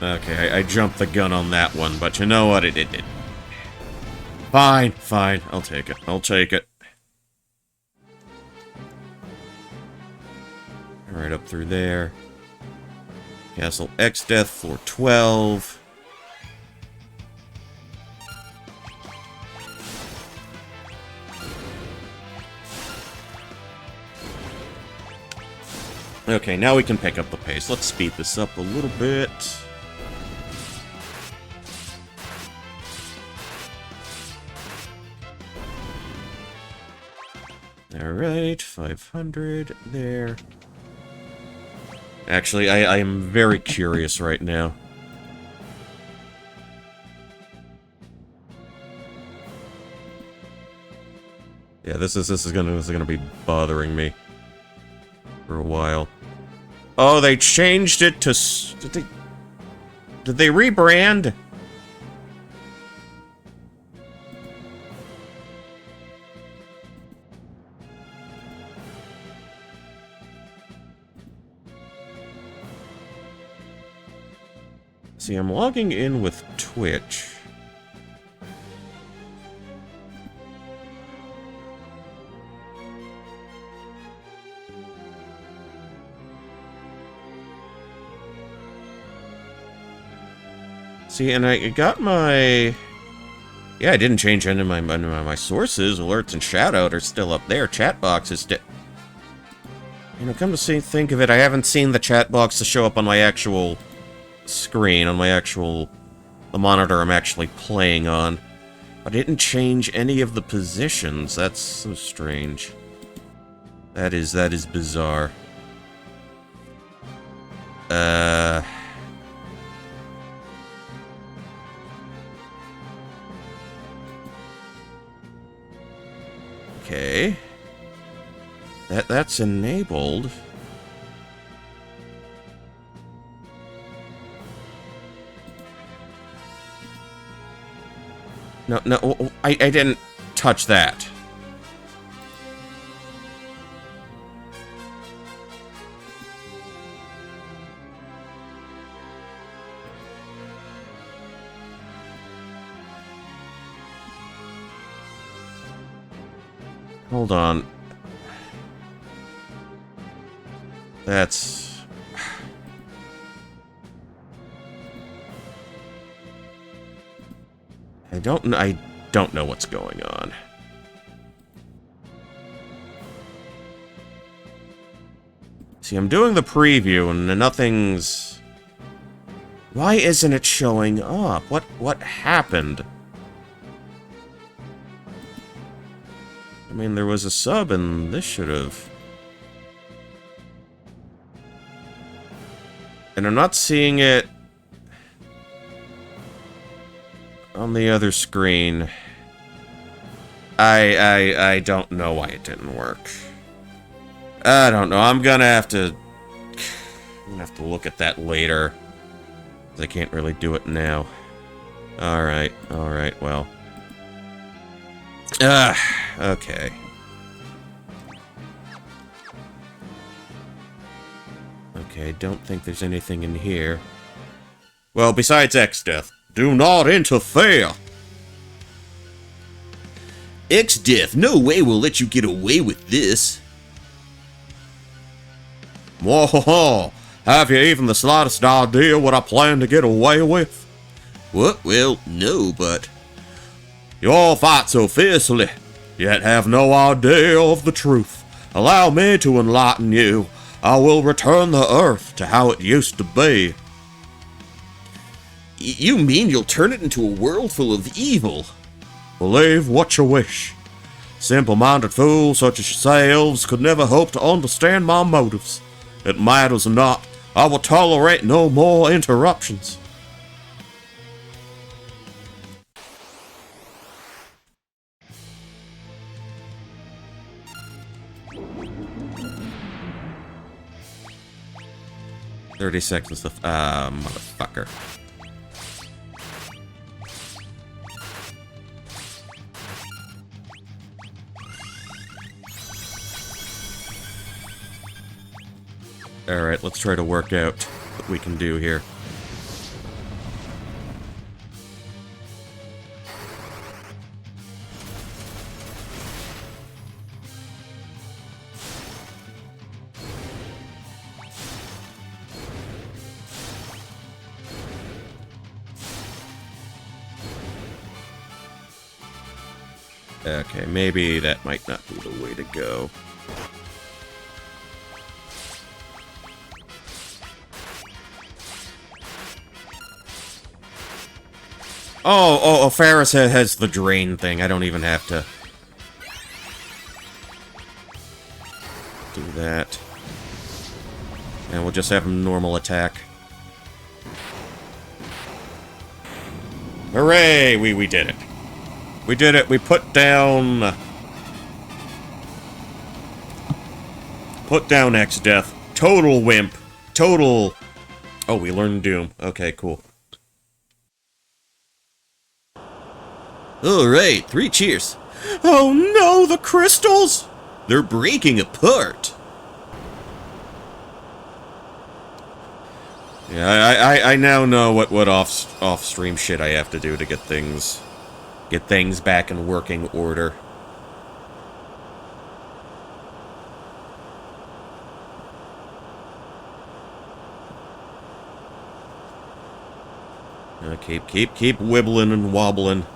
Okay, I jumped the gun on that one, but you know what? It did. Fine, fine. I'll take it. I'll take it. Alright, up through there. Castle X-Death, floor 12. Okay, now we can pick up the pace. Let's speed this up a little bit. Alright, 500 there. Actually, I am very curious right now. Yeah, this is gonna be bothering me for a while. Oh, they changed it to... Did they rebrand? See, I'm logging in with Twitch. See, and I got my... Yeah, I didn't change any of my sources. Alerts and shoutout are still up there. Chat box is still... You know, come to think of it, I haven't seen the chat box to show up on my actual screen, on my actual... the monitor I'm actually playing on. But I didn't change any of the positions. That's so strange. That is bizarre. Okay. That's enabled. No, I didn't touch that. Hold on. That's... I don't know what's going on. See, I'm doing the preview and nothing's... Why isn't it showing up? What happened? I mean, there was a sub and this should have... And I'm not seeing it on the other screen. I don't know why it didn't work. I don't know. I'm gonna have to look at that later. I can't really do it now. Alright, well. Okay. Okay, I don't think there's anything in here. Well, besides X-Death. Do not interfere! X-Death, no way we'll let you get away with this. Whoa, have you even the slightest idea what I plan to get away with? What? Well, no, but... You all fight so fiercely, yet have no idea of the truth. Allow me to enlighten you. I will return the Earth to how it used to be. You mean you'll turn it into a world full of evil? Believe what you wish. Simple-minded fools such as yourselves could never hope to understand my motives. It matters not. I will tolerate no more interruptions. "30 seconds to... motherfucker. Alright, let's try to work out what we can do here. Okay, maybe that might not be the way to go. Oh, Ferris has the drain thing. I don't even have to do that. And we'll just have a normal attack. Hooray! We did it. We did it. We put down... Put down X-Death. Total wimp. Total... Oh, we learned Doom. Okay, cool. Alright, 3 cheers. Oh no, the crystals! They're breaking apart. Yeah, I now know what off-stream shit I have to do to get things back in working order. Keep wibbling and wobbling.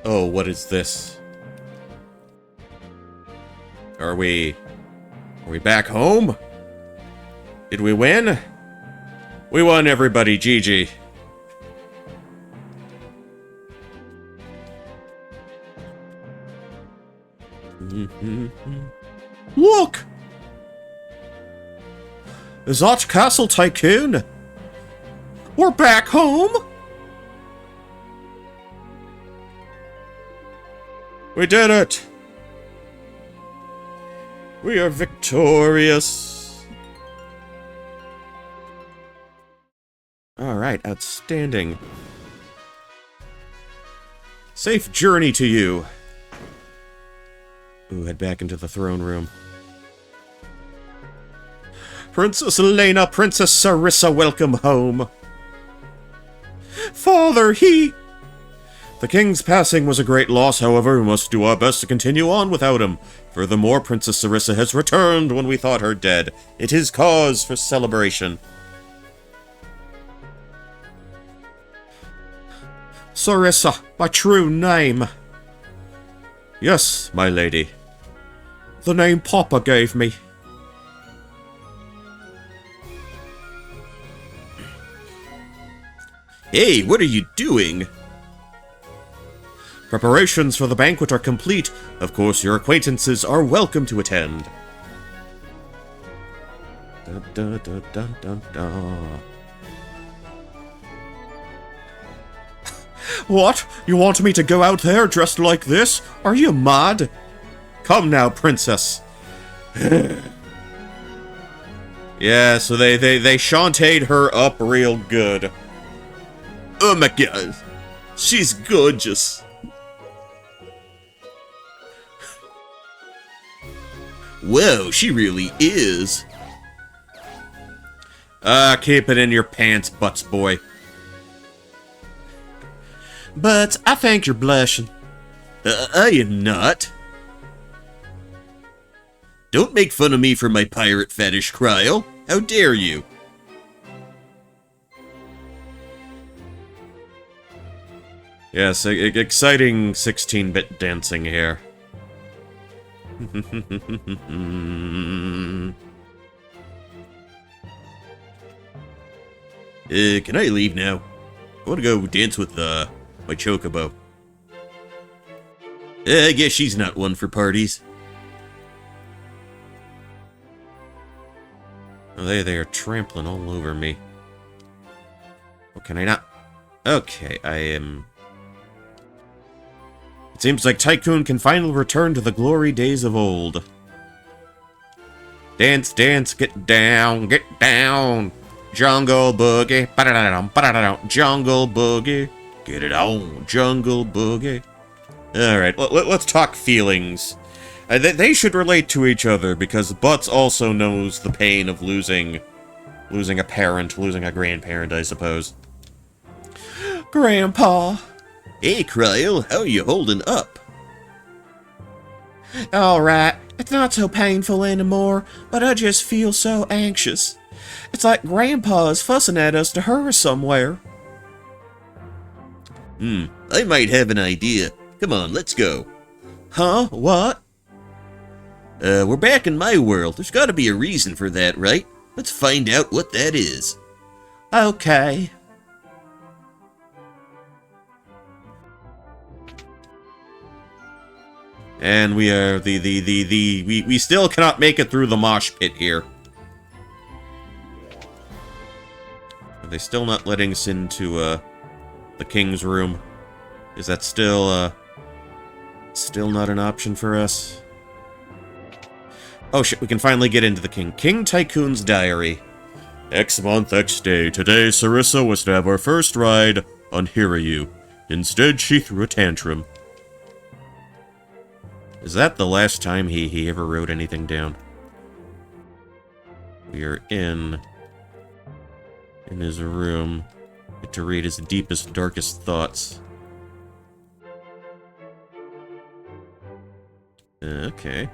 Oh, what is this? Are we back home? Did we win? We won, everybody. GG. Look! Is that Castle Tycoon? We're back home? We did it! We are victorious! Alright, outstanding. Safe journey to you. Ooh, head back into the throne room. Princess Elena, Princess Sarissa, welcome home. Father, The king's passing was a great loss, however, we must do our best to continue on without him. Furthermore, Princess Sarissa has returned when we thought her dead. It is cause for celebration. Sarissa, my true name. Yes, my lady. The name Papa gave me. Hey, what are you doing? Preparations for the banquet are complete. Of course, your acquaintances are welcome to attend. Dun, dun, dun, dun, dun, dun. What? You want me to go out there dressed like this? Are you mad? Come now, princess. Yeah, so they shantaed her up real good. Oh my god. She's gorgeous. Whoa, she really is. Keep it in your pants, butts boy. But I think you're blushing. I am not. Don't make fun of me for my pirate fetish, Cryle. How dare you? Yes, exciting 16-bit dancing here. Can I leave now? I want to go dance with, my chocobo. I guess she's not one for parties. Oh, they are trampling all over me. Oh, can I not? Okay, I am... It seems like Tycoon can finally return to the glory days of old. Dance, dance, get down, get down. Jungle boogie, jungle boogie. Get it on, jungle boogie. Alright, let's talk feelings. They should relate to each other, because Butts also knows the pain of losing a parent, losing a grandparent, I suppose. Grandpa. Hey, Cryle, how are you holding up? Alright, it's not so painful anymore, but I just feel so anxious. It's like Grandpa is fussing at us to hurry somewhere. I might have an idea. Come on, let's go. Huh? What? We're back in my world. There's gotta be a reason for that, right? Let's find out what that is. Okay. And we are we still cannot make it through the mosh pit here. Are they still not letting us into the king's room? Is that still not an option for us? Oh shit, we can finally get into the king. King Tycoon's diary. X month, X day. Today, Sarissa was to have our first ride on Hiryu. Instead, she threw a tantrum. Is that the last time he ever wrote anything down? We are in his room. Get to read his deepest, darkest thoughts. Okay.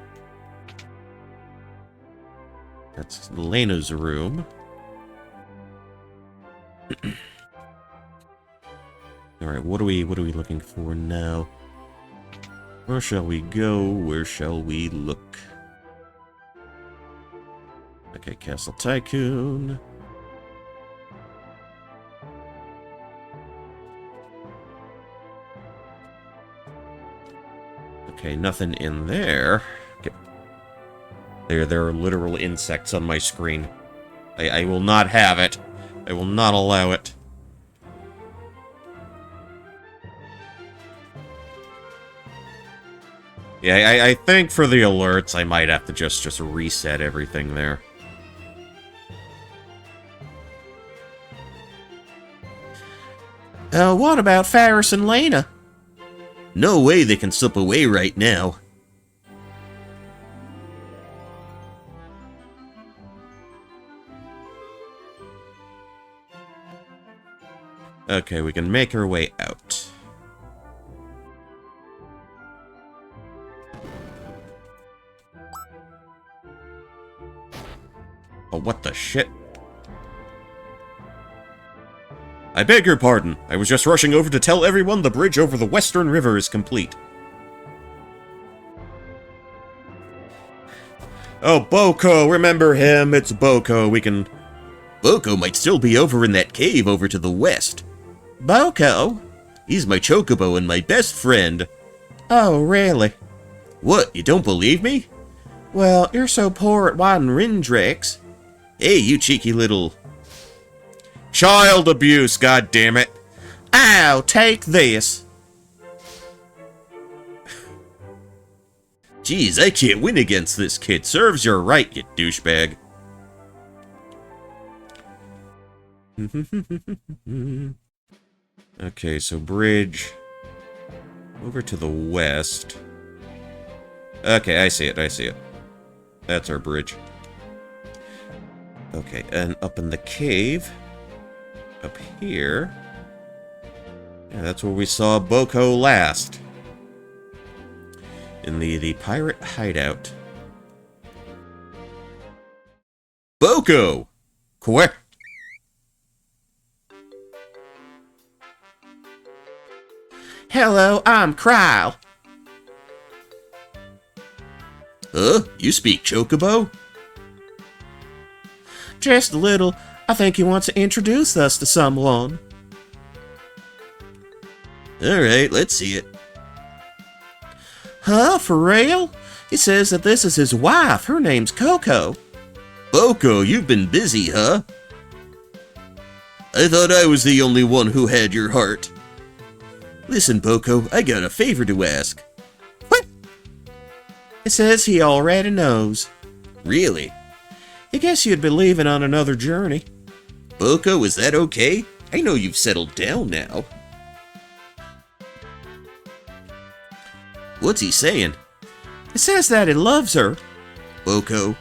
That's Lena's room. Alright, what are we looking for now? Where shall we go? Where shall we look? Okay, Castle Tycoon. Okay, nothing in there. Okay. There are literal insects on my screen. I will not have it. I will not allow it. Yeah, I think for the alerts, I might have to just reset everything there. What about Faris and Lena? No way they can slip away right now. Okay, we can make our way out. Oh, what the shit? I beg your pardon. I was just rushing over to tell everyone the bridge over the Western River is complete. Oh, Boko, remember him? It's Boko. We can... Boko might still be over in that cave over to the west. Boko? He's my chocobo and my best friend. Oh, really? What, you don't believe me? Well, you're so poor at winding Rindrix. Hey, you cheeky little... Child abuse, goddammit. Ow, take this. Geez, I can't win against this kid. Serves you right, you douchebag. Okay, so bridge over to the west. Okay, I see it, I see it. That's our bridge. Okay, and up in the cave, up here, yeah, that's where we saw Boko last. In the pirate hideout. Boko! Quick! Hello, I'm Kryle. Huh? You speak chocobo? Just a little. I think he wants to introduce us to someone. Alright, let's see it. Huh? For real? He says that this is his wife. Her name's Coco. Boko, you've been busy, huh? I thought I was the only one who had your heart. Listen, Boko, I got a favor to ask. What? It says he already knows. Really? I guess you'd be leaving on another journey. Boko, is that okay? I know you've settled down now. What's he saying? It says that he loves her, Boko.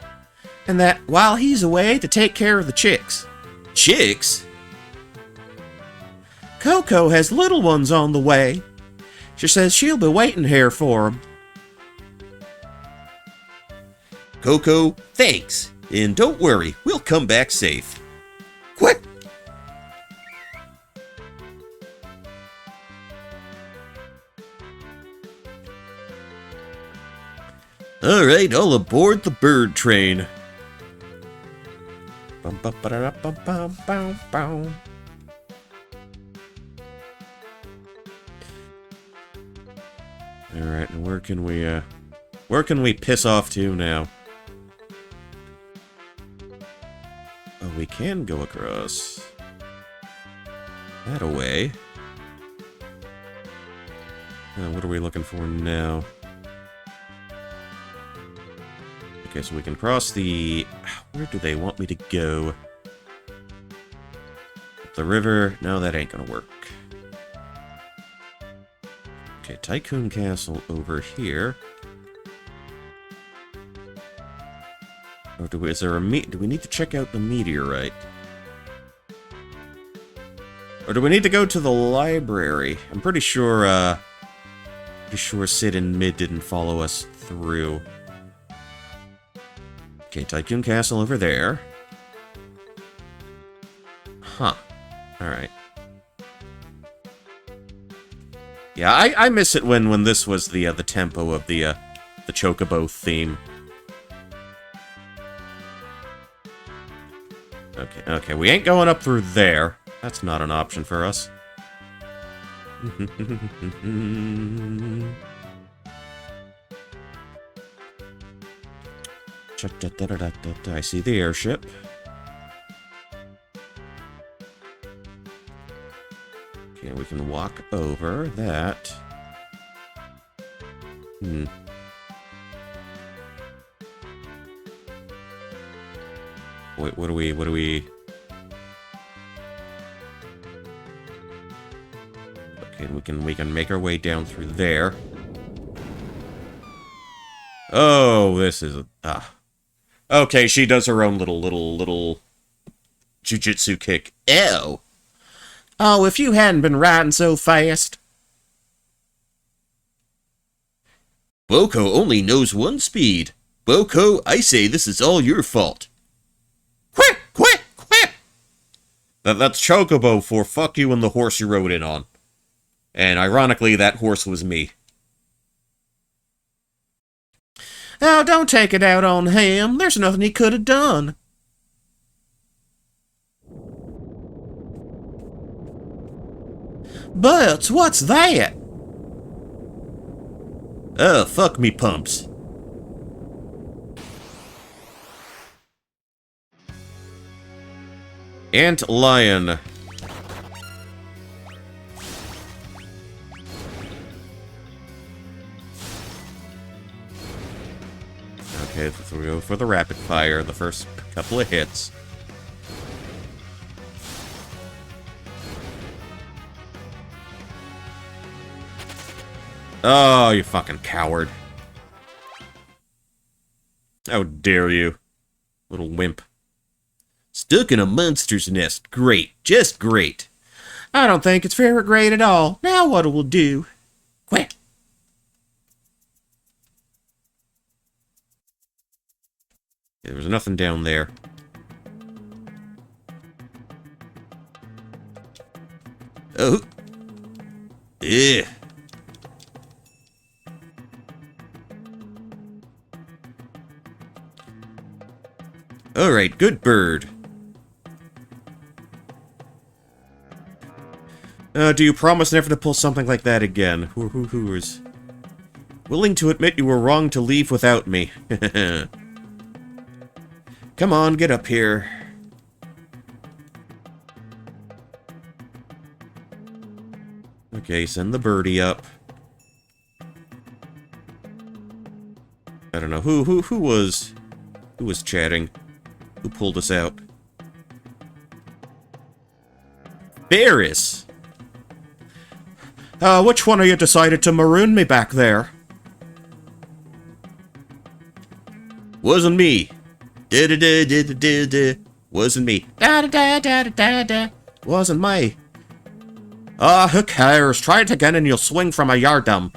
and that while he's away to take care of the chicks. Chicks? Coco has little ones on the way. She says she'll be waiting here for 'em. Coco, thanks. And don't worry, we'll come back safe. What? Alright, all aboard the bird train. Bum, bum, ba-da-da, bum, bum, bum, bum. Alright, and where can we piss off to now? Oh, we can go across that away. What are we looking for now? Okay, so we can cross the... Where do they want me to go? Up the river? No, that ain't gonna work. Okay, Tycoon Castle over here. Or do we, is there a do we need to check out the meteorite? Or do we need to go to the library? I'm pretty sure Sid and Mid didn't follow us through. Okay, Tycoon Castle over there. Huh. Alright. Yeah, I miss it when this was the tempo of the Chocobo theme. Okay, we ain't going up through there. That's not an option for us. I see the airship. Okay, we can walk over that. Wait, what do we... Okay, we can make our way down through there. Oh, this is a... Okay, she does her own little jujitsu kick. Ow! Oh, if you hadn't been riding so fast. Boko only knows one speed. Boko, I say this is all your fault. Quit! Quit! Quit! That's Chocobo for fuck you and the horse you rode in on. And ironically, that horse was me. Oh, don't take it out on him. There's nothing he could have done. But what's that? Oh, fuck me pumps. Ant Lion. Okay, so we go for the rapid fire, the first couple of hits. Oh, you fucking coward. How dare you, little wimp. Stuck in a monster's nest. Great. Just great. I don't think it's very great at all. Now what will do? Quit. There was nothing down there. Oh. Yeah. Alright, good bird. Do you promise never to pull something like that again? Who is willing to admit you were wrong to leave without me? Come on, get up here. Okay, send the birdie up. I don't know who was chatting. Who pulled us out? Barris. Which one of you decided to maroon me back there? Wasn't me. Wasn't me. Wasn't me. Who cares? Try it again and you'll swing from a yardum.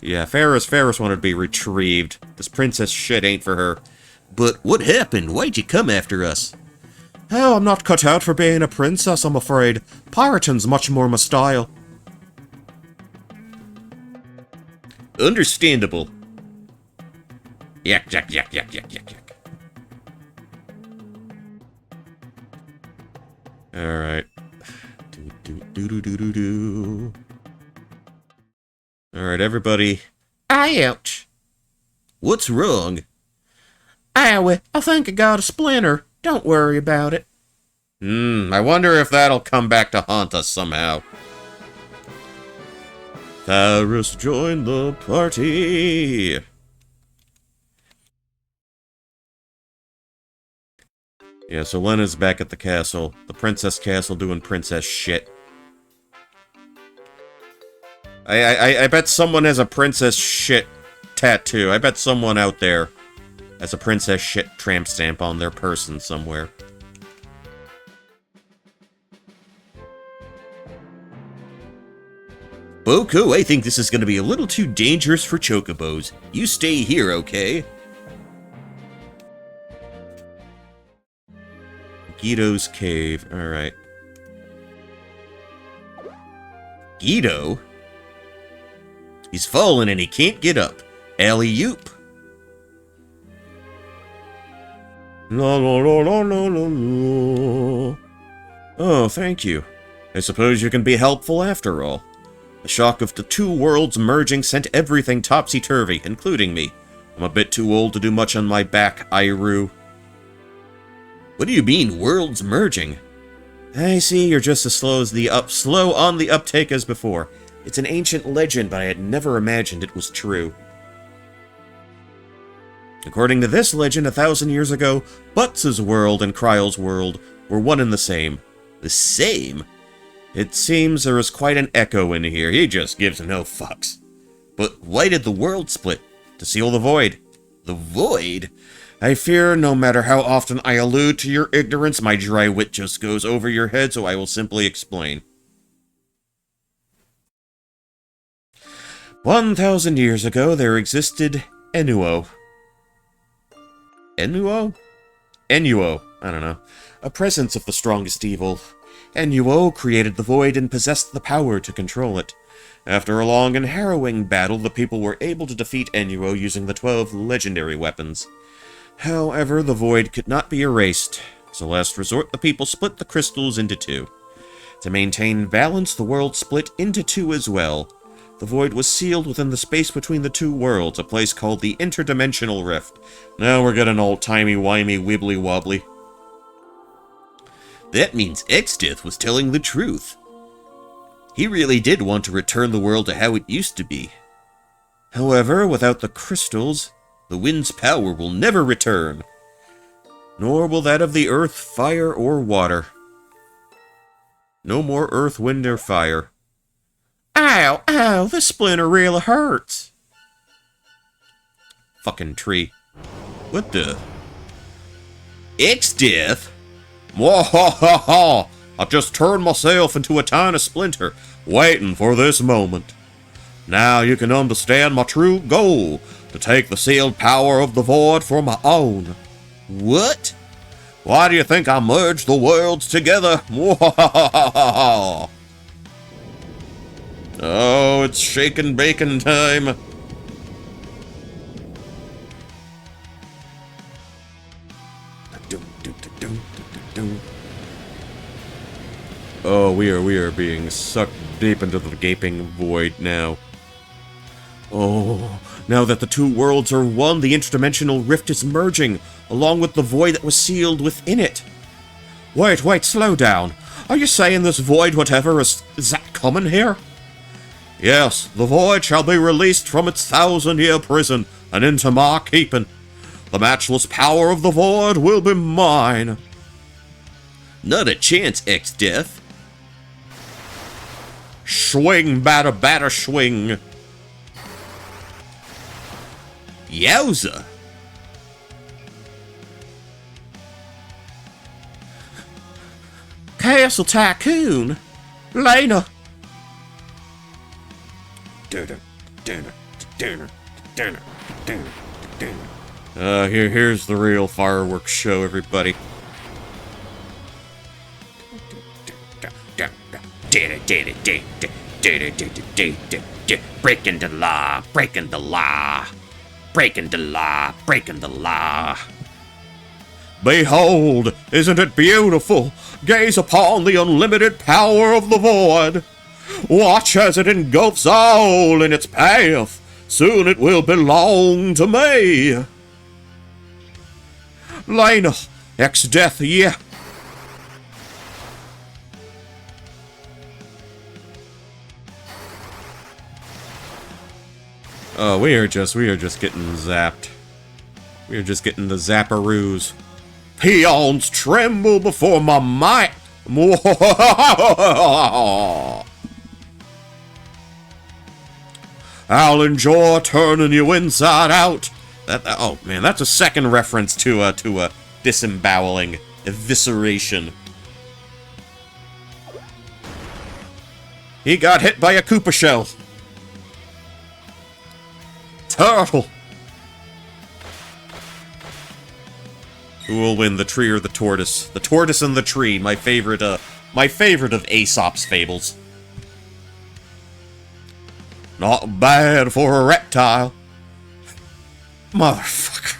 Yeah, Ferris wanted to be retrieved. This princess shit ain't for her. But what happened? Why'd you come after us? Oh, I'm not cut out for being a princess, I'm afraid. Pirating's much more my style. Understandable. Yak, yak, yak, yak, yak, yak, yak. Alright. Do. Alright, everybody. Ouch. What's wrong? Owie, I think I got a splinter. Don't worry about it. I wonder if that'll come back to haunt us somehow. Ferris joined the party. Yeah, so Lena's back at the castle. The princess castle doing princess shit. I bet someone has a princess shit tattoo. I bet someone out there has a princess shit tramp stamp on their person somewhere. Boko, I think this is going to be a little too dangerous for chocobos. You stay here, okay? Guido's cave. Alright. Guido? He's fallen and he can't get up. Alley-oop. La la la la la la la. Oh, thank you. I suppose you can be helpful after all. The shock of the two worlds merging sent everything topsy-turvy, including me. I'm a bit too old to do much on my back, Iru. What do you mean, worlds merging? I see you're just as slow on the uptake as before. It's an ancient legend, but I had never imagined it was true. According to this legend, 1,000 years ago, Butts' world and Kryle's world were one and the same. The same? It seems there is quite an echo in here. He just gives no fucks. But why did the world split? To seal the void. The void? I fear no matter how often I allude to your ignorance, my dry wit just goes over your head, so I will simply explain. 1,000 years ago, there existed Enuo. Enuo? Enuo. I don't know. A presence of the strongest evil. Enuo created the void and possessed the power to control it. After a long and harrowing battle, the people were able to defeat Enuo using the 12 legendary weapons. However, the void could not be erased. As a last resort, the people split the crystals into two. To maintain balance, the world split into two as well. The void was sealed within the space between the two worlds, a place called the Interdimensional Rift. Now we're getting old-timey-wimey wibbly-wobbly. That means Exdeath was telling the truth. He really did want to return the world to how it used to be. However, without the crystals, the wind's power will never return. Nor will that of the earth, fire, or water. No more earth, wind, or fire. Ow, ow, this splinter really hurts. Fucking tree. What the? Exdeath? Mwahaha! I just turned myself into a tiny splinter, waiting for this moment. Now you can understand my true goal, to take the sealed power of the void for my own. What? Why do you think I merged the worlds together? Mwahaha! Oh, it's shaken bacon time. Oh, we are being sucked deep into the gaping void now. Oh, now that the two worlds are one, the interdimensional rift is merging, along with the void that was sealed within it. Wait, slow down. Are you saying this void whatever is that coming here? Yes, the void shall be released from its 1,000-year prison and into my keeping. The matchless power of the void will be mine. Not a chance, Exdeath. Swing, batter, swing. Yowza. Castle Tycoon. Lena. Here's the real fireworks show, everybody. Breaking the law, breaking the law, breaking the law, breaking the law. Behold, isn't it beautiful? Gaze upon the unlimited power of the void. Watch as it engulfs all in its path. Soon it will belong to me. Lena, Exdeath, yeah. Oh, we are just getting zapped. We are just getting the zapparoos. Peons tremble before my might. I'll enjoy turning you inside out. Oh man, that's a second reference to a disemboweling, evisceration. He got hit by a Koopa shell. Turtle. Who will win, the tree or the tortoise? The tortoise and the tree, my favorite of Aesop's fables. Not bad for a reptile. Motherfucker.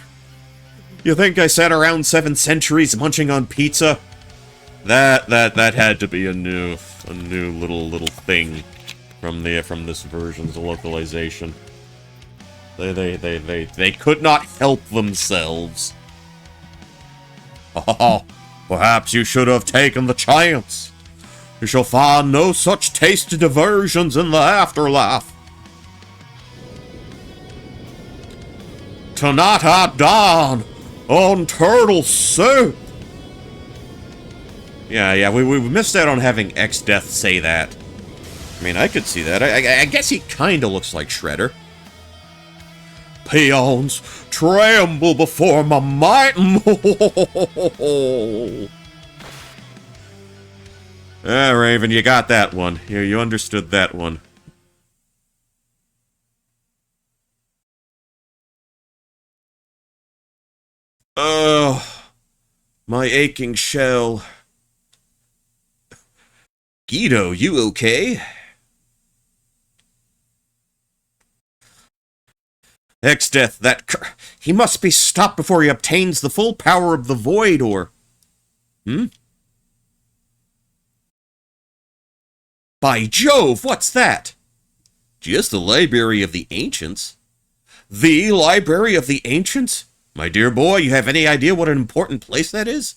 You think I sat around 7 centuries munching on pizza? That had to be a new little thing from this version's localization. They could not help themselves. Oh, perhaps you should have taken the chance. You shall find no such tasty diversions in the afterlife. Tonight I dine on turtle soup. Yeah, we missed out on having Exdeath say that. I mean, I could see that. I guess he kinda looks like Shredder. peons, tremble before my might. Raven, you got that one. You understood that one. Oh, my aching shell. Guido, you okay? Exdeath, he must be stopped before he obtains the full power of the void, or... By Jove, what's that? Just the Library of the Ancients. The Library of the Ancients? My dear boy, you have any idea what an important place that is?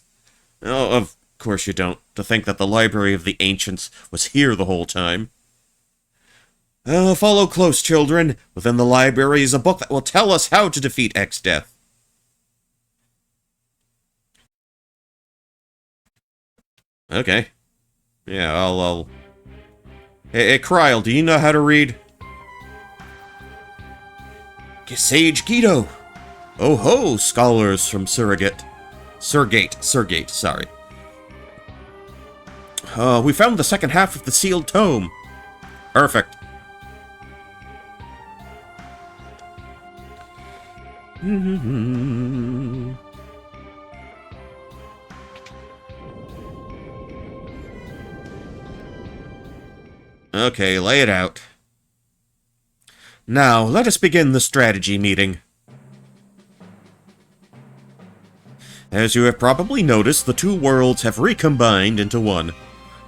Oh, of course you don't. To think that the Library of the Ancients was here the whole time. Follow close, children. Within the library is a book that will tell us how to defeat Exdeath. Okay. Yeah, I'll... Hey, Kryl, do you know how to read? Sage Guido. Oh ho, scholars from Surrogate, sorry. We found the second half of the sealed tome. Perfect. Okay, lay it out. Now, let us begin the strategy meeting. As you have probably noticed, the two worlds have recombined into one.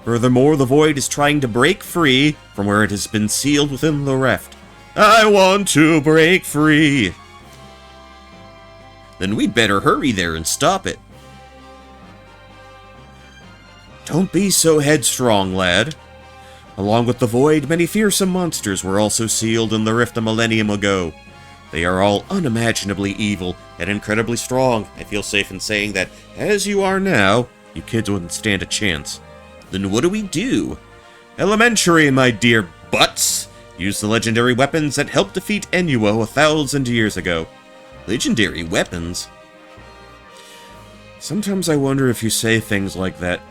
Furthermore, the void is trying to break free from where it has been sealed within the rift. I want to break free! Then we'd better hurry there and stop it. Don't be so headstrong, lad. Along with the void, many fearsome monsters were also sealed in the rift a millennium ago. They are all unimaginably evil and incredibly strong. I feel safe in saying that, as you are now, you kids wouldn't stand a chance. Then what do we do? Elementary, my dear butts! Use the legendary weapons that helped defeat Enuo 1,000 years ago. Legendary weapons? Sometimes I wonder if you say things like that,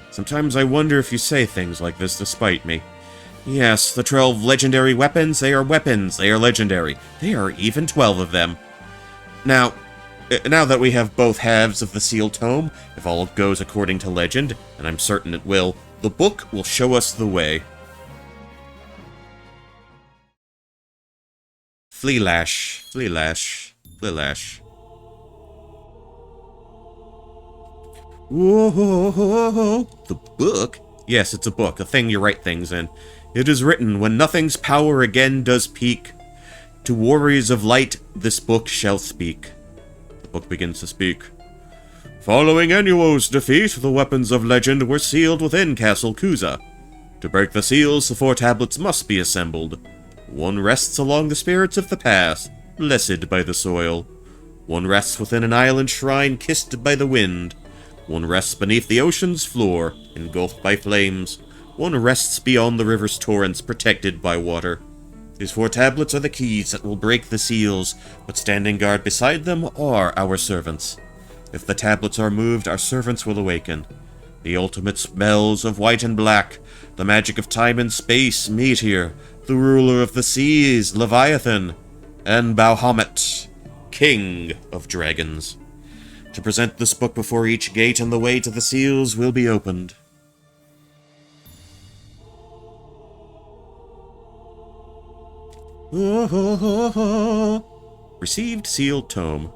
Sometimes I wonder if you say things like this despite me. Yes, the 12 legendary weapons, they are legendary. There are even 12 of them. Now that we have both halves of the sealed tome, if all goes according to legend, and I'm certain it will, the book will show us the way. Flealash. Whoa, the book? Yes, it's a book, a thing you write things in. It is written, when nothing's power again does peak, to warriors of light this book shall speak. The book begins to speak. Following Enuo's defeat, the weapons of legend were sealed within Castle Kuza. To break the seals, the 4 tablets must be assembled. One rests along the spirits of the past, blessed by the soil. One rests within an island shrine kissed by the wind. One rests beneath the ocean's floor, engulfed by flames. One rests beyond the river's torrents, protected by water. These 4 tablets are the keys that will break the seals, but standing guard beside them are our servants. If the tablets are moved, our servants will awaken. The ultimate spells of white and black, the magic of time and space meet here, the ruler of the seas, Leviathan, and Bahamut, king of dragons. To present this book before each gate, and the way to the seals will be opened. Received sealed tome.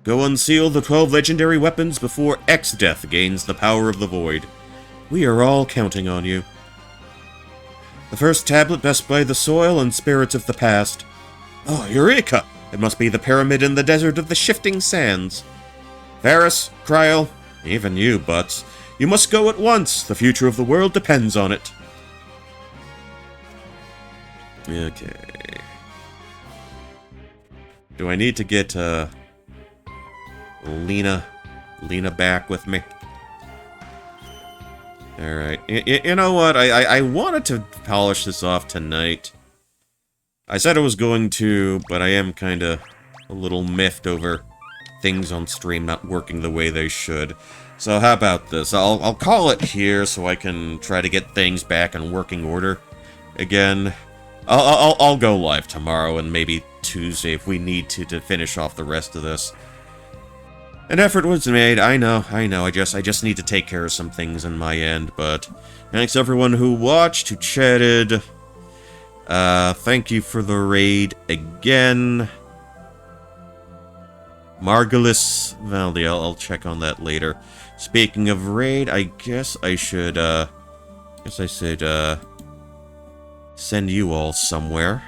Go unseal the 12 legendary weapons before Exdeath gains the power of the void. We are all counting on you. The first tablet best by the soil and spirits of the past. Oh, Eureka! It must be the pyramid in the desert of the shifting sands. Varus, Kryl, even you, Butts, you must go at once. The future of the world depends on it. Okay. Do I need to get, Lena back with me? Alright. You know what? I wanted to polish this off tonight. I said I was going to, but I am kind of a little miffed over things on stream not working the way they should. So how about this? I'll call it here so I can try to get things back in working order again. I'll go live tomorrow and maybe Tuesday if we need to finish off the rest of this. An effort was made, I know, I just need to take care of some things on my end, but thanks everyone who watched, who chatted. Thank you for the raid again. Margulis Valdi, I'll check on that later. Speaking of raid, I guess I should, send you all somewhere.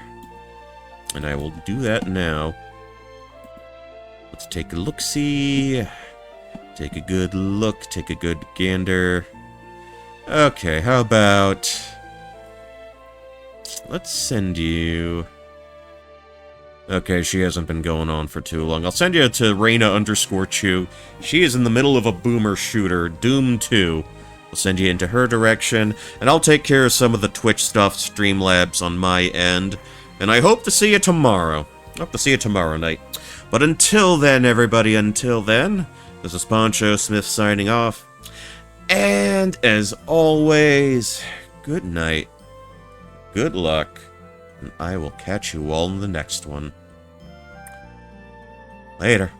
And I will do that now. Let's take a look-see. Take a good look, take a good gander. Okay, how about... let's send you... okay, she hasn't been going on for too long. I'll send you to Reina_Chew. She is in the middle of a boomer shooter, Doom 2. I'll send you into her direction, and I'll take care of some of the Twitch stuff, Streamlabs on my end. And I hope to see you tomorrow. Hope to see you tomorrow night. But until then, everybody, until then, this is Poncho Smith signing off. And as always, good night. Good luck. And I will catch you all in the next one. Later.